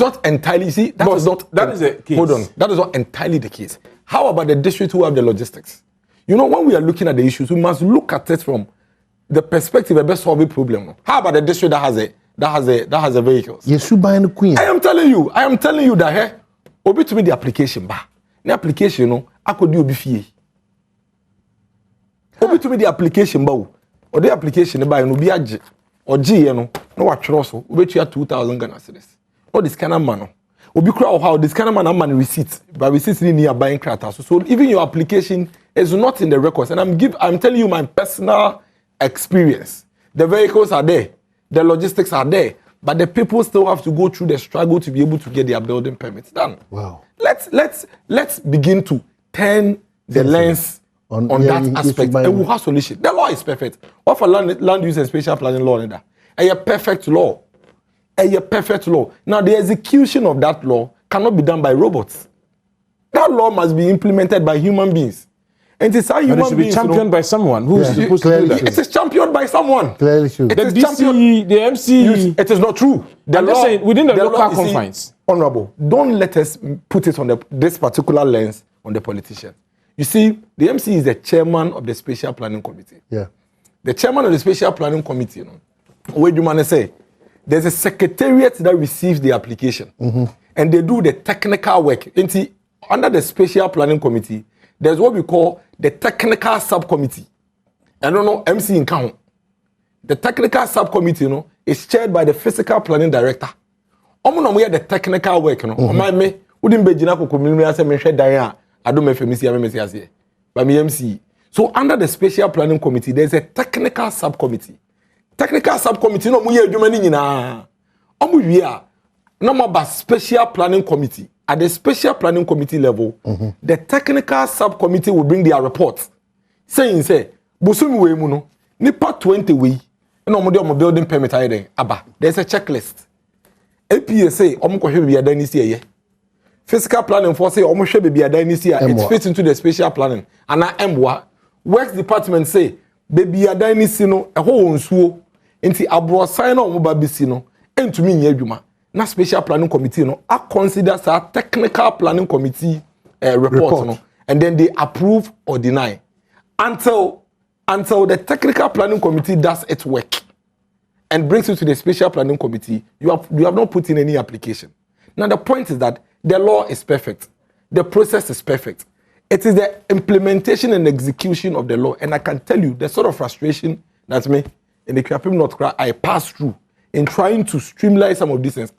not entirely. See, that is the case. Hold on, that is not entirely the case. How about the district who have the logistics? You know, when we are looking at the issues, we must look at it from the perspective of best solving problem. No? How about the district that has a vehicles? Yes, you buy the queen. I am telling you that here. Obi to me the application ba. The application no, I could do obi fie. Obi to me the application ba o. Or the application ba no bi age. Or G no wa twero so. Obi tua 2000 Ghana cedis. No this kind of man no. Obi kura how this kind of man am receipt. But receipt ni near buying crata. So even your application is not in the records. And I'm telling you my personal experience. The vehicles are there. The logistics are there. But the people still have to go through the struggle to be able to get their building permits done. Wow. Let's begin to turn the lens on that aspect and we'll have solution. The law is perfect. What for land use and spatial planning law in that? A perfect law. A perfect law. Now the execution of that law cannot be done by robots. That law must be implemented by human beings. And it's how human beings should be championed by someone who is supposed to do that. It is championed by someone. Clearly should. The DC, the MC. It is not true. I'm just saying within the local confines. Honorable, don't let us put it on this particular lens on the politician. You see, the MC is the chairman of the Spatial Planning Committee. Yeah. The chairman of the Spatial Planning Committee, what do you say? There's a secretariat that receives the application, and they do the technical work. Under the Spatial Planning Committee, there's what we call the technical subcommittee. I don't know, MC in count. The technical subcommittee, is chaired by the physical planning director, omo no mo the technical work no o me wouldn't be jina ko community as me hwe dan a Adom FM si am me si ase ba me MC. So under the special planning committee there's a technical subcommittee. Technical subcommittee no mo ye adwuma ni nyina. Omo wi a no mo ba special planning committee. At the special planning committee level, the technical subcommittee will bring their report saying say bosumi we mu no nipa 20 we na omo de omo building permit ayeden aba. There's a checklist. APA say omo ko hwe bia dan ni si eye. Fiscal planning for say omo hwe bia dan ni si a it fits into the special planning. Ana emwa works department say bia dan ni si no eho wonsuo enti abro sign na omo ba bisi no entumi nya adwuma. Na special planning committee no I consider a technical planning committee report. No, and then they approve or deny until the technical planning committee does its work and brings it to the special planning committee. You have not put in any application. Now the point is that the law is perfect, the process is perfect. It is the implementation and execution of the law, and I can tell you the sort of frustration that me in the Krapim North Kra I passed through in trying to streamline some of these things.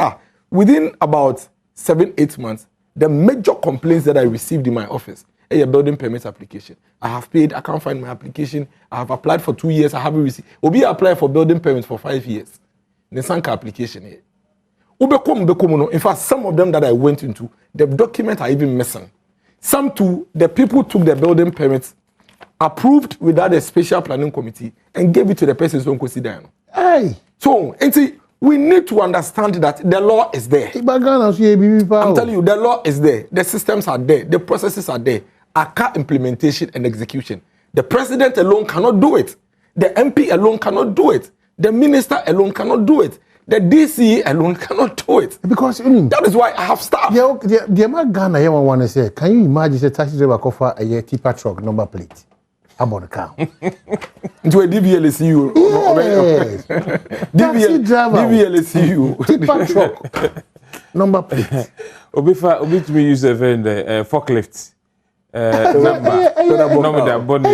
Within about 7-8 months, the major complaints that I received in my office, a building permit application. I have paid, I can't find my application. I have applied for 2 years, I haven't received. Obi applied for building permits for 5 years. The Sanka application here. In fact, some of them that I went into, the documents are even missing. Some too, the people took the building permits, approved without a special planning committee, and gave it to the persons who consider. Hey. So, we need to understand that the law is there. I'm telling you, the law is there. The systems are there. The processes are there. ACA implementation and execution. The president alone cannot do it. The MP alone cannot do it. The minister alone cannot do it. The DC alone cannot do it. Because that is why I have staff. The man Ghana, you want to say, can you imagine a taxi driver offer a tipper truck number plate? I'm on the car. Into a DVLSU. Yes. DVLSU. Tipper truck. Number plate. Obi to me use a forklift. Number that body.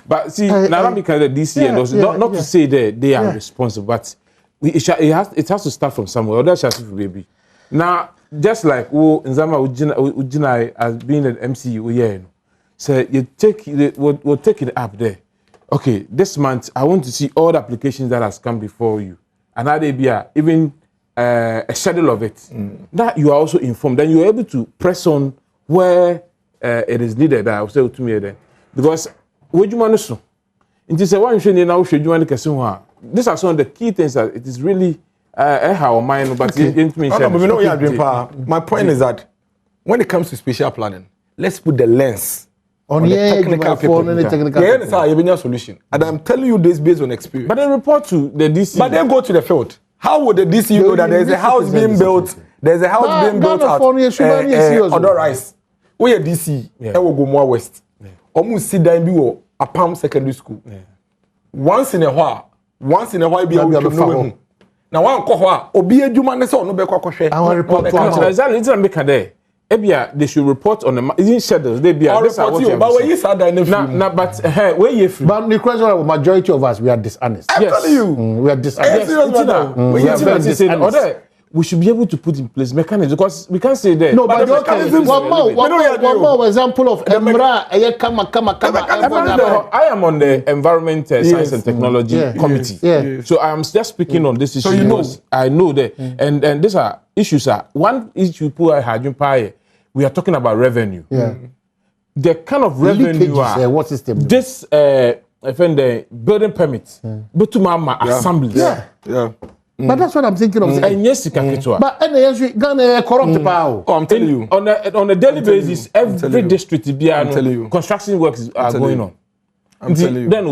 But see, Naramika the DC and also not to say that they are responsible, but it has to start from somewhere. Or that's just baby. Now, just like Nzama Ujina as being an MCU, yeah. So we'll take it up there. Okay, this month I want to see all the applications that has come before you, and how they be even a schedule of it. That you are also informed. Then you are able to press on where it is needed. I will say to me then, because what you want to do? It is a one should now should you want to these are some of the key things that it is really how mind. But my point is that when it comes to spatial planning, let's put the lens. On the technical people. Solution. And I'm telling you this based on experience. But then report to the DC. But then go to the field. How would the DC know that there's a house being built? There's a house being built at other rice. We are DC. I will go more west. Almost sit down be a Palm Secondary School. Once in a while be a no. Now one ko obi adwuma ne se ono be kwakwohwe. I report to exactly make there. Ebia, they should report on the in schedules. They be this are what you but when you start but where you free. But the question is, majority of us we are dishonest. I'm telling you, we are dishonest. We should be able to put in place mechanisms because we can't say that. No, but one more example of Emra. I am on the Environment, Science and Technology Committee. So I am just speaking on this issue. So you know, I know that, and these are issues. One issue people are having pie. We are talking about revenue. The kind of revenue what system? This the building permits, but to my assembly. But that's what I'm thinking of. And yes, but Ghana corrupt power. I'm telling you. On a daily basis, every district construction works are going on. I'm telling you. Then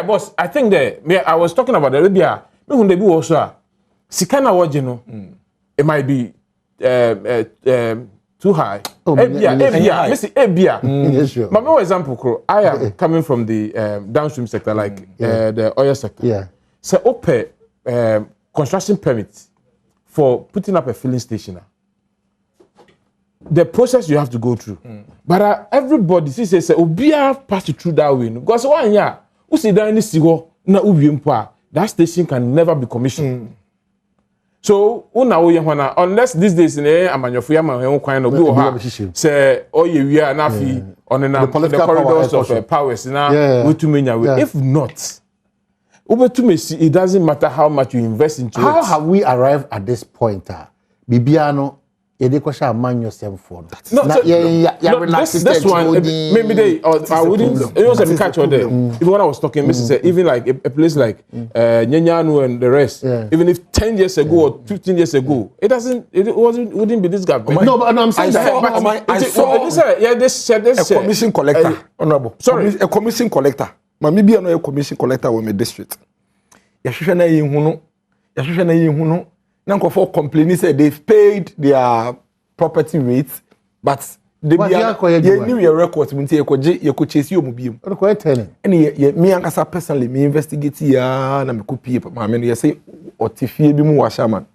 boss, I think that I was talking about the Arabia. Sikana wajino, it might be too high. But no example, I am coming from the downstream sector, like the oil sector. So open construction permits for putting up a filling station. The process you have to go through. But everybody says Obia pass through that way. Because one year, who say that in this na that station can never be commissioned. So una wo yehwana unless these days in amanyofu ya ma ho kwan no bi wo ha say oye wi a na fi on the corridors of powers na we to menya we. If not, it doesn't matter how much you invest into it. How have we arrived at this point? Bibiano, Edekosha Amanyo 7-4. This one, maybe they, I wouldn't, it was a catch on there. Even when I was talking, Mrs. said, even like a place like Nyanyanu and the rest, even if 10 years ago or 15 years ago, wouldn't be this guy. No, but I'm saying I saw a commission collector, honorable. Sorry, a commission collector. Maybe I'm a commission collector with my district. Yashusha na yihunu. Nanko for complaining say they've paid their property rates, but they knew your records. Munti you chase you mubium. Me ankasa personally me investigate ya na me kupie ma me no say otifie bi mu wa shaman.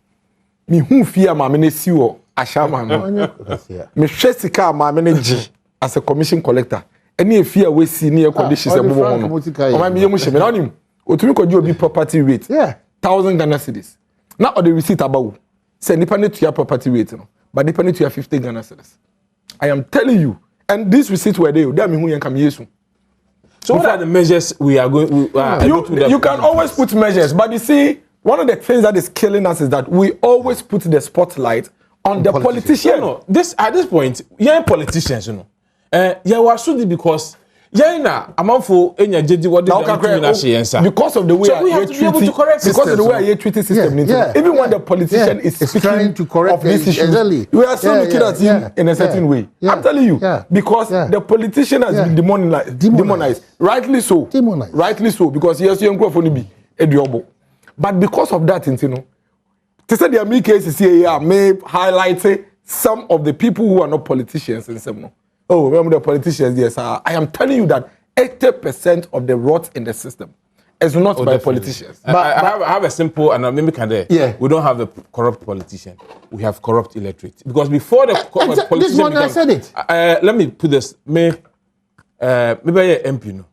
Me hu fie ma me ne si wo ashaman no. Me hwe sika ma me ne gi as a commission collector. Any fee we see near conditions e bo ho. O ma me yemu hye me na onim. Otumi ko gi obi property rate. 1,000 Ghana cedis. Now the receipt about say nipa need to your property rate no, but nipa need to your 50 Ghana cedis. I am telling you, and these receipts were there. That mean who can yesu. So what are the measures we are going? You can always put measures, but you see, one of the things that is killing us is that we always put the spotlight on the politician. No, this at this point, young politicians, you know, yeah, we should because. Yeah, amanfo enya jeji what they because of the way so we have to be able to correct because of the way I treat system even when the politician is trying to correct this issue we are still looking at him in a certain way. I'm telling you because the politician has been demonized rightly so because yes you go for be ediobo but because of that you know to say the American cases here may highlight some of the people who are not politicians and some no. Oh, remember the politicians? Yes, I am telling you that 80% of the rot in the system is not by politicians. But I have a simple and maybe we don't have a corrupt politician. We have corrupt electorate. Because before the politician this one I said it. Let me put this. Maybe MP. No,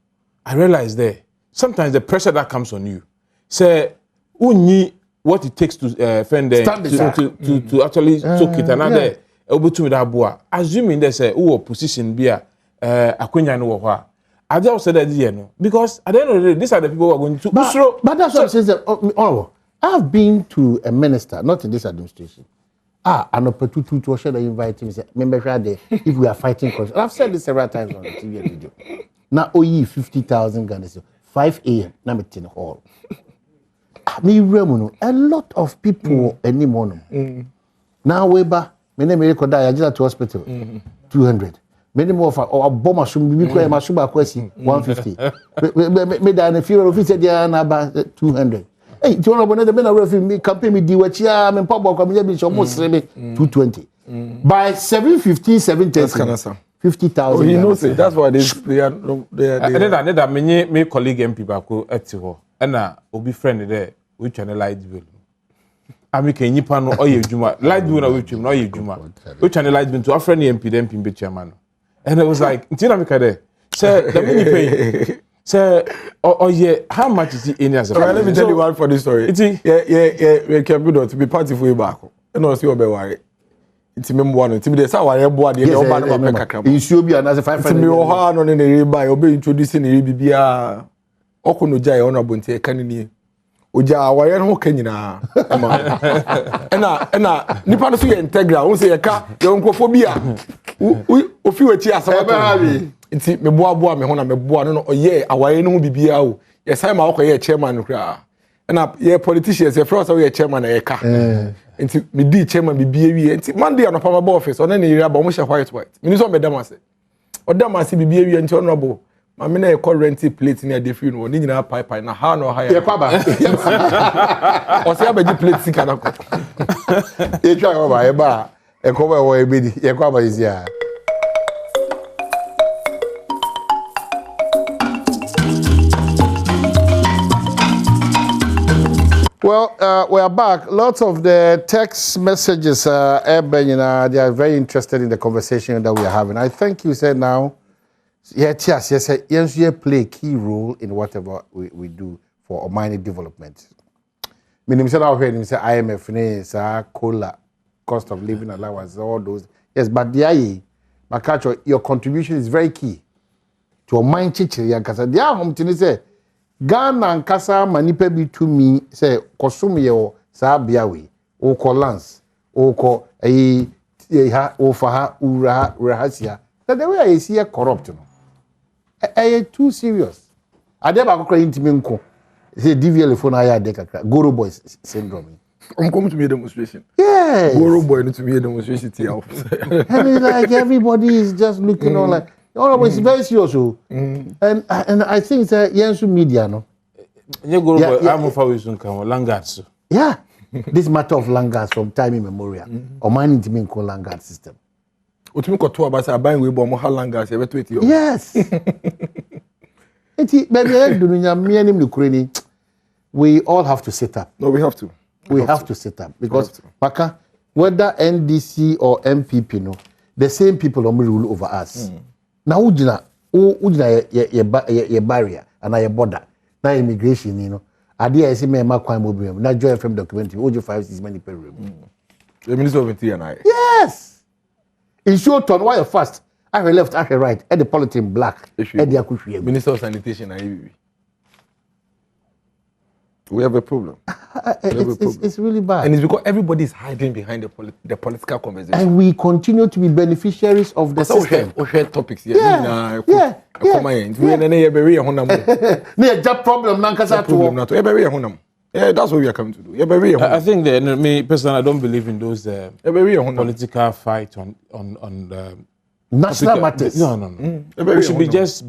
I realize there sometimes the pressure that comes on you. Say, who need what it takes to fend to actually soak it another. Assuming there's a position be akwenya no wo I just said that no because at the end of the day these are the people who are going to but that's what I'm saying. I've been to a minister not in this administration an opportunity to share the invite him say member there if we are fighting corruption. I've said this several times on the TV and video. Now 50,000 Ghana 5 a.m. na meeting hall me a lot of people anymore now we ba me name record I just at hospital 200 many more of or bomb machine be ko machine ba kwesi 150 me da na funeral officer there na ba 200 hey ti wona bona de na refi me campaign me di wachi me pabo kwa me bi so mo sere 220 by 715 730 50,000 he knows it that's why they are that me colleague MP ba ko ati ho na obi friend there we channelize bill I can nipa no oye juma light bill na we twem no oye juma we channelize bill to a friend MP dem be chairman and it was like ntina me ka there say the mini pay say oh yeah how much is it in as a let me tell you one for this story we can be to be party for you back and no see obe worry it's me one it's me dey say ware boa dey no ba no ba kakra insuo bi ana say 500 me o ha no ne re buy obe introduce ne bibia okono jai ono abonti e kan ni oja ware no ka nyina ena nipa no so ye integral won say ye ka ye nkofo bi a ofi wachi asaba nti me boa me ho na me boa no oye aware no bibia o ye sai ma okoye chairman kra ena ye politicians ye frost we chairman na ye ka nti me di chairman bibia wi nti monday anopa ma office ona ne ira ba mo she white me so me damase odamase bibia wi nti honorable ma me na e currency plate ni ade free no ni nyina pipe na ha no ha ye kwaba o se abaji plate sika na ko e twa yo ba e ba e ko ba wo e bi ye kwaba izia. Well, we are back. Lots of the text messages, they are very interested in the conversation that we are having. I think you said now, yes, you play a key role in whatever we do for mining development. Meaning, say IMF, COLA, cost of living allowance, all those. Yes, but the IE, my culture, your contribution is very key to a mine chichiri and kasa. They are home to say Ghana and kasa manipe bi to me say kosum ye sa biawe o ko lance o ko ha o fa ha ura rahasia. That the way I see a corrupt no. Too serious. Adeba ko intimi nko. Say DVL phone aya de kakra. Goro boys syndrome. I'm coming to be a demonstration. Yes. Goro boy need to be a demonstration. I mean, like everybody is just looking on like, it's very serious. And I think that Yensu media, no. Yeah. This matter of Langards from time immemorial. Or mining to mean called Langard system. Yes. We all have to set up. No, we have to. We have to set up because Paka, whether NDC or MPP, no, the same people only rule over us. Now, ujina ye barrier and your border. Now immigration, you know. Idea is me ma kwai mobile. Now join FM documentary. Ojo 5-6 many per room. The Minister of Interior and I. Yes. In short on why you fast? I left, I right. At the politician black. Minister of Sanitation and we have a problem. It's really bad. And it's because everybody is hiding behind the political conversation. And we continue to be beneficiaries of the system. We share topics here. Yeah. Yeah, that's what we are coming to do. I think that me personally, I don't believe in those political fight on national matters. No. We should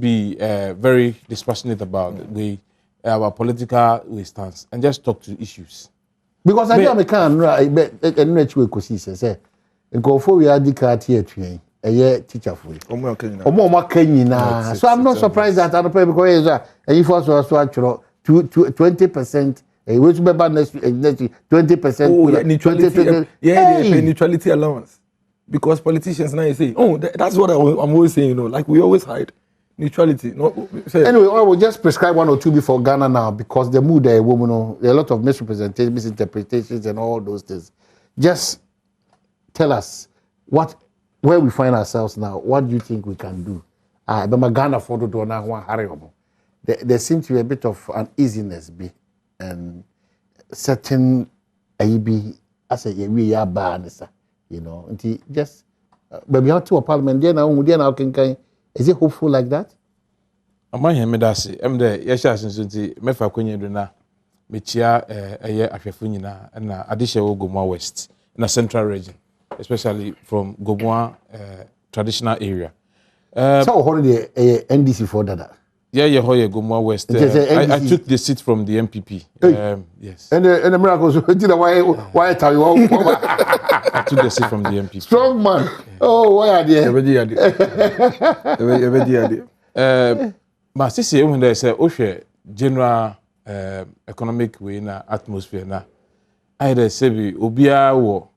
be very dispassionate about our political stance and just talk to issues. Because I think I can say, we are the teacher for you. So I'm not surprised that other people because if also 20%. Which be bad next 20%. Neutrality allowance. Because politicians now say, that's what I'm always saying, you know, like we always hide. Neutrality. Anyway, I will just prescribe 1 or 2 before Ghana now because the mood there, woman, there are a lot of misrepresentations, misinterpretations, and all those things. Just tell us where we find ourselves now. What do you think we can do? But Ghana photo do now there seems to be a bit of uneasiness, and certain AEB as a we are bad, you know. And just but we have to a parliament there now. Is it hopeful like that? I'm here, Medasi. I'm there. Yes, since Mefa Kwenye Duna, Michia, Afefunina, and Adisha Gomwa West, in the central region, especially from Gomwa traditional area. So, holiday NDC for that. Yeah, Gomwa West. I took the seat from the MPP. Yes. And the miracles, why tell you? I took the seat from the MPP. Strong man. Oh, why are they? My sister, when they say, general economic way na atmosphere na, I say be obia wo,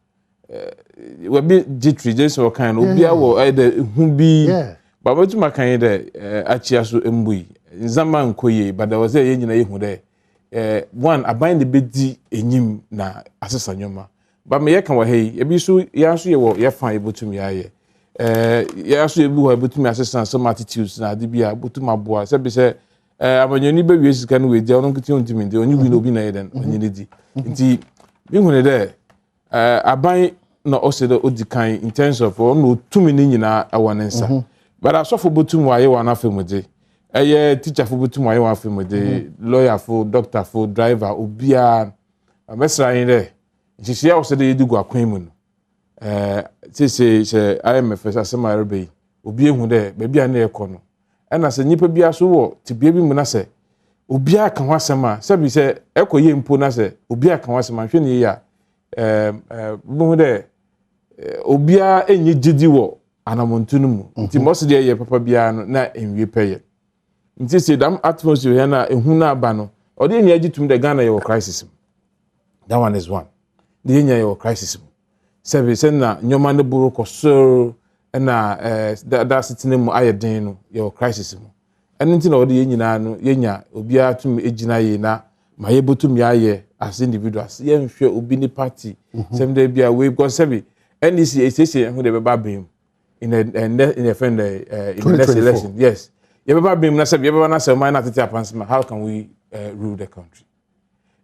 we be jitri just so kind obia wo either humbi. But what you can de achiasu embui. Nzama nkoye, but there was a yen na yehu de. One abind the bedi enyim na asesa nyoma. But me yeka wa hey, ebi so yaso ye wo ye fan ebotumi aye. Yaso ebi wo ebotumi asesa some attitudes na de bia botuma boa. Se be se amanyoni be wiesi kan we dia ono kiti ontimi de onyi wi no bi na ye den onyini di. Nti bi hune de aban na osedo odikan in terms of no tumi ni nyina awanensa. But I saw for botum why you wanna film with teacher for botum why you wanna film with lawyer for doctor for driver obia mesra in there. She say also the do go akwan say IMF asema rebe obi ehu there baby na ekono. And as nipa bia so wo ti bia bi mu na se obia ka ho asema se bi se ekoye mpo na se obia ka ho asema hwe ne ya bu there obia enye gidi wo anamontunumu nti mo se de ye papa bia no na enwie peye nti se dam atmosphere here na ehu na aba no o de nya agitum de Ghana ye crisis. That one is one. The nya ye crisis. Service na nyoma ne buru koso na that sitting mu ayeden no ye crisis mu. Eno nti na o de nyina no ye nya obia tum egina ye na ma ye botum ya ye as individuals ye nhwe obi ni party sem dey bia we because say NDC ese who dey be bam in a friend in the next election. Yes. Ye be bam na say ye be na say man na tete apansema. How can we rule the country?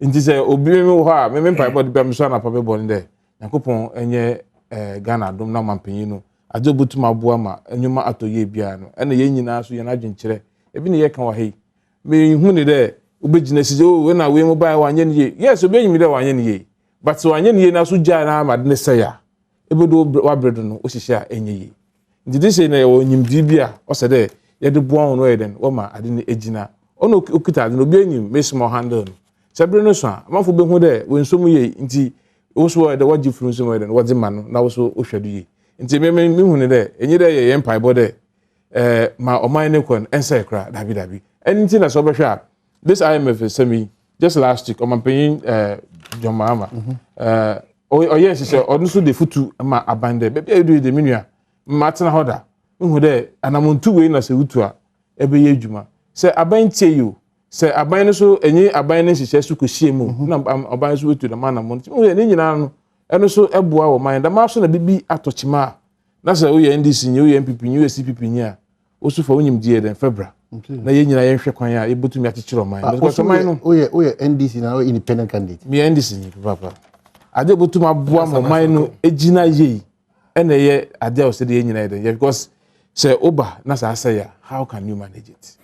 Inti say obi me ho a me mpa body be me so na papa born there. Yakopon enye Ghana dom na mampanyin no. Ajo botum aboa ma enyuma atoye bia no. Ena ye nyina so ye na adwenkyere. Ebi ne ye kan wa hei. Me hu ne there ubegina sije we na we mobile wanye ne ye. Yes, obi enyim there wanye ne ye. But wanye ne ye na so gya na ma de say ya. Ebodo wa bredo no ohihye a enye ye. Nti de say na ye onyimdi bia o se de ye de boa ho no ye den wo ma ade ne ejina. Ono okita de no obi enyim me small handle no. Sebre no so amafo be hu de we nsom ye nti wo so de waji furu nsom ye den wo de ma no na wo so ohwadu ye. Nti me hu ne de enye de ye empire bode ma oman ne kon ensa ekra dabi anything na so be hwa this IMF is semi just last week oman peyin John Mahama yes say onu so de futu ma abande be bia do de menua matena hoda hu de anamontu we na se wutu a ebe ye adwuma se aban tie you se aban no so enyi aban ne hihye so kohie mu na aban so wutu de ma na montu hu ne nyina no eno so eboa wo man da ma so na bibi atochima na se wo ye NDC nyi wo ye MPP nyi wo CPP nyi a osu fa wonyim die den February na ye nyina ye hwe kwan a ebotumi akekere man because man no oye NDC na independent candidate me NDC ni papa ade botuma boa mo man no ejina ye ena ye ade o se de ye nyina ye den because say oba na sa say ya how can you manage it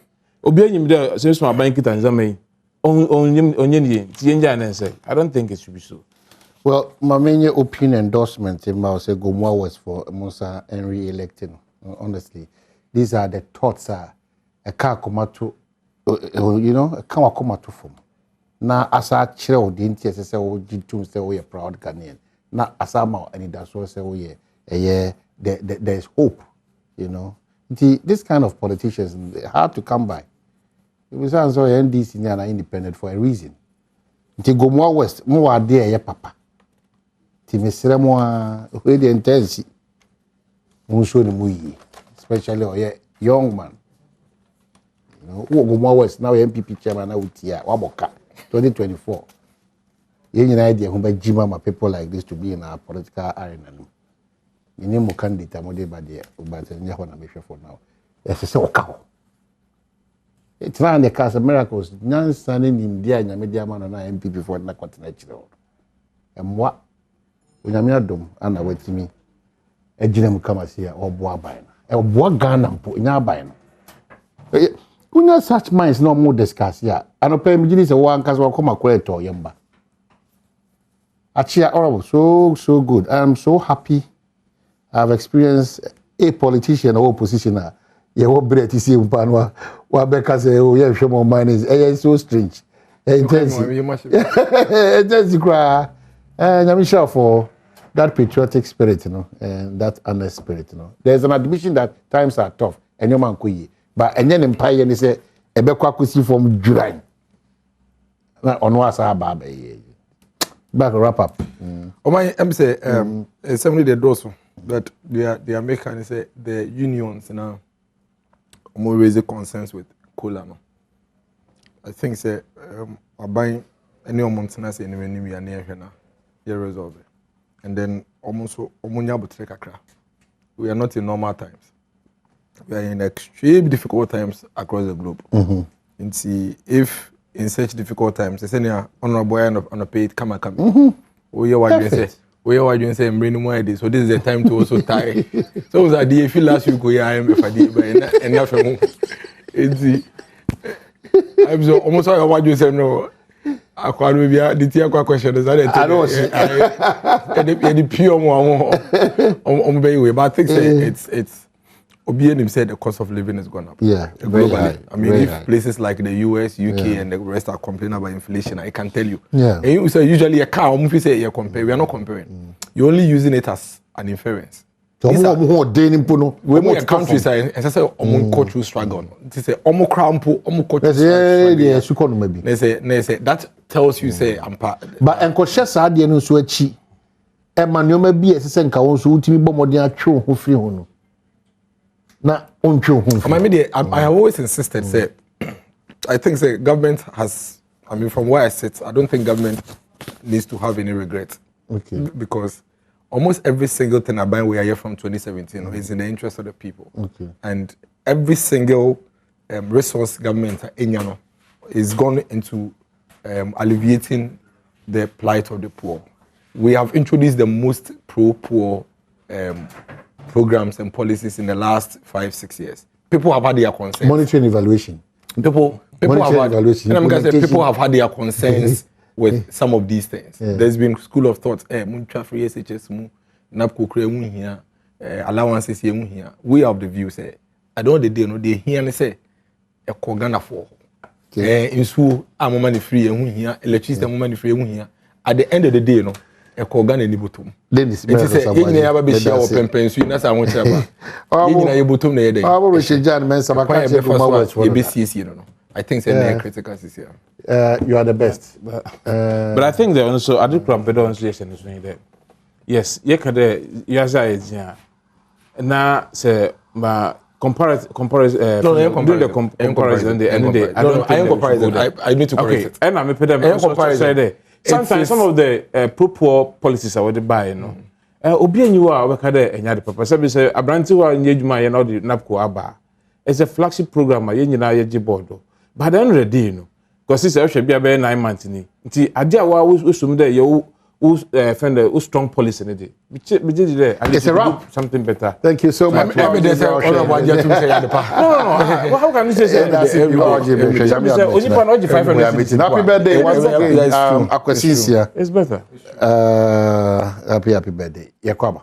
obi enyim de say so aban kita nzama yi onye ni tie nja na say I don't think it should be so. Well, my main opinion endorsement in my say Gomwa was for Musa Henry electing. Honestly, these are the thoughts. A car come to, you know, a car come to form. Now, as I chill, the NTS say, "Oh, you say we are proud Ghanaian." Now, as I'm out, and that's what say we are. There's hope, you know. This kind of politicians hard to come by. We say so NDC are independent for a reason. Gomwa West, more there, yeah, papa. Timesere mo a we the intense mo show the muyi especially or young man, you know wo go West now MPP chairman na utia waboka 2024 ye nyina idea ho ba jima ma people like this to be in our political arena no ni mo candidate mo de ba de but nya ho na me hwe for now yes say oka ho it's not the case of miracles nyansa ne nimdia nya media man na MPP for na continent chiro emwa Onyame Adom ana watimi ejina mu kama sia oboa ban na oboa Ghana mpo nya ban no kuna such minds no more discuss ya anopa mjini se wa nkaso akoma kweto yemba achia all so good. I'm so happy I've experienced a politician or opposition ye wo breti si mpa no wa beka se o ye hwe mo minds so strange intense intense cry. I'm sure for that patriotic spirit, you know, and that honest spirit, you know. There's an admission that times are tough, and your man kuyi. But and then empire and say ebekwa kusi from July. Na onwasa baba. Back wrap up. Oh my, I'm say somebody the doors that they are making say the unions now more raise concerns with cola no. I think say buying any mountainous in the new year near here. You resolve it. And then almost we are not in normal times. We are in extreme difficult times across the globe. And see if in such difficult times, they say honorable on a paid come. We are what you say. We are what you say. So this is the time to also tie. So that the feel last week we are IMF and nothing. I'm so almost what you say no. Akwa no bia the tia kwa question is that the pure one way but I think it's Obianim said the cost of living is gone up. Yeah, globally. I mean if places like the US, UK and the rest are complaining about inflation, I can tell you. Yeah. And you say usually a car say you compare, we are not comparing. You're only using it as an inference. These are more countries as I say cultural struggle. They say crampo, cultural struggle. They say that tells you say I'm part. But encourage sadie no so achi. E manoma bi esese nka won so utimi bomodin atwe ho firi ho no. Na ontwe ho. I have always insisted say I think the government has I mean, from where I sit, I don't think government needs to have any regret. Okay. Because almost every single thing I buy we are here from 2017 is in the interest of the people. Okay. And every single resource government is gone into alleviating the plight of the poor. We have introduced the most pro-poor programs and policies in the last 5-6 years. People have had their concerns. Monitoring evaluation. People have had their concerns with some of these things. Yeah. There's been school of thought, free SHS, allowances here. We have the view, say, I don't know the day, no, they hear and say, a Kogana for. In school, I'm money free here, electricity, money free here. At the end of the day, no, a Kogana in the bottom. Then this is a never be sure open pension, that's I want to have. You bottom the day. I will say, John, men, some I think it's critical this year. You are the best. But I think that also, I did come better on station is that. Yes, yes, now, say, my comparison, I need to correct it. And I'm a sometimes some of the pro-poor policies are what they buy, you know. Obi and you are wakade and yard papa. Say, a brand to our engagement and all the NAPCO ABA. It's a flagship program, my yenina board. But then the day, you know, because it's actually be about 9 months. See, I did what we some day you find a strong policy in the day. It's a wrap. Something better. Thank you so much. No, how can you say that? Happy birthday once again. It's better. Happy birthday. Yakwaba.